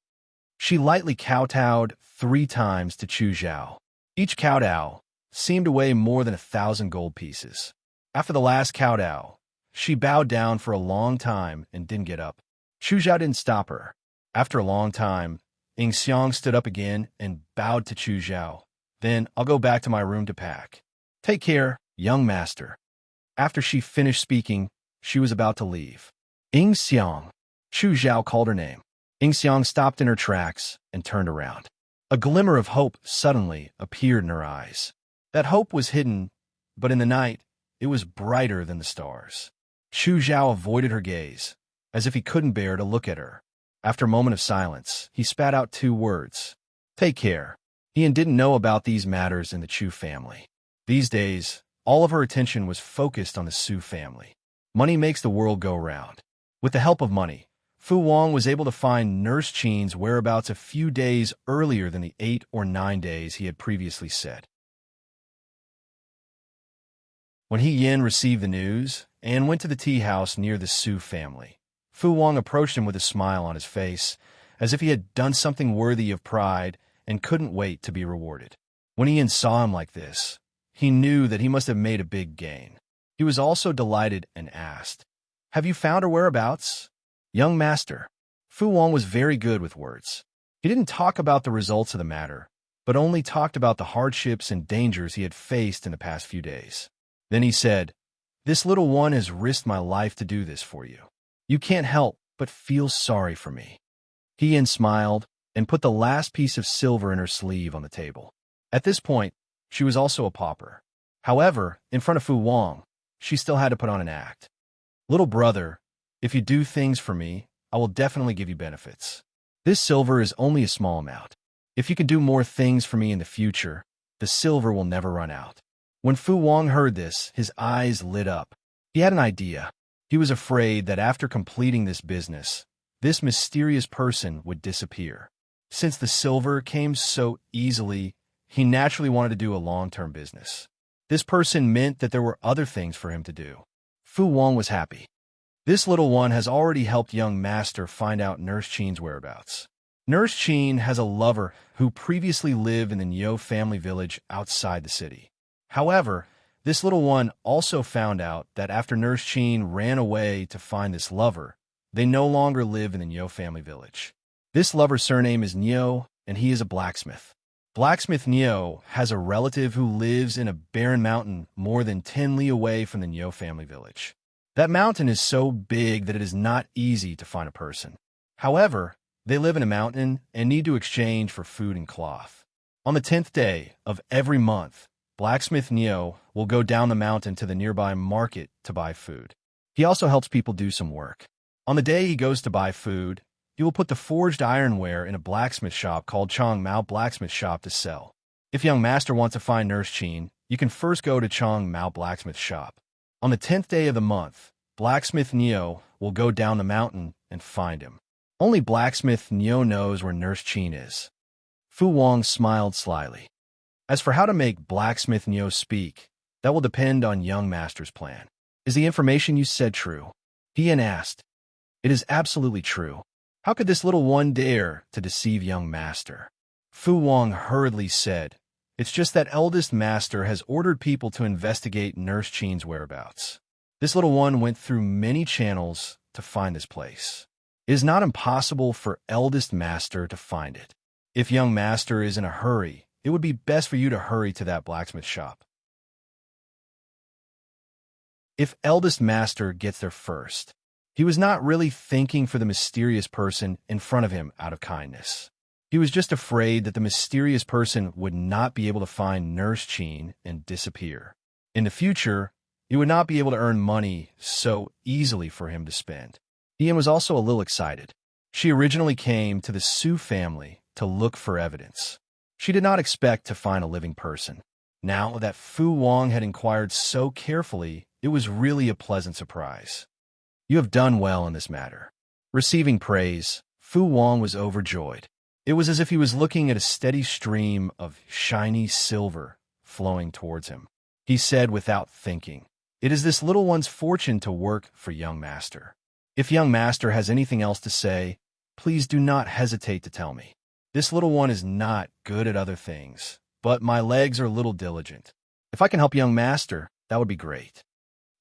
She lightly kowtowed 3 times to Chu Zhao. Each kowtow seemed to weigh more than 1,000 gold pieces. After the last kowtow, she bowed down for a long time and didn't get up. Chu Zhao didn't stop her. After a long time, Xiang stood up again and bowed to Chu Zhao. "Then I'll go back to my room to pack. Take care, young master." After she finished speaking, she was about to leave. "Xiang." Chu Zhao called her name. Xiang stopped in her tracks and turned around. A glimmer of hope suddenly appeared in her eyes. That hope was hidden, but in the night, it was brighter than the stars. Chu Zhao avoided her gaze, as if he couldn't bear to look at her. After a moment of silence, he spat out 2 words. "Take care." Ian didn't know about these matters in the Chu family. These days, all of her attention was focused on the Su family. Money makes the world go round. With the help of money, Fu Wang was able to find Nurse Qin's whereabouts a few days earlier than the 8 or 9 days he had previously said. When He Yin received the news and went to the tea house near the Su family, Fu Wang approached him with a smile on his face, as if he had done something worthy of pride and couldn't wait to be rewarded. When He Yin saw him like this, he knew that he must have made a big gain. He was also delighted and asked, "Have you found her whereabouts?" "Young master." Fu Wang was very good with words. He didn't talk about the results of the matter, but only talked about the hardships and dangers he had faced in the past few days. Then he said, "This little one has risked my life to do this for you. You can't help but feel sorry for me." He Yin smiled and put the last piece of silver in her sleeve on the table. At this point, she was also a pauper. However, in front of Fu Wang, she still had to put on an act. "Little brother, If you do things for me, I will definitely give you benefits. This silver is only a small amount. If you can do more things for me in the future, the silver will never run out." When Fu Wang heard this, his eyes lit up. He had an idea. He was afraid that after completing this business, this mysterious person would disappear. Since the silver came so easily, he naturally wanted to do a long-term business. This person meant that there were other things for him to do. Fu Wang was happy. This little one has already helped young master find out Nurse Qin's whereabouts. Nurse Qin has a lover who previously lived in the Niu family village outside the city. However, this little one also found out that after Nurse Qin ran away to find this lover, they no longer live in the Niu family village. This lover's surname is Niu, and he is a blacksmith. Blacksmith Niu has a relative who lives in a barren mountain more than 10 li away from the Niu family village. That mountain is so big that it is not easy to find a person. However, they live in a mountain and need to exchange for food and cloth. On the 10th day of every month, Blacksmith Niu will go down the mountain to the nearby market to buy food. He also helps people do some work. On the day he goes to buy food, he will put the forged ironware in a blacksmith shop called Chong Mao Blacksmith Shop to sell. If young master wants to find Nurse Qin, you can first go to Chong Mao Blacksmith Shop. On the 10th day of the month, Blacksmith Niu will go down the mountain and find him. Only Blacksmith Niu knows where Nurse Qin is. Fu Wang smiled slyly. As for how to make Blacksmith Niu speak, that will depend on young master's plan. Is the information you said true? Ian asked. It is absolutely true. How could this little one dare to deceive young master? Fu Wang hurriedly said, It's just that eldest master has ordered people to investigate Nurse Qin's whereabouts. This little one went through many channels to find this place. It is not impossible for eldest master to find it. If young master is in a hurry, it would be best for you to hurry to that blacksmith shop. If eldest master gets there first, he was not really thinking for the mysterious person in front of him out of kindness. He was just afraid that the mysterious person would not be able to find Nurse Qin and disappear. In the future, he would not be able to earn money so easily for him to spend. Ian was also a little excited. She originally came to the Su family to look for evidence. She did not expect to find a living person. Now that Fu Wang had inquired so carefully, it was really a pleasant surprise. You have done well in this matter. Receiving praise, Fu Wang was overjoyed. It was as if he was looking at a steady stream of shiny silver flowing towards him. He said without thinking, It is this little one's fortune to work for young master. If young master has anything else to say, please do not hesitate to tell me. This little one is not good at other things, but my legs are a little diligent. If I can help young master, that would be great.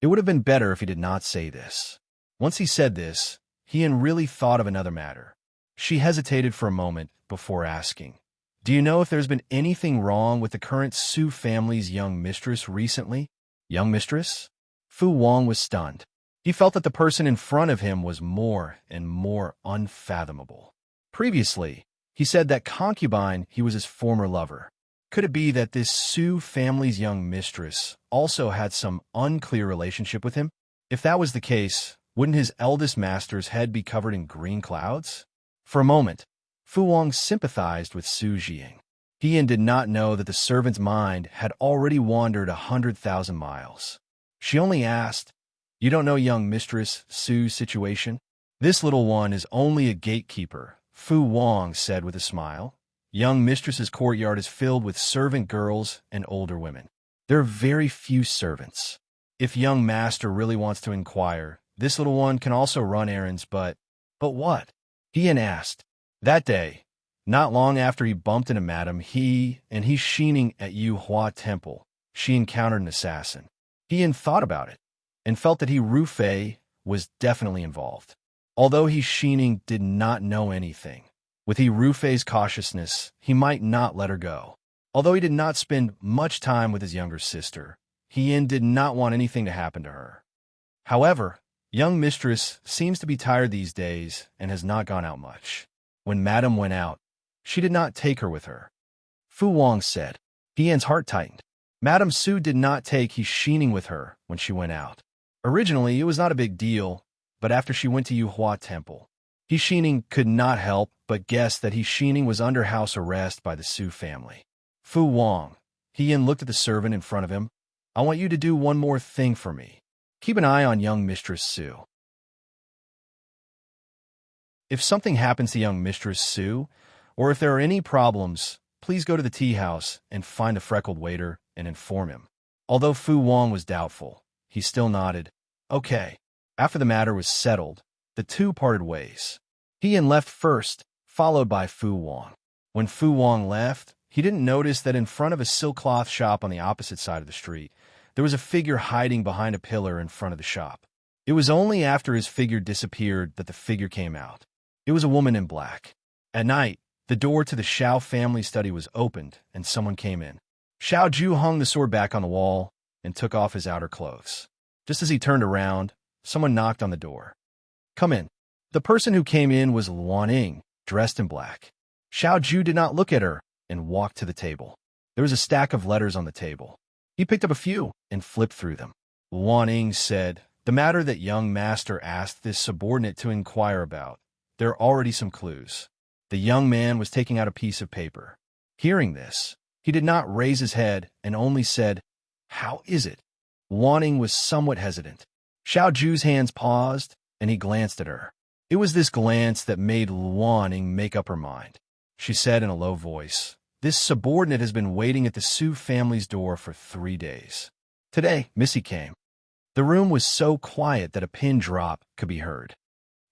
It would have been better if he did not say this. Once he said this, Ian really thought of another matter. She hesitated for a moment before asking, Do you know if there's been anything wrong with the current Su family's young mistress recently? Young mistress? Fu Wang was stunned. He felt that the person in front of him was more and more unfathomable. Previously, he said that concubine he was his former lover. Could it be that this Su family's young mistress also had some unclear relationship with him? If that was the case, wouldn't his eldest master's head be covered in green clouds? For a moment, Fu Wang sympathized with Su Jiying. Ian did not know that the servant's mind had already wandered 100,000 miles. She only asked, You don't know young mistress Su's situation? This little one is only a gatekeeper, Fu Wang said with a smile. Young mistress's courtyard is filled with servant girls and older women. There are very few servants. If young master really wants to inquire, this little one can also run errands, but what? Ian asked. That day, not long after he bumped into Madame He and he's sheening at Yu Hua Temple, she encountered an assassin. Ian thought about it and felt that He Rufei was definitely involved. Although He Sheening did not know anything, with He Rufei's cautiousness, he might not let her go. Although he did not spend much time with his younger sister, Ian did not want anything to happen to her. However, young mistress seems to be tired these days and has not gone out much. When Madame went out, she did not take her with her. Fu Wang said. Ian's heart tightened. Madame Su did not take He Sheening with her when she went out. Originally, it was not a big deal. but after she went to Yuhua Temple. He Xining could not help but guess that He Xining was under house arrest by the Su family. Fu Wang. He Yin looked at the servant in front of him. I want you to do one more thing for me. Keep an eye on young Mistress Su. If something happens to young Mistress Su, or if there are any problems, please go to the tea house and find the freckled waiter and inform him. Although Fu Wang was doubtful, he still nodded. Okay. After the matter was settled, the two parted ways. He Yin left first, followed by Fu Wang. When Fu Wang left, he didn't notice that in front of a silk cloth shop on the opposite side of the street, there was a figure hiding behind a pillar in front of the shop. It was only after his figure disappeared that the figure came out. It was a woman in black. At night, the door to the Xiao family study was opened, and someone came in. Xiao Ju hung the sword back on the wall and took off his outer clothes. Just as he turned around, someone knocked on the door. Come in. The person who came in was Luan Ying, dressed in black. Xiao Ju did not look at her and walked to the table. There was a stack of letters on the table. He picked up a few and flipped through them. Luan Ying said, the matter that young master asked this subordinate to inquire about. There are already some clues. The young man was taking out a piece of paper. Hearing this, he did not raise his head and only said, How is it? Luan Ying was somewhat hesitant. Xiao Ju's hands paused, and he glanced at her. It was this glance that made Luan Ying make up her mind. She said in a low voice, This subordinate has been waiting at the Su family's door for 3 days. Today, Missy came. The room was so quiet that a pin drop could be heard.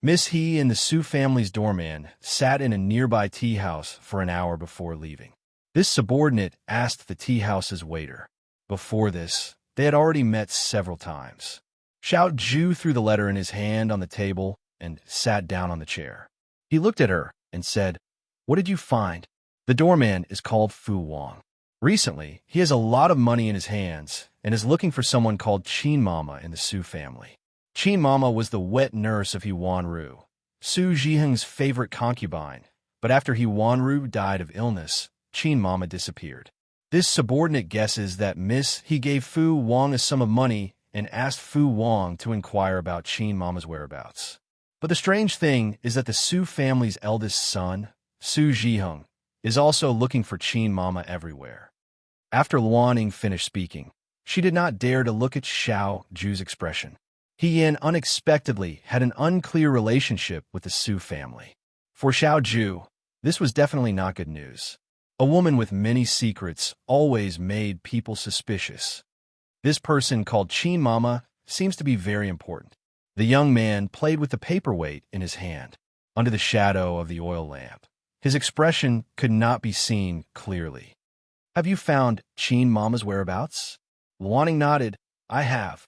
Miss He and the Su family's doorman sat in a nearby tea house for an hour before leaving. This subordinate asked the tea house's waiter. Before this, they had already met several times. Xiao Ju threw the letter in his hand on the table and sat down on the chair. He looked at her and said, What did you find? The doorman is called Fu Wang. Recently, he has a lot of money in his hands and is looking for someone called Qin Mama in the Su family. Qin Mama was the wet nurse of He Wanru, Su Zhiheng's favorite concubine, but after He Wanru died of illness, Qin Mama disappeared. This subordinate guesses that Miss He gave Fu Wang a sum of money and asked Fu Wang to inquire about Qin Mama's whereabouts. But the strange thing is that the Su family's eldest son, Su Zhiheng, is also looking for Qin Mama everywhere. After Luan Ying finished speaking, she did not dare to look at Xiao Ju's expression. He Yin unexpectedly had an unclear relationship with the Su family. For Xiao Ju, this was definitely not good news. A woman with many secrets always made people suspicious. This person called Qin Mama seems to be very important. The young man played with the paperweight in his hand, under the shadow of the oil lamp. His expression could not be seen clearly. Have you found Qin Mama's whereabouts? Luan Ying nodded. I have.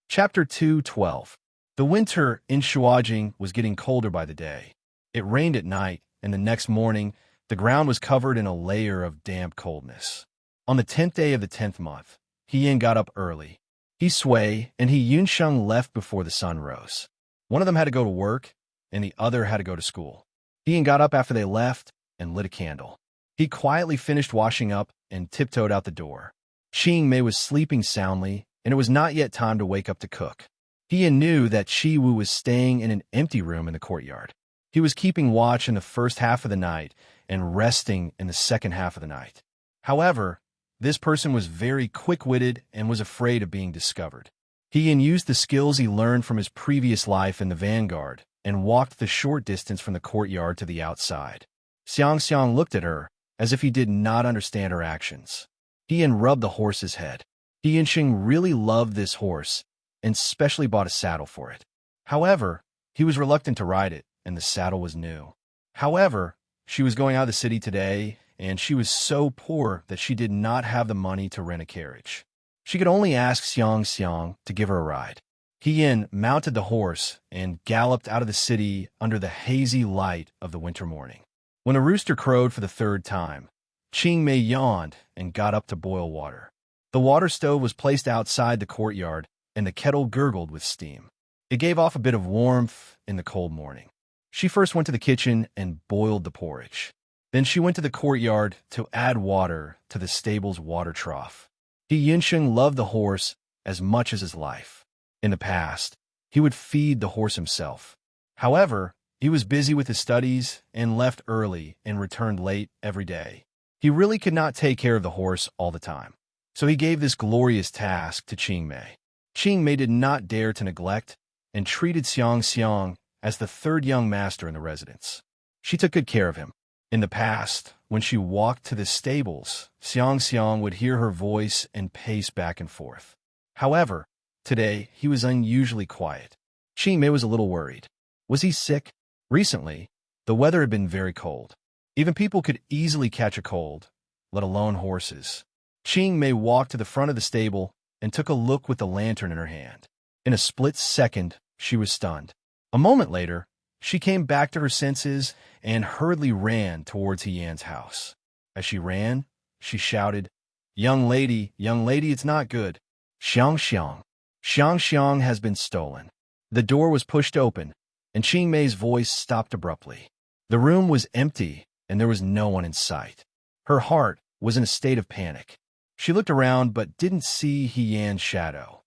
Chapter 2:12. The winter in Shuajing was getting colder by the day. It rained at night, and the next morning, the ground was covered in a layer of damp coldness. On the 10th day of the 10th month, He Yin got up early. He Sui and He Yunsheng left before the sun rose. One of them had to go to work, and the other had to go to school. He Yin got up after they left and lit a candle. He quietly finished washing up and tiptoed out the door. Qing Mei was sleeping soundly, and it was not yet time to wake up to cook. He Yin knew that Shi Wu was staying in an empty room in the courtyard. He was keeping watch in the first half of the night and resting in the second half of the night. However, this person was very quick-witted and was afraid of being discovered. He Yin used the skills he learned from his previous life in the vanguard and walked the short distance from the courtyard to the outside. Xiang Xiang looked at her as if he did not understand her actions. He Yin rubbed the horse's head. He Yinxing really loved this horse and specially bought a saddle for it. However, he was reluctant to ride it, and the saddle was new. However, she was going out of the city today, and she was so poor that she did not have the money to rent a carriage. She could only ask Xiang Xiang to give her a ride. He Yin mounted the horse and galloped out of the city under the hazy light of the winter morning. When a rooster crowed for the third time, Qing Mei yawned and got up to boil water. The water stove was placed outside the courtyard, and the kettle gurgled with steam. It gave off a bit of warmth in the cold morning. She first went to the kitchen and boiled the porridge. Then she went to the courtyard to add water to the stable's water trough. He Yinsheng loved the horse as much as his life. In the past, he would feed the horse himself. However, he was busy with his studies and left early and returned late every day. He really could not take care of the horse all the time. So he gave this glorious task to Qingmei. Qingmei did not dare to neglect and treated Xiang Xiang as the third young master in the residence. She took good care of him. In the past, when she walked to the stables, Xiang Xiang would hear her voice and pace back and forth. However, today he was unusually quiet. Qingmei was a little worried. Was he sick? Recently, the weather had been very cold. Even people could easily catch a cold, let alone horses. Qingmei walked to the front of the stable and took a look with the lantern in her hand. In a split second, she was stunned. A moment later, she came back to her senses and hurriedly ran towards He Yan's house. As she ran, she shouted, young lady, it's not good. Xiang Xiang. Xiang Xiang has been stolen." The door was pushed open, and Qingmei's voice stopped abruptly. The room was empty, and there was no one in sight. Her heart was in a state of panic. She looked around but didn't see He Yan's shadow.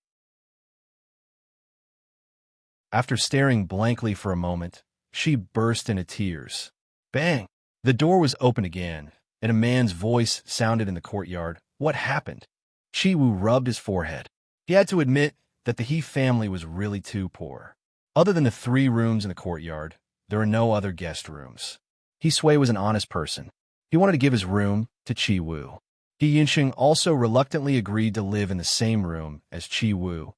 After staring blankly for a moment, she burst into tears. Bang! The door was open again, and a man's voice sounded in the courtyard. What happened? Qi Wu rubbed his forehead. He had to admit that the He family was really too poor. Other than the 3 rooms in the courtyard, there were no other guest rooms. He Sui was an honest person. He wanted to give his room to Qi Wu. He Yinsheng also reluctantly agreed to live in the same room as Qi Wu,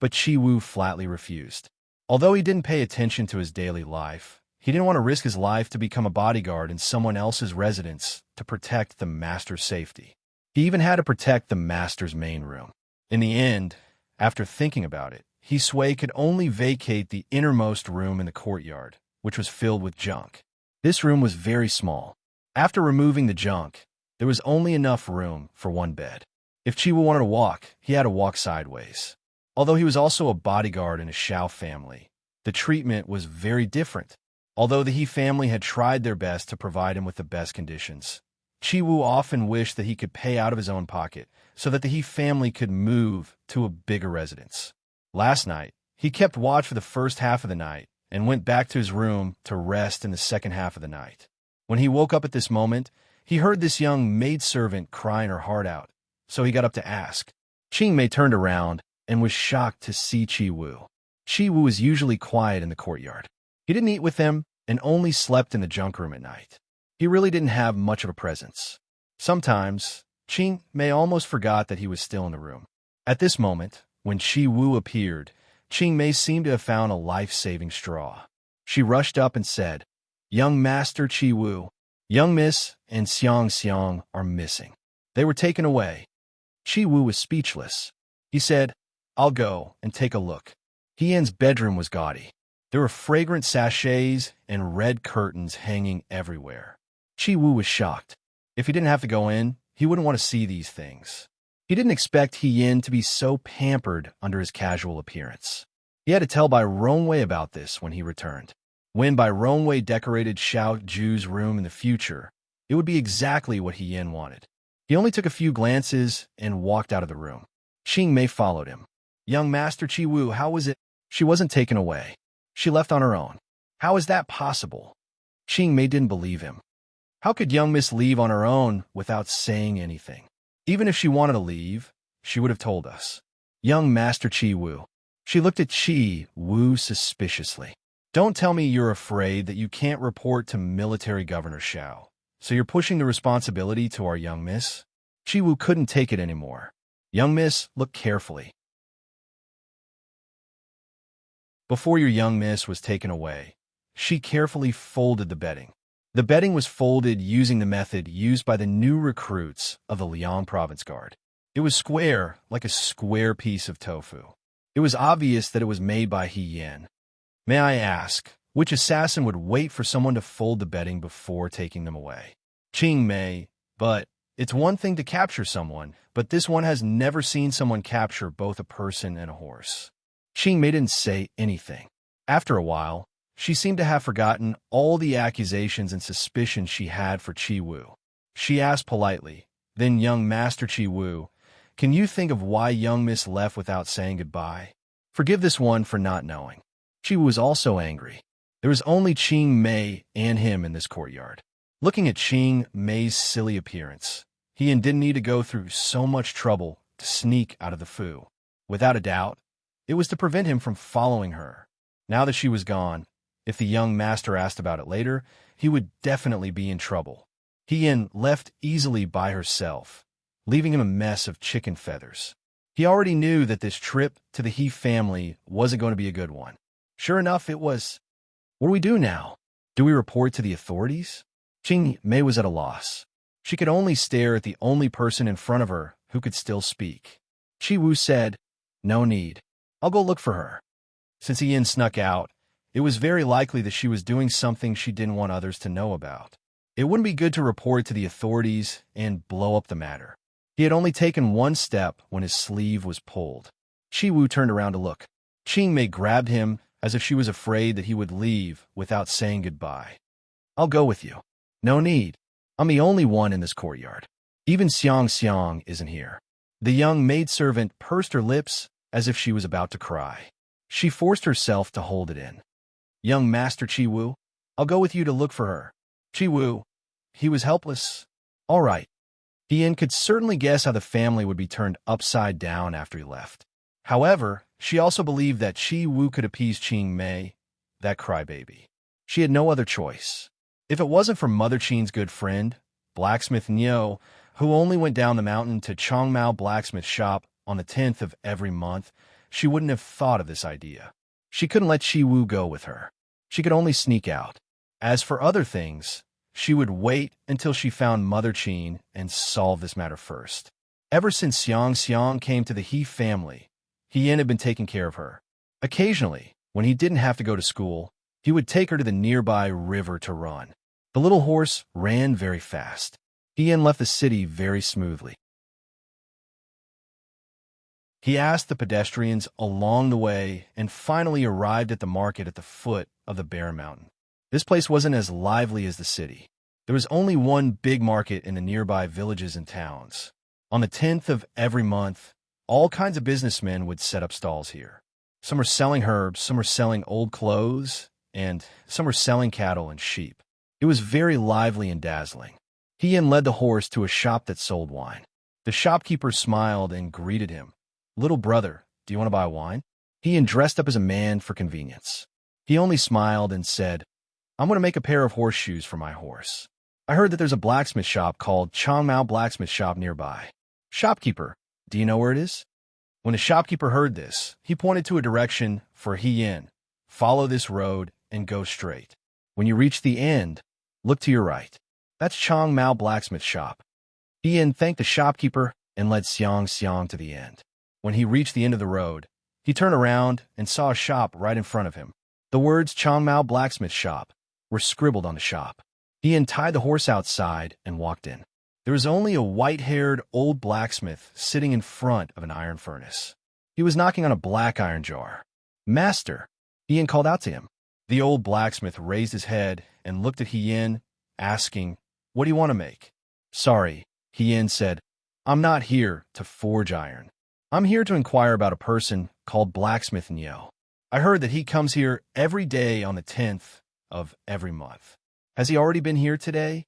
but Qi Wu flatly refused. Although he didn't pay attention to his daily life, he didn't want to risk his life to become a bodyguard in someone else's residence to protect the master's safety. He even had to protect the master's main room. In the end, after thinking about it, He Sui could only vacate the innermost room in the courtyard, which was filled with junk. This room was very small. After removing the junk, there was only enough room for 1 bed. If Qi Wu wanted to walk, he had to walk sideways. Although he was also a bodyguard in a Shao family, the treatment was very different. Although the He family had tried their best to provide him with the best conditions, Qi Wu often wished that he could pay out of his own pocket so that the He family could move to a bigger residence. Last night, he kept watch for the first half of the night and went back to his room to rest in the second half of the night. When he woke up at this moment, he heard this young maidservant crying her heart out, so he got up to ask. Qingmei turned around and was shocked to see Qi Wu. Qi Wu was usually quiet in the courtyard. He didn't eat with them and only slept in the junk room at night. He really didn't have much of a presence. Sometimes, Qingmei almost forgot that he was still in the room. At this moment, when Qi Wu appeared, Qingmei seemed to have found a life-saving straw. She rushed up and said, "Young Master Qi Wu, young Miss and Xiang Xiang are missing. They were taken away." Qi Wu was speechless. He said, "I'll go and take a look." He Yan's bedroom was gaudy. There were fragrant sachets and red curtains hanging everywhere. Qi Wu was shocked. If he didn't have to go in, he wouldn't want to see these things. He didn't expect He Yan to be so pampered under his casual appearance. He had to tell Bai Rongwei about this when he returned. When Bai Rongwei decorated Xiao Ju's room in the future, it would be exactly what He Yan wanted. He only took a few glances and walked out of the room. Qingmei followed him. "Young Master Qi Wu, how was it?" "She wasn't taken away. She left on her own." "How is that possible?" Qingmei didn't believe him. How could young Miss leave on her own without saying anything? Even if she wanted to leave, she would have told us. "Young Master Qi Wu." She looked at Qi Wu suspiciously. "Don't tell me you're afraid that you can't report to Military Governor Xiao, so you're pushing the responsibility to our young miss?" Qi Wu couldn't take it anymore. "Young miss, look carefully. Before your young miss was taken away, she carefully folded the bedding. The bedding was folded using the method used by the new recruits of the Liang Province Guard. It was square, like a square piece of tofu. It was obvious that it was made by He Yan. May I ask, which assassin would wait for someone to fold the bedding before taking them away? Qingmei, but it's one thing to capture someone, but this one has never seen someone capture both a person and a horse. Qingmei didn't say anything. After a while, she seemed to have forgotten all the accusations and suspicions she had for Qi Wu. She asked politely, "Then young Master Qi Wu, Can you think of why young Miss left without saying goodbye? Forgive this one for not knowing. She was also angry. There was only Ching Mei and him in this courtyard. Looking at Ching Mei's silly appearance, he didn't need to go through so much trouble to sneak out of the Fu. Without a doubt, it was to prevent him from following her. Now that she was gone, if the young master asked about it later, he would definitely be in trouble. Hien left easily by herself, leaving him a mess of chicken feathers. He already knew that this trip to the He family wasn't going to be a good one. Sure enough, it was. What do we do now? Do we report to the authorities? Ching Mei was at a loss. She could only stare at the only person in front of her who could still speak. Chi Wu said, "No need. I'll go look for her." Since Hien snuck out, it was very likely that she was doing something she didn't want others to know about. It wouldn't be good to report to the authorities and blow up the matter. He had only taken one step when his sleeve was pulled. Chi Wu turned around to look. Ching Mei grabbed him as if she was afraid that he would leave without saying goodbye. "I'll go with you." "No need. I'm the only one in this courtyard. Even Xiang Xiang isn't here." The young maidservant pursed her lips as if she was about to cry. She forced herself to hold it in. "Young Master Chi Wu, I'll go with you to look for her." Chi Wu, he was helpless. All right. Hien could certainly guess how the family would be turned upside down after he left. However, she also believed that Chi Wu could appease Ching Mei, that crybaby. She had no other choice. If it wasn't for Mother Qing's good friend, Blacksmith Niu, who only went down the mountain to Chongmao Blacksmith Shop on the 10th of every month, she wouldn't have thought of this idea. She couldn't let Chi Wu go with her. She could only sneak out. As for other things, she would wait until she found Mother Qing and solve this matter first. Ever since Xiang Xiang came to the He family, Hien had been taking care of her. Occasionally, when he didn't have to go to school, he would take her to the nearby river to run. The little horse ran very fast. Hien left the city very smoothly. He asked the pedestrians along the way and finally arrived at the market at the foot of the Bear Mountain. This place wasn't as lively as the city. There was only one big market in the nearby villages and towns. On the 10th of every month, all kinds of businessmen would set up stalls here. Some were selling herbs, some were selling old clothes, and some were selling cattle and sheep. It was very lively and dazzling. Hien led the horse to a shop that sold wine. The shopkeeper smiled and greeted him. "Little brother, do you want to buy wine?" Hien dressed up as a man for convenience. He only smiled and said, "I'm going to make a pair of horseshoes for my horse. I heard that there's a blacksmith shop called Chongmao Blacksmith Shop nearby." "Shopkeeper, do you know where it is?" When the shopkeeper heard this, he pointed to a direction for Hien. "Follow this road and go straight. When you reach the end, look to your right. That's Chongmao Blacksmith Shop." Hien thanked the shopkeeper and led Xiang Xiang to the end. When he reached the end of the road, he turned around and saw a shop right in front of him. The words Chongmao Blacksmith Shop were scribbled on the shop. He untied the horse outside and walked in. There was only a white-haired old blacksmith sitting in front of an iron furnace. He was knocking on a black iron jar. "Master," Hien called out to him. The old blacksmith raised his head and looked at Hien, asking, "What do you want to make?" "Sorry," Hien said. "I'm not here to forge iron. I'm here to inquire about a person called Blacksmith Niu. I heard that he comes here every day on the 10th of every month. Has he already been here today?"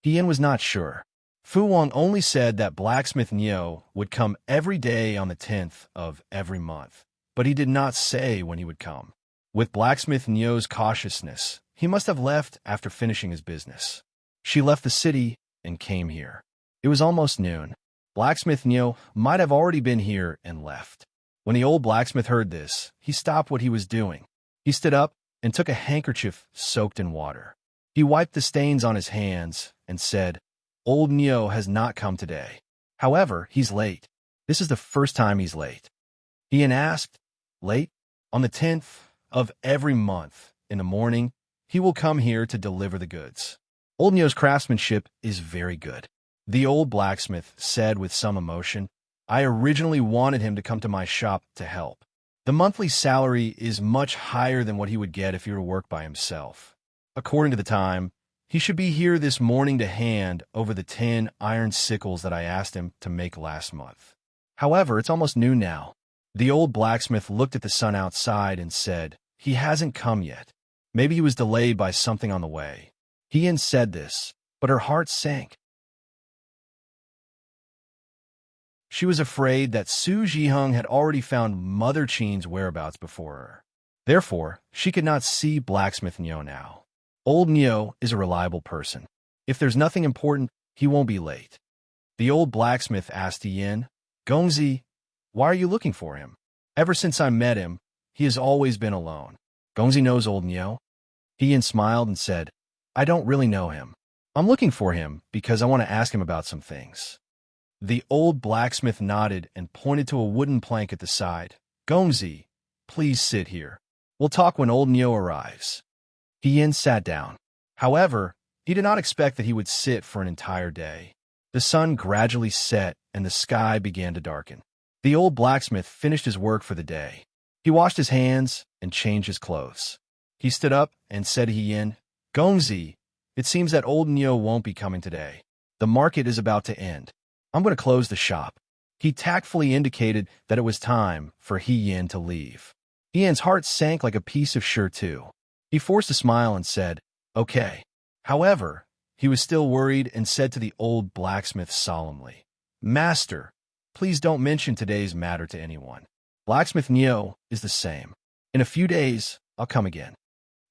Hien was not sure. Fu Wang only said that Blacksmith Niu would come every day on the 10th of every month, but he did not say when he would come. With Blacksmith Niu's cautiousness, he must have left after finishing his business. She left the city and came here. It was almost noon. Blacksmith Niu might have already been here and left. When the old blacksmith heard this, he stopped what he was doing. He stood up and took a handkerchief soaked in water. He wiped the stains on his hands and said, "Old Niu has not come today. However, he's late. This is the first time he's late." Hien asked, "Late?" "On the 10th of every month, in the morning, he will come here to deliver the goods. Old Niu's craftsmanship is very good." The old blacksmith said with some emotion, "I originally wanted him to come to my shop to help. The monthly salary is much higher than what he would get if he were to work by himself. According to the time, he should be here this morning to hand over the 10 iron sickles that I asked him to make last month." However, it's almost noon now. The old blacksmith looked at the sun outside and said, "He hasn't come yet. Maybe he was delayed by something on the way." Hien said this, but her heart sank. She was afraid that Su Jihung had already found Mother Qin's whereabouts before her. Therefore, she could not see Blacksmith Nyo now. Old Nyo is a reliable person. If there's nothing important, he won't be late. The old blacksmith asked Hien, "Gongzi, why are you looking for him? Ever since I met him, he has always been alone." Gongzi knows old Nyo. Hien smiled and said, "I don't really know him. I'm looking for him because I want to ask him about some things." The old blacksmith nodded and pointed to a wooden plank at the side. "Gongzi, please sit here. We'll talk when old Nyo arrives." Hien sat down. However, he did not expect that he would sit for an entire day. The sun gradually set and the sky began to darken. The old blacksmith finished his work for the day. He washed his hands and changed his clothes. He stood up and said to Hien, "Gongzi, it seems that old Nyo won't be coming today. The market is about to end. I'm going to close the shop." He tactfully indicated that it was time for Hien to leave. Hien's heart sank like a piece of shirt too. He forced a smile and said, "Okay." However, he was still worried and said to the old blacksmith solemnly, "Master, please don't mention today's matter to anyone. Blacksmith Nyo is the same. In a few days, I'll come again."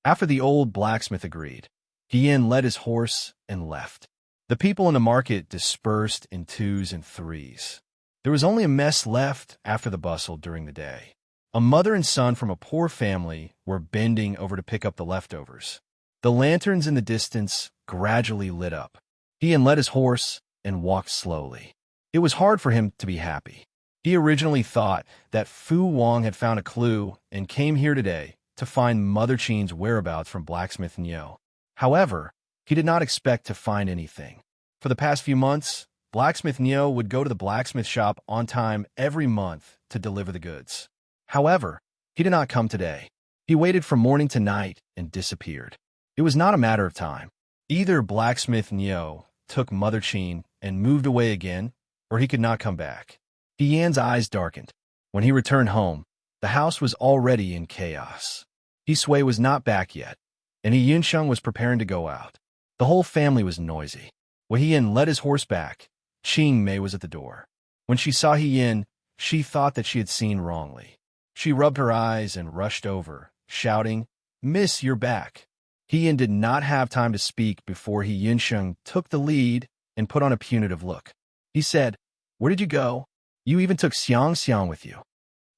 After the old blacksmith agreed, Hien led his horse and left. The people in the market dispersed in twos and threes. There was only a mess left after the bustle during the day. A mother and son from a poor family were bending over to pick up the leftovers. The lanterns in the distance gradually lit up. Hien led his horse and walked slowly. It was hard for him to be happy. He originally thought that Fu Wang had found a clue and came here today to find Mother Qin's whereabouts from Blacksmith Nyo. However, he did not expect to find anything. For the past few months, Blacksmith Nyo would go to the blacksmith shop on time every month to deliver the goods. However, he did not come today. He waited from morning to night and disappeared. It was not a matter of time. Either Blacksmith Nyo took Mother Qin and moved away again, or he could not come back. Hien's eyes darkened. When he returned home, the house was already in chaos. Hisui was not back yet, and Yunsheng was preparing to go out. The whole family was noisy. When Hien led his horse back, Qing Mei was at the door. When she saw Hien, she thought that she had seen wrongly. She rubbed her eyes and rushed over, shouting, "Miss, you're back." Hien did not have time to speak before Yunsheng took the lead and put on a punitive look. He said, "Where did you go? You even took Xiang Xiang with you."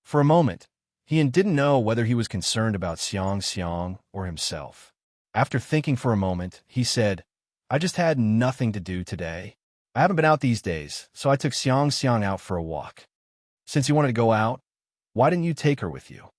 For a moment, Hien didn't know whether he was concerned about Xiang Xiang or himself. After thinking for a moment, he said, "I just had nothing to do today. I haven't been out these days, so I took Xiang Xiang out for a walk. Since you wanted to go out, why didn't you take her with you?"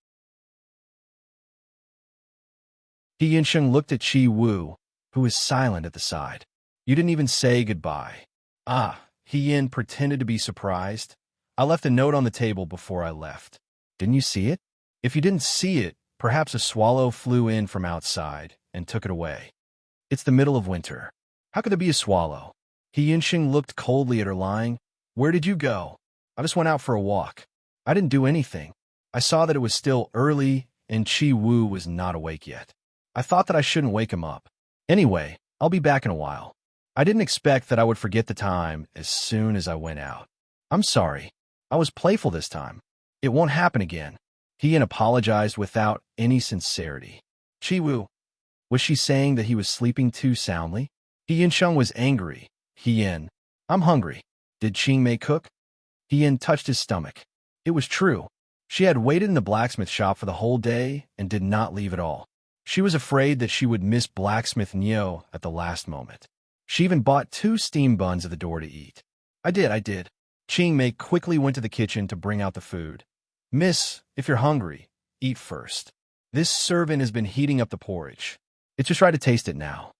He Yinsheng looked at Qi Wu, who was silent at the side. "You didn't even say goodbye." "Ah," He Yin pretended to be surprised. "I left a note on the table before I left. Didn't you see it? If you didn't see it, perhaps a swallow flew in from outside and took it away. It's the middle of winter. How could there be a swallow?" He Yinsheng looked coldly at her, lying. "Where did you go?" "I just went out for a walk. I didn't do anything. I saw that it was still early and Qi Wu was not awake yet. I thought that I shouldn't wake him up. Anyway, I'll be back in a while. I didn't expect that I would forget the time as soon as I went out. I'm sorry. I was playful this time. It won't happen again." He apologized without any sincerity. Qi Wu, was she saying that he was sleeping too soundly? He Yinsheng was angry. Hien, "I'm hungry. Did Qing Mei cook?" Hien touched his stomach. It was true. She had waited in the blacksmith shop for the whole day and did not leave at all. She was afraid that she would miss Blacksmith Nyo at the last moment. She even bought 2 steam buns at the door to eat. I did. Qing Mei quickly went to the kitchen to bring out the food. "Miss, if you're hungry, eat first. This servant has been heating up the porridge. It's just try to taste it now."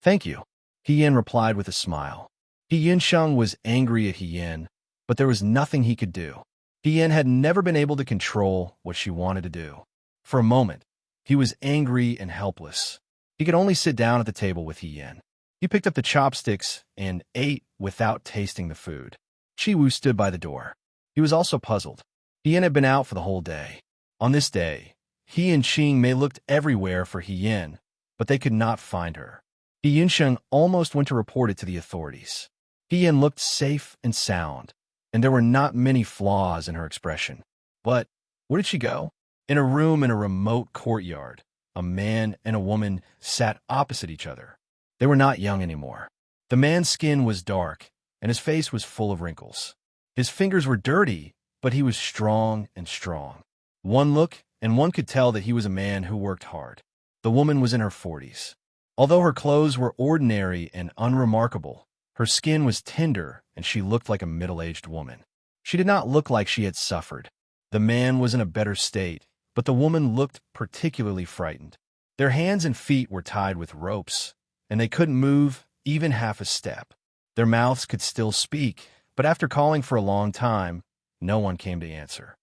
"Thank you," Hien replied with a smile. He Yinsheng was angry at Hien, but there was nothing he could do. Hien had never been able to control what she wanted to do. For a moment, he was angry and helpless. He could only sit down at the table with Hien. He picked up the chopsticks and ate without tasting the food. Qi Wu stood by the door. He was also puzzled. He had been out for the whole day. On this day, he and Qing Mei looked everywhere for Yin, but they could not find her. Yunsheng almost went to report it to the authorities. Yin looked safe and sound, and there were not many flaws in her expression. But where did she go? In a room in a remote courtyard, a man and a woman sat opposite each other. They were not young anymore. The man's skin was dark, and his face was full of wrinkles. His fingers were dirty, but he was strong and strong. One look, and one could tell that he was a man who worked hard. The woman was in her 40s. Although her clothes were ordinary and unremarkable, her skin was tender, and she looked like a middle-aged woman. She did not look like she had suffered. The man was in a better state, but the woman looked particularly frightened. Their hands and feet were tied with ropes, and they couldn't move even half a step. Their mouths could still speak, but after calling for a long time, no one came to answer.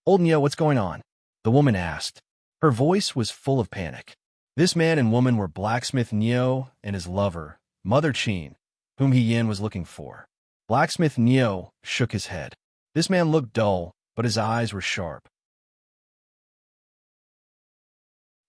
"Old Nyo, what's going on?" the woman asked. Her voice was full of panic. This man and woman were Blacksmith Neo and his lover, Mother Qin, whom Yin was looking for. Blacksmith Neo shook his head. This man looked dull, but his eyes were sharp.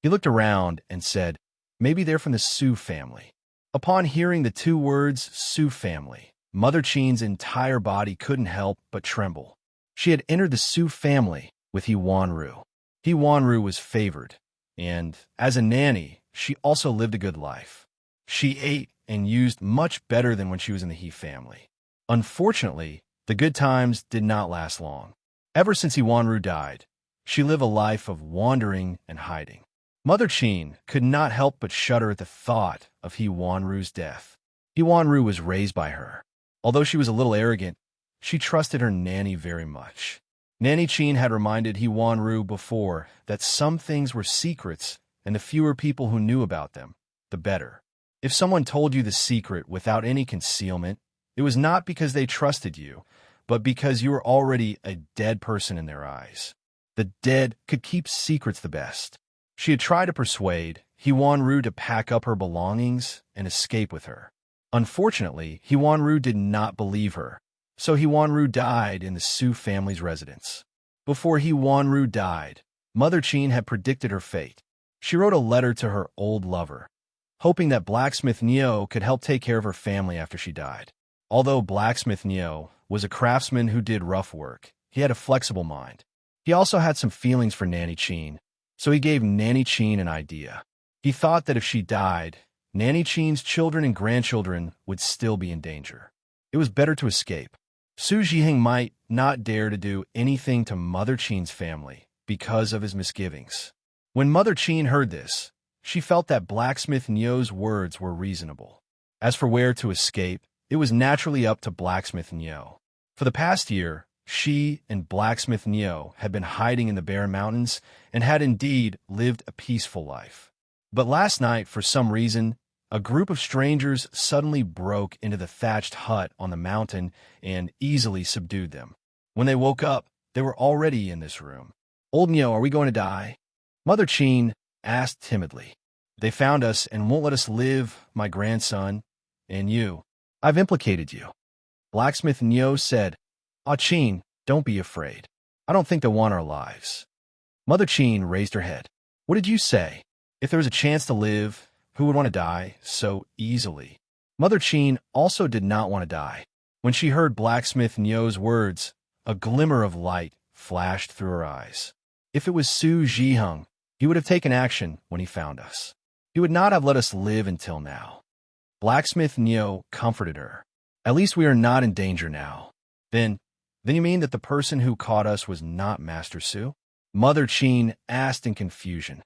He looked around and said, "Maybe they're from the Su family." Upon hearing the two words, Su family, Mother Qin's entire body couldn't help but tremble. She had entered the Su family with He Wanru. He Wanru was favored, and as a nanny, she also lived a good life. She ate and used much better than when she was in the He family. Unfortunately, the good times did not last long. Ever since He Wanru died, she lived a life of wandering and hiding. Mother Qin could not help but shudder at the thought of He Wanru's death. He Wanru was raised by her. Although she was a little arrogant, she trusted her nanny very much. Nanny Qin had reminded He Wanru before that some things were secrets, and the fewer people who knew about them, the better. If someone told you the secret without any concealment, it was not because they trusted you, but because you were already a dead person in their eyes. The dead could keep secrets the best. She had tried to persuade He Wanru to pack up her belongings and escape with her. Unfortunately, He Wanru did not believe her, so He Wanru died in the Su family's residence. Before He Wanru died, Mother Qin had predicted her fate. She wrote a letter to her old lover, hoping that Blacksmith Neo could help take care of her family after she died. Although Blacksmith Neo was a craftsman who did rough work, he had a flexible mind. He also had some feelings for Nanny Qin, so he gave Nanny Qin an idea. He thought that if she died, Nanny Qin's children and grandchildren would still be in danger. It was better to escape. Su Zhiheng might not dare to do anything to Mother Qin's family because of his misgivings. When Mother Qin heard this, she felt that Blacksmith Neo's words were reasonable. As for where to escape, it was naturally up to Blacksmith Neo. For the past year, she and Blacksmith Neo had been hiding in the Barren Mountains and had indeed lived a peaceful life. But last night, for some reason, a group of strangers suddenly broke into the thatched hut on the mountain and easily subdued them. When they woke up, they were already in this room. "Old Neo, are we going to die?" Mother Qin asked timidly. "They found us and won't let us live, my grandson, and you. I've implicated you." Blacksmith Neo said, "Ah, Qin, don't be afraid. I don't think they want our lives." Mother Qin raised her head. "What did you say? If there was a chance to live, who would want to die so easily?" Mother Qin also did not want to die. When she heard Blacksmith Neo's words, a glimmer of light flashed through her eyes. If it was Su Zhiheng, he would have taken action when he found us. He would not have let us live until now. Blacksmith Neo comforted her. "At least we are not in danger now." Then you mean that the person who caught us was not Master Su?" Mother Qin asked in confusion.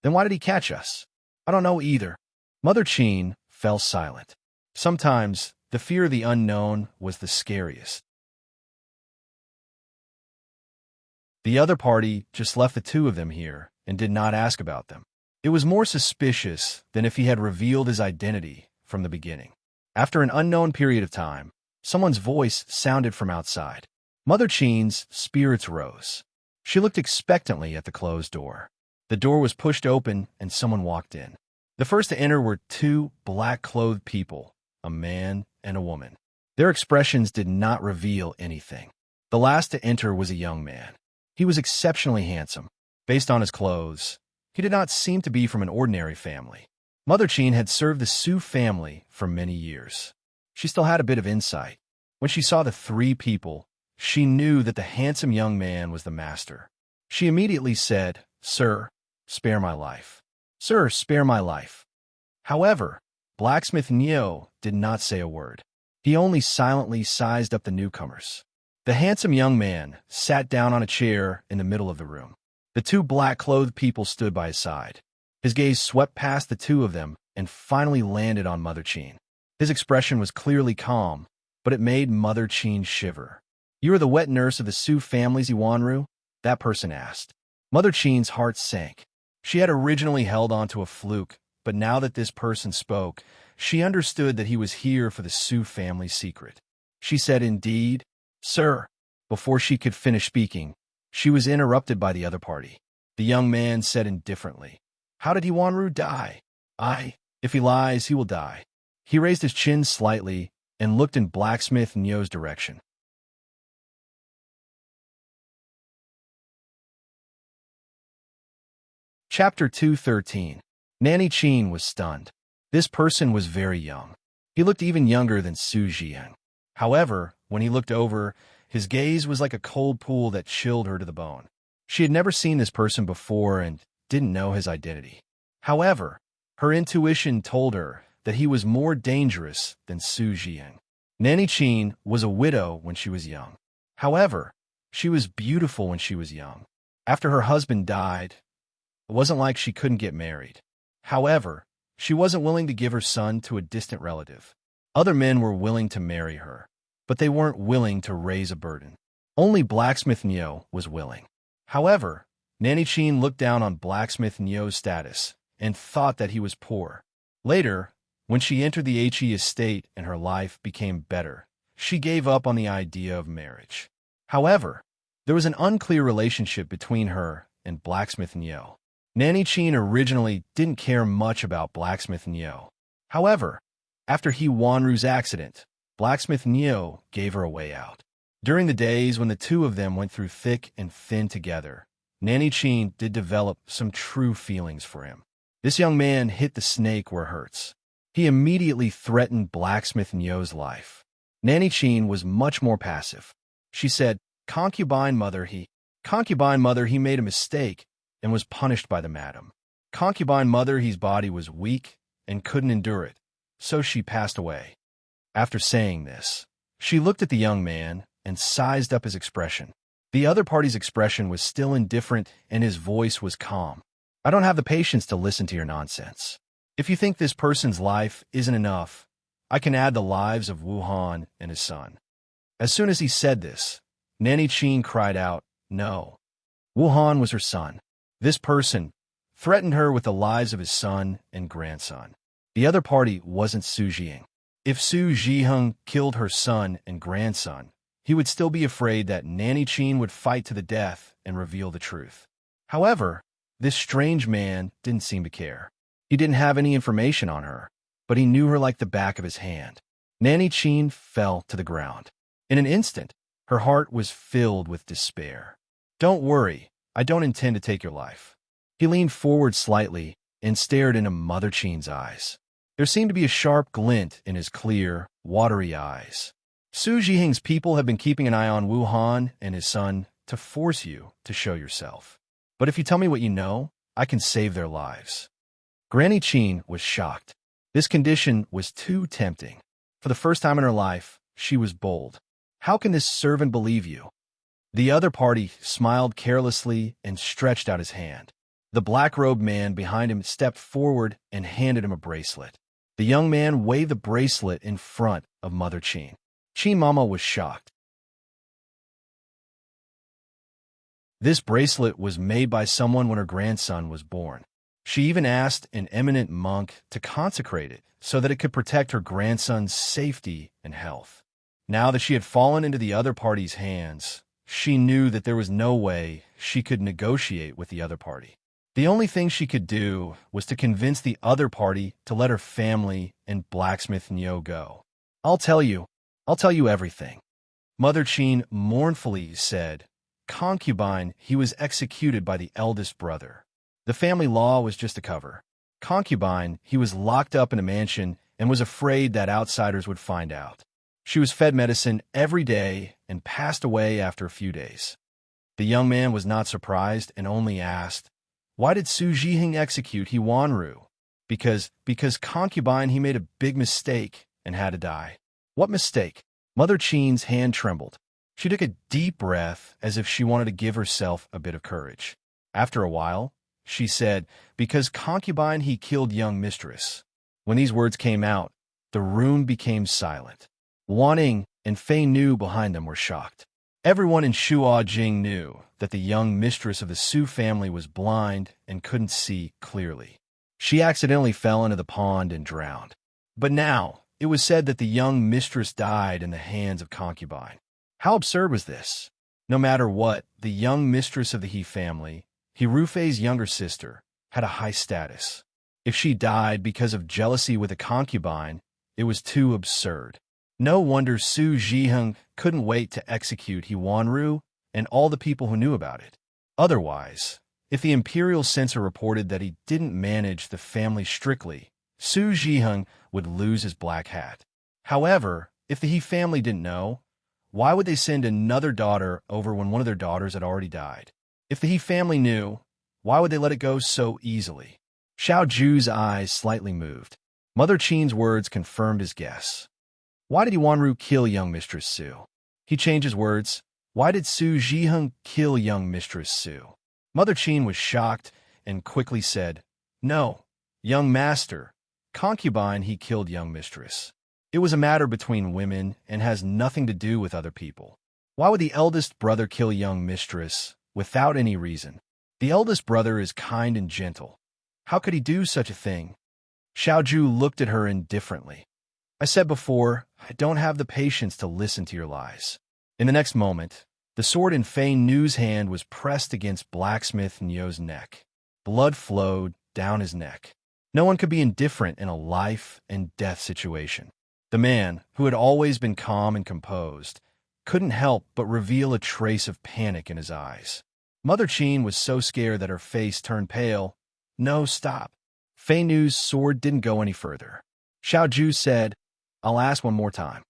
"Then why did he catch us?" "I don't know either." Mother Qin fell silent. Sometimes the fear of the unknown was the scariest. The other party just left the two of them here and did not ask about them. It was more suspicious than if he had revealed his identity from the beginning. After an unknown period of time, someone's voice sounded from outside. Mother Qin's spirits rose. She looked expectantly at the closed door. The door was pushed open and someone walked in. The first to enter were two black-clothed people, a man and a woman. Their expressions did not reveal anything. The last to enter was a young man. He was exceptionally handsome. Based on his clothes, he did not seem to be from an ordinary family. Mother Qin had served the Su family for many years. She still had a bit of insight. When she saw the three people, she knew that the handsome young man was the master. She immediately said, "Sir, spare my life. Sir, spare my life." However, blacksmith Neo did not say a word. He only silently sized up the newcomers. The handsome young man sat down on a chair in the middle of the room. The two black-clothed people stood by his side. His gaze swept past the two of them and finally landed on Mother Qin. His expression was clearly calm, but it made Mother Qin shiver. "You are the wet nurse of the Su family's Yuanru?" that person asked. Mother Qin's heart sank. She had originally held on to a fluke, but now that this person spoke, she understood that he was here for the Su family's secret. She said, "Indeed, sir." Before she could finish speaking, she was interrupted by the other party. The young man said indifferently, "How did Yuanru die?" If he lies, he will die." He raised his chin slightly and looked in blacksmith Neo's direction. Chapter 213. Nanny Qin was stunned. This person was very young. He looked even younger than Su Jiang. However, when he looked over, his gaze was like a cold pool that chilled her to the bone. She had never seen this person before and didn't know his identity. However, her intuition told her that he was more dangerous than Su Jiang. Nanny Qin was a widow when she was young. However, she was beautiful when she was young. After her husband died, it wasn't like she couldn't get married. However, she wasn't willing to give her son to a distant relative. Other men were willing to marry her, but they weren't willing to raise a burden. Only blacksmith Neo was willing. However, Nanny Qin looked down on blacksmith Neo's status and thought that he was poor. Later, when she entered the He estate and her life became better, she gave up on the idea of marriage. However, there was an unclear relationship between her and blacksmith Neo. Nanny Qin originally didn't care much about blacksmith Neo. However, after Yuanru's accident, blacksmith Neo gave her a way out. During the days when the two of them went through thick and thin together, Nanny Qin did develop some true feelings for him. This young man hit the snake where it hurts. He immediately threatened blacksmith Neo's life. Nanny Qin was much more passive. She said, Concubine mother, he made a mistake and was punished by the madam. Concubine mother, his body was weak and couldn't endure it, so she passed away." After saying this, she looked at the young man and sized up his expression. The other party's expression was still indifferent and his voice was calm. "I don't have the patience to listen to your nonsense. If you think this person's life isn't enough, I can add the lives of Wuhan and his son." As soon as he said this, Nanny Qin cried out, "No." Wuhan was her son. This person threatened her with the lives of his son and grandson. The other party wasn't Su Jiang. If Su Jiang killed her son and grandson, he would still be afraid that Nanny Qin would fight to the death and reveal the truth. However, this strange man didn't seem to care. He didn't have any information on her, but he knew her like the back of his hand. Nanny Qin fell to the ground. In an instant, her heart was filled with despair. "Don't worry, I don't intend to take your life." He leaned forward slightly and stared into Mother Qin's eyes. There seemed to be a sharp glint in his clear, watery eyes. "Su Jiang's people have been keeping an eye on Wuhan and his son to force you to show yourself. But if you tell me what you know, I can save their lives." Granny Qin was shocked. This condition was too tempting. For the first time in her life, she was bold. "How can this servant believe you?" The other party smiled carelessly and stretched out his hand. The black-robed man behind him stepped forward and handed him a bracelet. The young man waved the bracelet in front of Mother Qin. Qin Mama was shocked. This bracelet was made by someone when her grandson was born. She even asked an eminent monk to consecrate it so that it could protect her grandson's safety and health. Now that she had fallen into the other party's hands, she knew that there was no way she could negotiate with the other party. The only thing she could do was to convince the other party to let her family and blacksmith Neo go. I'll tell you everything." Mother Qin mournfully said, "Concubine, he was executed by the eldest brother. The family law was just a cover. Concubine, he was locked up in a mansion and was afraid that outsiders would find out. She was fed medicine every day and passed away after a few days." The young man was not surprised and only asked, "Why did Su Jiheng execute He Wanru?" Because concubine, he made a big mistake and had to die." "What mistake?" Mother Qin's hand trembled. She took a deep breath as if she wanted to give herself a bit of courage. After a while, she said, "Because concubine, he killed young mistress." When these words came out, the room became silent. Wan and Fei Nu behind them were shocked. Everyone in Shuajing knew that the young mistress of the Su family was blind and couldn't see clearly. She accidentally fell into the pond and drowned. But now, it was said that the young mistress died in the hands of concubine. How absurd was this? No matter what, the young mistress of the He family, He Rufei's younger sister, had a high status. If she died because of jealousy with a concubine, it was too absurd. No wonder Su Jiheng couldn't wait to execute He Wanru and all the people who knew about it. Otherwise, if the imperial censor reported that he didn't manage the family strictly, Su Jiheng would lose his black hat. However, if the He family didn't know, why would they send another daughter over when one of their daughters had already died? If the He family knew, why would they let it go so easily? Xiao Ju's eyes slightly moved. Mother Qin's words confirmed his guess. Why did He Wanru kill young Mistress Su? He changed his words. Why did Su Jiheng kill young Mistress Su? Mother Qin was shocked and quickly said, "No, young master. Concubine, he killed young mistress. It was a matter between women and has nothing to do with other people. Why would the eldest brother kill young mistress without any reason? The eldest brother is kind and gentle. How could he do such a thing?" Xiao Ju looked at her indifferently. "I said before, I don't have the patience to listen to your lies." In the next moment, the sword in Fei Nu's hand was pressed against blacksmith Nyo's neck. Blood flowed down his neck. No one could be indifferent in a life and death situation. The man, who had always been calm and composed, couldn't help but reveal a trace of panic in his eyes. Mother Qin was so scared that her face turned pale. "No, stop." Fei Nu's sword didn't go any further. Xiao Ju said, "I'll ask one more time.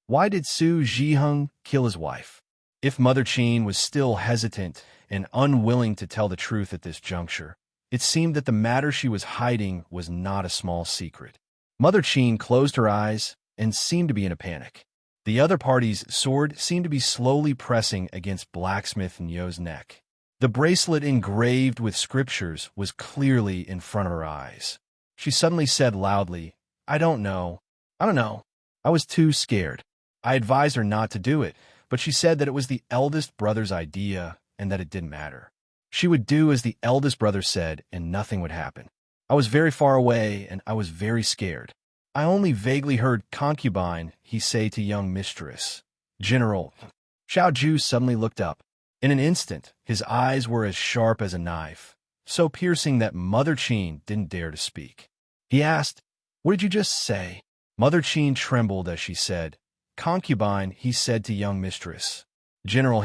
Why did Su Jiheng kill his wife?" If Mother Qin was still hesitant and unwilling to tell the truth at this juncture, it seemed that the matter she was hiding was not a small secret. Mother Qin closed her eyes and seemed to be in a panic. The other party's sword seemed to be slowly pressing against blacksmith Nyo's neck. The bracelet engraved with scriptures was clearly in front of her eyes. She suddenly said loudly, I don't know. I was too scared. I advised her not to do it, but she said that it was the eldest brother's idea and that it didn't matter. She would do as the eldest brother said and nothing would happen. I was very far away and I was very scared. I only vaguely heard concubine, he say to young mistress. General. Xiao Ju suddenly looked up. In an instant, his eyes were as sharp as a knife, so piercing that Mother Qin didn't dare to speak. He asked, What did you just say? Mother Qin trembled as she said, Concubine, he said to young mistress. General,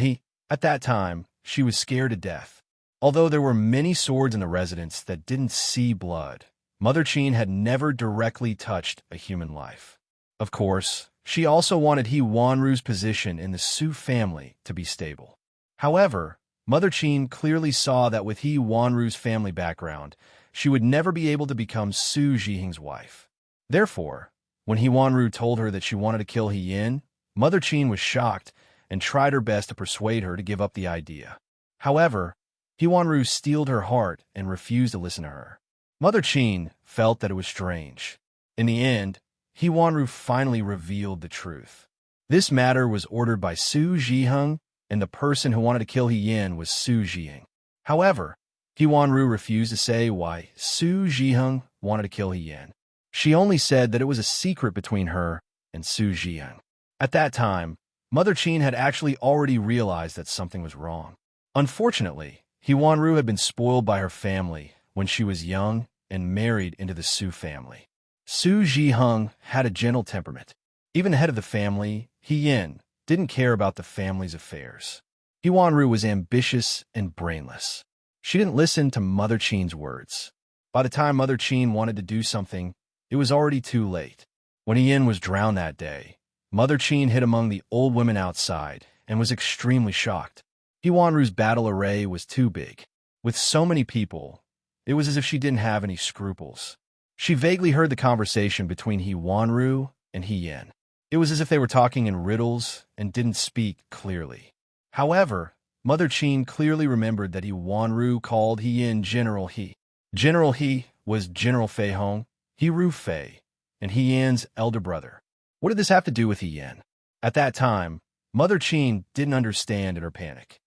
at that time, she was scared to death. Although there were many swords in the residence that didn't see blood, Mother Qin had never directly touched a human life. Of course, she also wanted He Wanru's position in the Su family to be stable. However, Mother Qin clearly saw that with He Wanru's family background, she would never be able to become Su Jiheng's wife. Therefore, when He Wanru told her that she wanted to kill He Yin, Mother Qin was shocked and tried her best to persuade her to give up the idea. However, He Wanru steeled her heart and refused to listen to her. Mother Qin felt that it was strange. In the end, He Wanru finally revealed the truth. This matter was ordered by Su Jiheng, and the person who wanted to kill He Yin was Su Jiheng. However, He Wanru refused to say why Su Jiheng wanted to kill He Yin. She only said that it was a secret between her and Su Jiheng. At that time, Mother Qin had actually already realized that something was wrong. Unfortunately, He Wanru had been spoiled by her family when she was young and married into the Su family. Su Jiheng had a gentle temperament. Even the head of the family, He Yin, didn't care about the family's affairs. He Wanru was ambitious and brainless. She didn't listen to Mother Qin's words. By the time Mother Qin wanted to do something, it was already too late. When He Yin was drowned that day, Mother Qin hid among the old women outside and was extremely shocked. He Wanru's battle array was too big. With so many people, it was as if she didn't have any scruples. She vaguely heard the conversation between He Wanru and He Yin. It was as if they were talking in riddles and didn't speak clearly. However, Mother Qin clearly remembered that He Wanru called He Yin General He. General He was General Fei Hong, He Ru Fei, and He Yin's elder brother. What did this have to do with He Yin? At that time, Mother Qin didn't understand in her panic.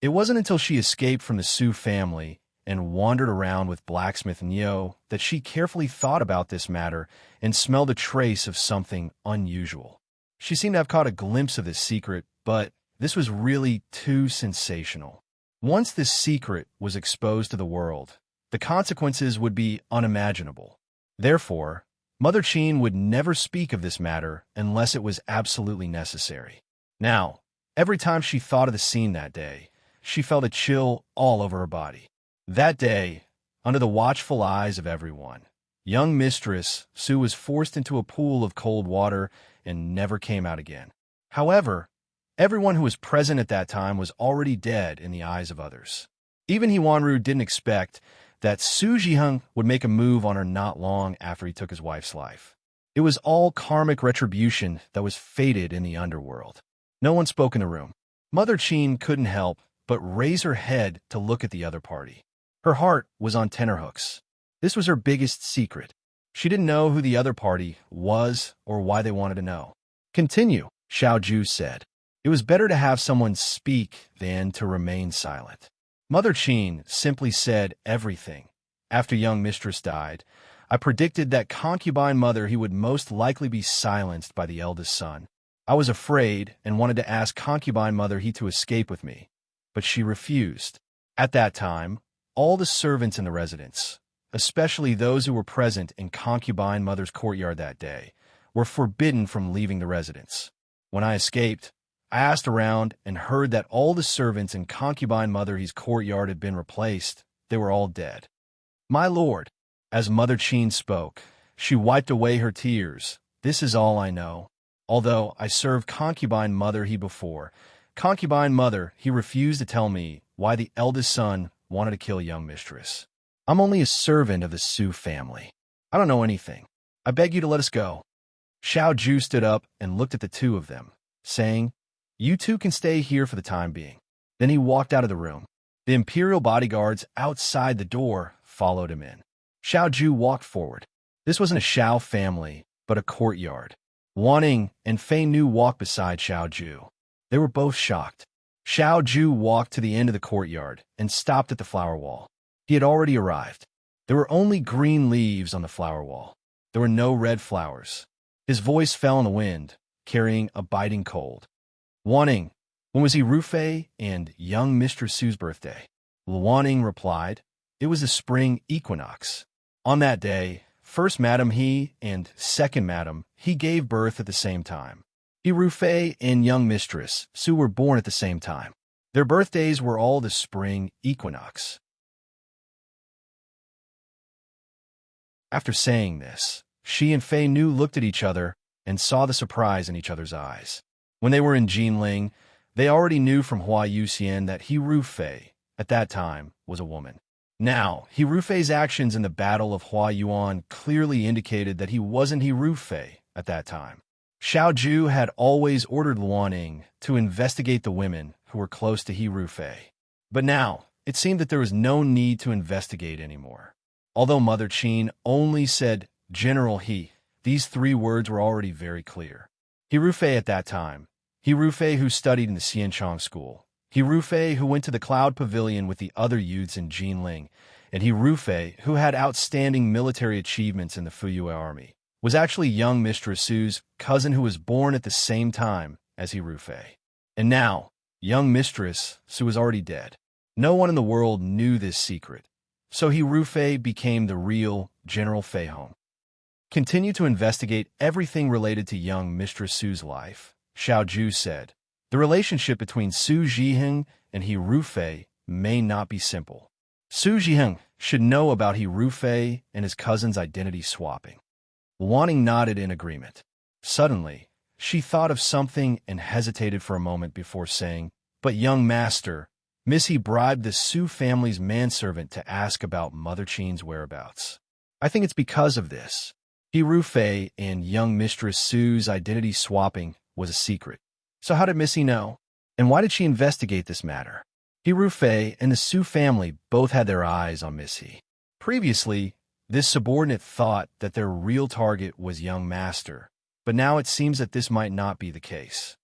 It wasn't until she escaped from the Su family and wandered around with blacksmith Neo that she carefully thought about this matter and smelled a trace of something unusual. She seemed to have caught a glimpse of this secret, but this was really too sensational. Once this secret was exposed to the world, the consequences would be unimaginable. Therefore, Mother Qin would never speak of this matter unless it was absolutely necessary. Now, every time she thought of the scene that day, she felt a chill all over her body. That day, under the watchful eyes of everyone, young Mistress Su was forced into a pool of cold water and never came out again. However, everyone who was present at that time was already dead in the eyes of others. Even He Wanru didn't expect that Su Zhiheng would make a move on her not long after he took his wife's life. It was all karmic retribution that was fated in the underworld. No one spoke in the room. Mother Qin couldn't help but raise her head to look at the other party. Her heart was on tenterhooks. This was her biggest secret. She didn't know who the other party was or why they wanted to know. "Continue," Xiao Ju said. It was better to have someone speak than to remain silent. Mother Qin simply said everything. After young mistress died, I predicted that concubine mother he would most likely be silenced by the eldest son. I was afraid and wanted to ask concubine mother he to escape with me, but she refused. At that time, all the servants in the residence, especially those who were present in concubine mother's courtyard that day, were forbidden from leaving the residence. When I escaped, I asked around and heard that all the servants in concubine mother he's courtyard had been replaced. They were all dead. My lord, as Mother Qin spoke, she wiped away her tears. This is all I know. Although I served concubine mother he before, concubine mother he refused to tell me why the eldest son wanted to kill young mistress. I'm only a servant of the Su family. I don't know anything. I beg you to let us go. Xiao Ju stood up and looked at the two of them, saying, "You two can stay here for the time being." Then he walked out of the room. The imperial bodyguards outside the door followed him in. Xiao Ju walked forward. This wasn't a Xiao family, but a courtyard. Wanning and Fei Nu walked beside Xiao Ju. They were both shocked. Xiao Ju walked to the end of the courtyard and stopped at the flower wall. He had already arrived. There were only green leaves on the flower wall. There were no red flowers. His voice fell in the wind, carrying a biting cold. Wanning, when was he Rufei and young Mistress Su's birthday? Wanning replied, it was the spring equinox. On that day, first Madam He and second Madam He gave birth at the same time. He Rufei and young Mistress Su were born at the same time. Their birthdays were all the spring equinox. After saying this, she and Fei Nu looked at each other and saw the surprise in each other's eyes. When they were in Jinling, they already knew from Hua Yuxian that He Rufei, at that time, was a woman. Now, He Rufei's actions in the Battle of Hua Yuan clearly indicated that he wasn't He Rufei at that time. Xiao Ju had always ordered Luaning to investigate the women who were close to He Rufei. But now, it seemed that there was no need to investigate anymore. Although Mother Qin only said General He, these three words were already very clear. He Rufei at that time, He Rufei who studied in the Xianchang school, He Rufei who went to the Cloud Pavilion with the other youths in Jinling, and He Rufei who had outstanding military achievements in the Fuyue army, was actually young Mistress Su's cousin who was born at the same time as He Rufei. And now, young Mistress Su was already dead. No one in the world knew this secret, so He Rufei became the real General Fei Hong. Continue to investigate everything related to young Mistress Su's life, Xiao Ju said. The relationship between Su Zhiheng and He Rufei may not be simple. Su Zhiheng should know about He Rufei and his cousin's identity swapping. Luaning nodded in agreement. Suddenly, she thought of something and hesitated for a moment before saying, "But young master, Missy bribed the Su family's manservant to ask about Mother Qin's whereabouts. I think it's because of this. He Rufei and young Mistress Su's identity swapping was a secret. So how did Missy know? And why did she investigate this matter?" He Rufei and the Su family both had their eyes on Missy. Previously, this subordinate thought that their real target was young master, but now it seems that this might not be the case.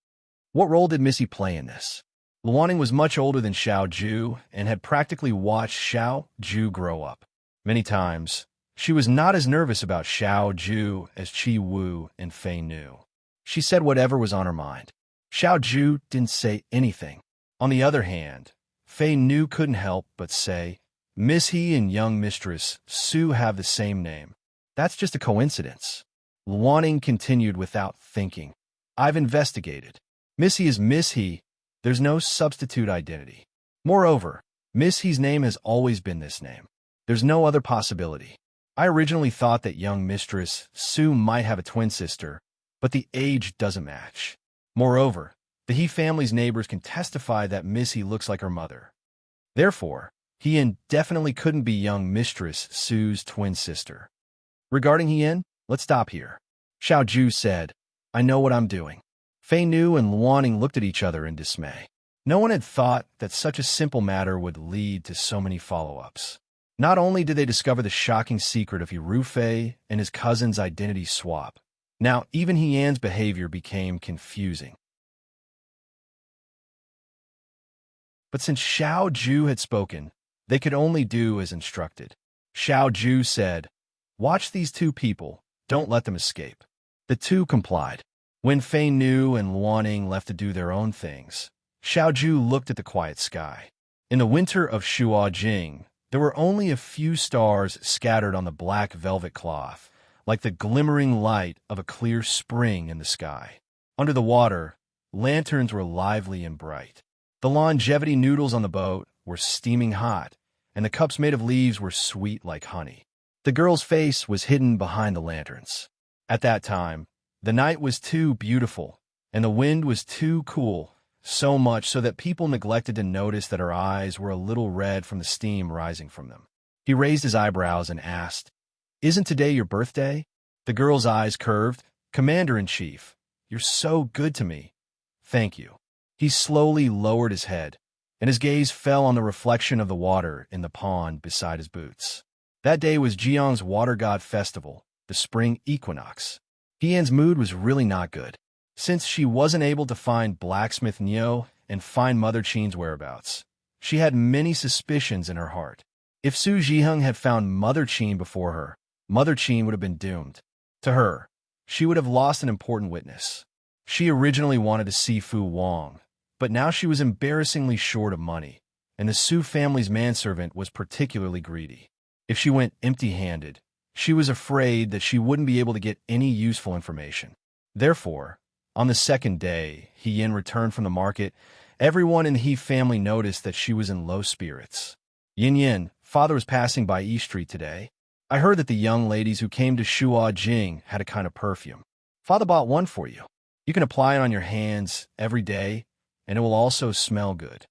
What role did Missy play in this? Luaning was much older than Xiao Ju and had practically watched Xiao Ju grow up. Many times, she was not as nervous about Xiao Ju as Qi Wu and Fei Nu. She said whatever was on her mind. Xiao Ju didn't say anything. On the other hand, Fei Nu couldn't help but say, "Miss He and young Mistress Su have the same name. That's just a coincidence." Luaning continued without thinking. "I've investigated. Miss He is Miss He. There's no substitute identity. Moreover, Miss He's name has always been this name. There's no other possibility. I originally thought that young Mistress Su might have a twin sister, but the age doesn't match. Moreover, the He family's neighbors can testify that Miss He looks like her mother. Therefore, Hien definitely couldn't be young Mistress Su's twin sister. Regarding Hien, let's stop here." Xiao Ju said, "I know what I'm doing." Fei Nu and Luaning looked at each other in dismay. No one had thought that such a simple matter would lead to so many follow-ups. Not only did they discover the shocking secret of He Rufei and his cousin's identity swap, now even Hien's behavior became confusing. But since Xiao Ju had spoken, they could only do as instructed. Xiao Ju said, "Watch these two people. Don't let them escape." The two complied. When Fei Nu and Luaning left to do their own things, Xiao Ju looked at the quiet sky. In the winter of Shuajing, there were only a few stars scattered on the black velvet cloth, like the glimmering light of a clear spring in the sky. Under the water, lanterns were lively and bright. The longevity noodles on the boat were steaming hot, and the cups made of leaves were sweet like honey. The girl's face was hidden behind the lanterns. At that time, the night was too beautiful, and the wind was too cool, so much so that people neglected to notice that her eyes were a little red from the steam rising from them. He raised his eyebrows and asked, "Isn't today your birthday?" The girl's eyes curved. "Commander-in-Chief, you're so good to me." "Thank you." He slowly lowered his head, and his gaze fell on the reflection of the water in the pond beside his boots. That day was Jiang's water god festival, the spring equinox. Hien's mood was really not good. Since she wasn't able to find blacksmith Neo and find Mother Qin's whereabouts, she had many suspicions in her heart. If Su Zhiheng had found Mother Qin before her, Mother Qin would have been doomed. To her, she would have lost an important witness. She originally wanted to see Fu Wang, but now she was embarrassingly short of money, and the Su family's manservant was particularly greedy. If she went empty-handed, she was afraid that she wouldn't be able to get any useful information. Therefore, on the second day Hien returned from the market, everyone in the He family noticed that she was in low spirits. "Yin, father was passing by East Street today. I heard that the young ladies who came to Shuajing had a kind of perfume. Father bought one for you. You can apply it on your hands every day, and it will also smell good."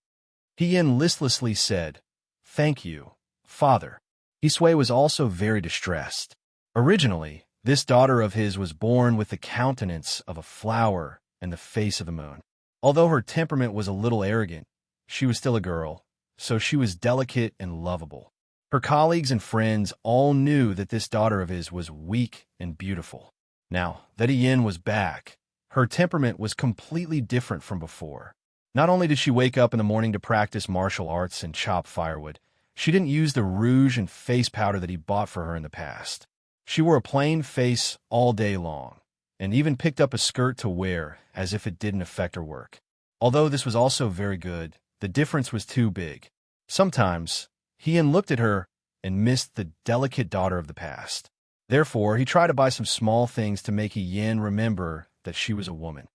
Hien listlessly said, "Thank you, father." Hisui was also very distressed. Originally, this daughter of his was born with the countenance of a flower and the face of the moon. Although her temperament was a little arrogant, she was still a girl, so she was delicate and lovable. Her colleagues and friends all knew that this daughter of his was weak and beautiful. Now that Hien was back, her temperament was completely different from before. Not only did she wake up in the morning to practice martial arts and chop firewood, she didn't use the rouge and face powder that he bought for her in the past. She wore a plain face all day long, and even picked up a skirt to wear as if it didn't affect her work. Although this was also very good, the difference was too big. Sometimes, Hien looked at her and missed the delicate daughter of the past. Therefore, he tried to buy some small things to make Yin remember that she was a woman.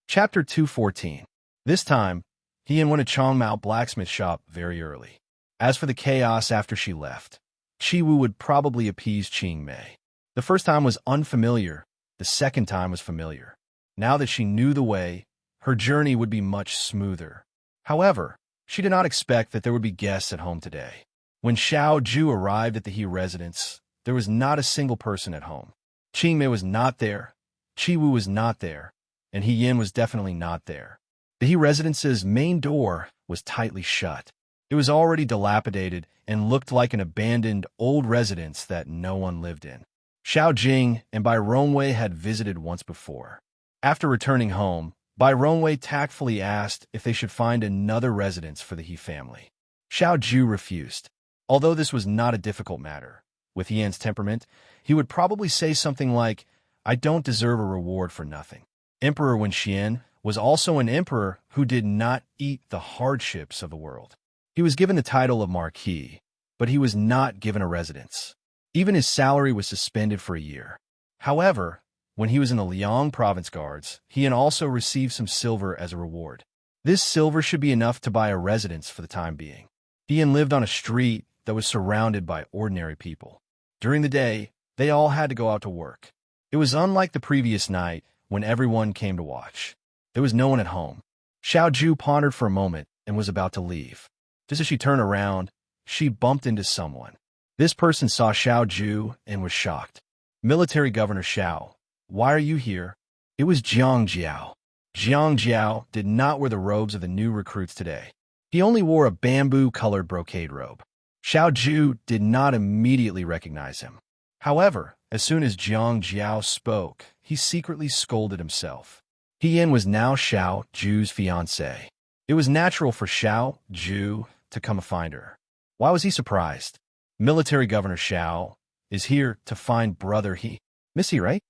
Chapter 214. This time, Yin went to Chongmao blacksmith shop very early. As for the chaos after she left, Chi-Wu would probably appease Qing-mei. The first time was unfamiliar, the second time was familiar. Now that she knew the way, her journey would be much smoother. However, she did not expect that there would be guests at home today. When Xiao Ju arrived at the He residence, there was not a single person at home. Qing-mei was not there, Chi-Wu was not there, and He Yin was definitely not there. The He residence's main door was tightly shut. It was already dilapidated and looked like an abandoned old residence that no one lived in. Xiao Jing and Bai Rongwei had visited once before. After returning home, Bai Rongwei tactfully asked if they should find another residence for the He family. Xiao Ju refused. Although this was not a difficult matter, with Yan's temperament, he would probably say something like, "I don't deserve a reward for nothing." Emperor Wenxian was also an emperor who did not eat the hardships of the world. He was given the title of Marquis, but he was not given a residence. Even his salary was suspended for a year. However, when he was in the Liang province guards, he also received some silver as a reward. This silver should be enough to buy a residence for the time being. He lived on a street that was surrounded by ordinary people. During the day, they all had to go out to work. It was unlike the previous night when everyone came to watch. There was no one at home. Xiao Ju pondered for a moment and was about to leave. Just as she turned around, she bumped into someone. This person saw Xiao Ju and was shocked. "Military Governor Xiao, why are you here?" It was Jiang Jiao. Jiang Jiao did not wear the robes of the new recruits today. He only wore a bamboo-colored brocade robe. Xiao Ju did not immediately recognize him. However, as soon as Jiang Jiao spoke, he secretly scolded himself. He Yin was now Xiao Ju's fiancé. It was natural for Xiao Ju to come find her. Why was he surprised? Military Governor Xiao is here to find brother He. Misty, right?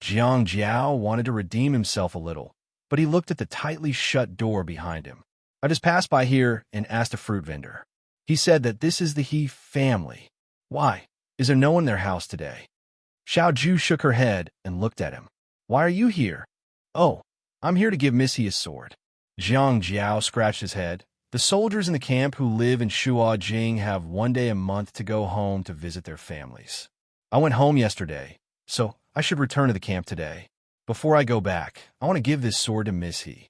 Jiang Jiao wanted to redeem himself a little, but he looked at the tightly shut door behind him. "I just passed by here and asked a fruit vendor. He said that this is the He family. Why? Is there no one in their house today?" Xiao Ju shook her head and looked at him. "Why are you here?" "Oh, I'm here to give Missy his sword." Jiang Jiao scratched his head. "The soldiers in the camp who live in Shuajing have one day a month to go home to visit their families. I went home yesterday, so I should return to the camp today. Before I go back, I want to give this sword to Miss He."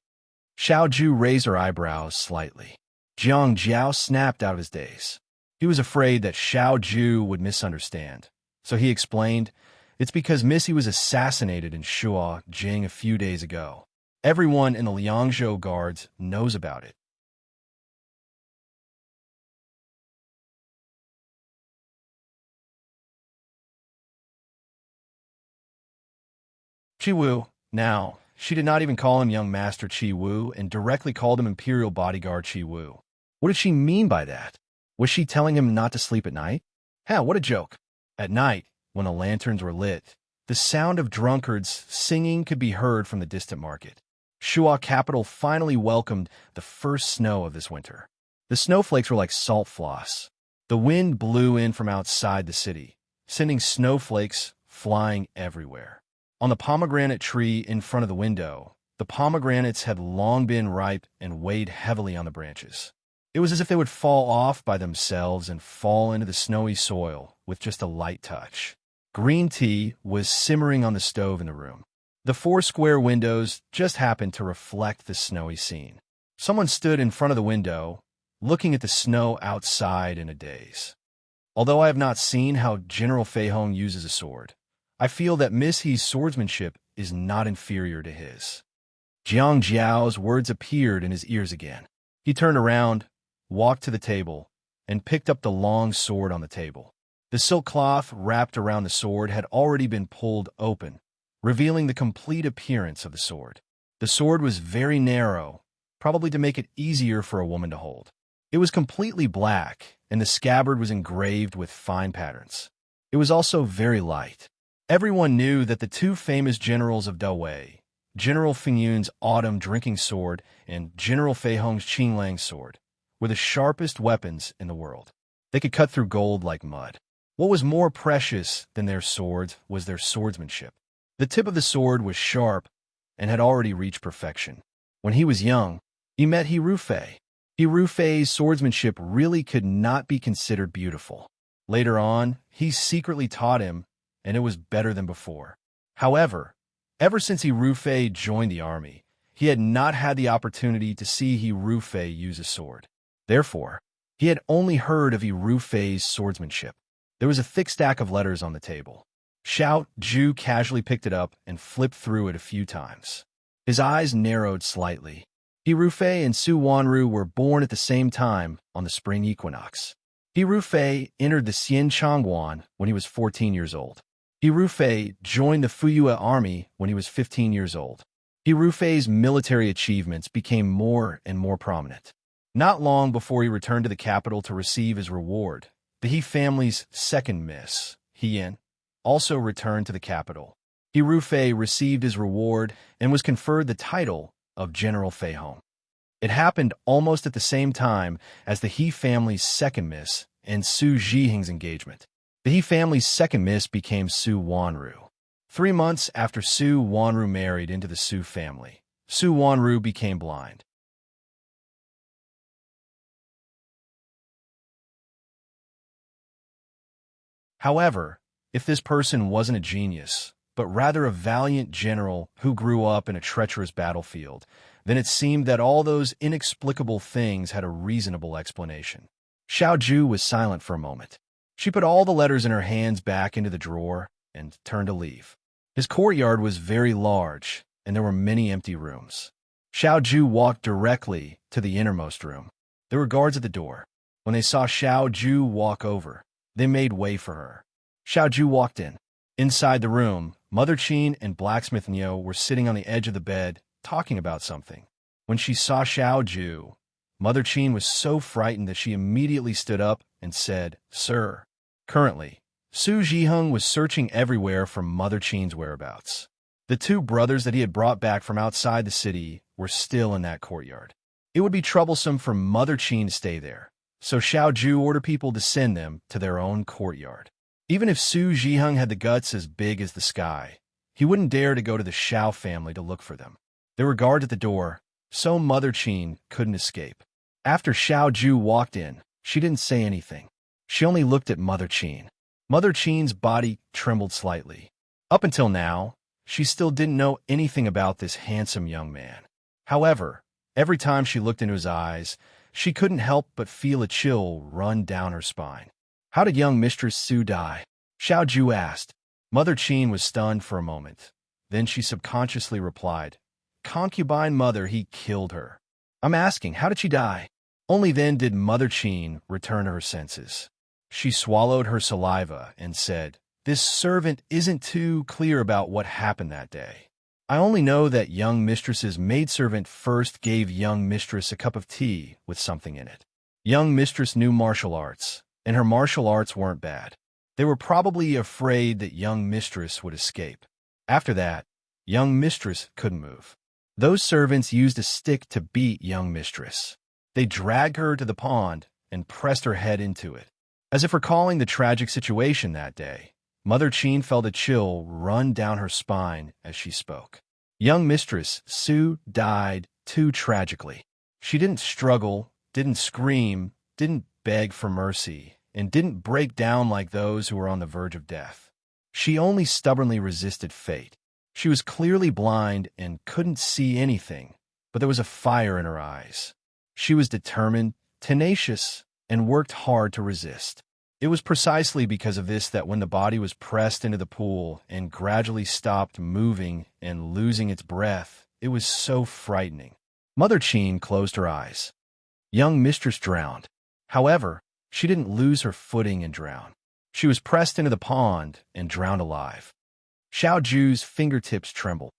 Xiao Ju raised her eyebrows slightly. Jiang Jiao snapped out of his daze. He was afraid that Xiao Ju would misunderstand, so he explained, "It's because Missy was assassinated in Shuajing a few days ago. Everyone in the Liangzhou guards knows about it." Chi-Wu. Now, she did not even call him young master Chi-Wu and directly called him imperial bodyguard Chi-Wu. What did she mean by that? Was she telling him not to sleep at night? Hell, what a joke. At night, when the lanterns were lit, the sound of drunkards singing could be heard from the distant market. Shua capital finally welcomed the first snow of this winter. The snowflakes were like salt floss. The wind blew in from outside the city, sending snowflakes flying everywhere. On the pomegranate tree in front of the window, the pomegranates had long been ripe and weighed heavily on the branches. It was as if they would fall off by themselves and fall into the snowy soil with just a light touch. Green tea was simmering on the stove in the room. The 4 square windows just happened to reflect the snowy scene. Someone stood in front of the window, looking at the snow outside in a daze. Although I have not seen how General Fei Hong uses a sword, I feel that Miss He's swordsmanship is not inferior to his. Jiang Jiao's words appeared in his ears again. He turned around, walked to the table, and picked up the long sword on the table. The silk cloth wrapped around the sword had already been pulled open, revealing the complete appearance of the sword. The sword was very narrow, probably to make it easier for a woman to hold. It was completely black, and the scabbard was engraved with fine patterns. It was also very light. Everyone knew that the 2 famous generals of Dawei, General Fingyun's autumn drinking sword and General Fei Hong's Qinglang's sword were the sharpest weapons in the world. They could cut through gold like mud. What was more precious than their swords was their swordsmanship. The tip of the sword was sharp and had already reached perfection. When he was young, he met He Rufei. He Rufei's swordsmanship really could not be considered beautiful. Later on, he secretly taught him, and it was better than before. However, ever since He Rufei joined the army, he had not had the opportunity to see He Rufei use a sword. Therefore, he had only heard of He Rufei's swordsmanship. There was a thick stack of letters on the table. Xiao Zhu casually picked it up and flipped through it a few times. His eyes narrowed slightly. He Rufei and Su Wanru were born at the same time on the spring equinox. He Rufei entered the Xian Changguan when he was 14 years old. He Rufei joined the Fuyue army when he was 15 years old. He Rufei's military achievements became more and more prominent. Not long before he returned to the capital to receive his reward, the He family's second miss, He Yin, also returned to the capital. He Rufei received his reward and was conferred the title of General Fei Hong. It happened almost at the same time as the He family's second miss and Su Zhiheng's engagement. The He family's second miss became Su Wanru. 3 months after Su Wanru married into the Su family, Su Wanru became blind. However, if this person wasn't a genius, but rather a valiant general who grew up in a treacherous battlefield, then it seemed that all those inexplicable things had a reasonable explanation. Xiao Zhu was silent for a moment. She put all the letters in her hands back into the drawer and turned to leave. His courtyard was very large, and there were many empty rooms. Xiao Zhu walked directly to the innermost room. There were guards at the door. When they saw Xiao Zhu walk over, they made way for her. Xiao Zhu walked in. Inside the room, Mother Qin and Blacksmith Niu were sitting on the edge of the bed, talking about something. When she saw Xiao Zhu, Mother Qin was so frightened that she immediately stood up and said, "Sir." Currently, Su Zhiheng was searching everywhere for Mother Qin's whereabouts. The 2 brothers that he had brought back from outside the city were still in that courtyard. It would be troublesome for Mother Qin to stay there, so Xiao Zhu ordered people to send them to their own courtyard. Even if Su Zhiheng had the guts as big as the sky, he wouldn't dare to go to the Xiao family to look for them. There were guards at the door, so Mother Qin couldn't escape. After Xiao Zhu walked in, she didn't say anything. She only looked at Mother Qin. Mother Qin's body trembled slightly. Up until now, she still didn't know anything about this handsome young man. However, every time she looked into his eyes, she couldn't help but feel a chill run down her spine. "How did young Mistress Su die?" Xiao Zhu asked. Mother Qin was stunned for a moment. Then she subconsciously replied, "Concubine mother, he killed her." "I'm asking, how did she die?" Only then did Mother Qin return to her senses. She swallowed her saliva and said, "This servant isn't too clear about what happened that day. I only know that young mistress's maidservant first gave young mistress a cup of tea with something in it. Young mistress knew martial arts, and her martial arts weren't bad. They were probably afraid that young mistress would escape. After that, young mistress couldn't move. Those servants used a stick to beat young mistress. They dragged her to the pond and pressed her head into it." As if recalling the tragic situation that day, Mother Qin felt a chill run down her spine as she spoke. Young Mistress Su died too tragically. She didn't struggle, didn't scream, didn't beg for mercy, and didn't break down like those who were on the verge of death. She only stubbornly resisted fate. She was clearly blind and couldn't see anything, but there was a fire in her eyes. She was determined, tenacious, and worked hard to resist. It was precisely because of this that when the body was pressed into the pool and gradually stopped moving and losing its breath, it was so frightening. Mother Qin closed her eyes. Young Mistress drowned. However, she didn't lose her footing and drown. She was pressed into the pond and drowned alive. Xiao Zhu's fingertips trembled.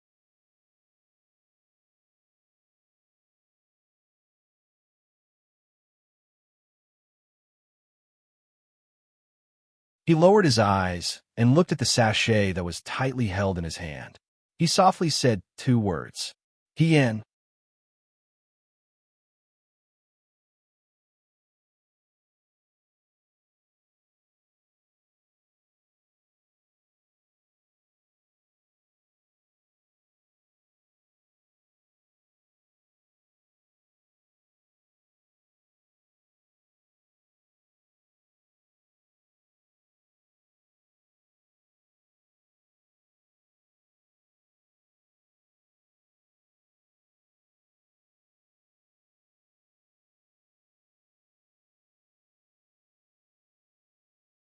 He lowered his eyes and looked at the sachet that was tightly held in his hand. He softly said 2 words. Hien.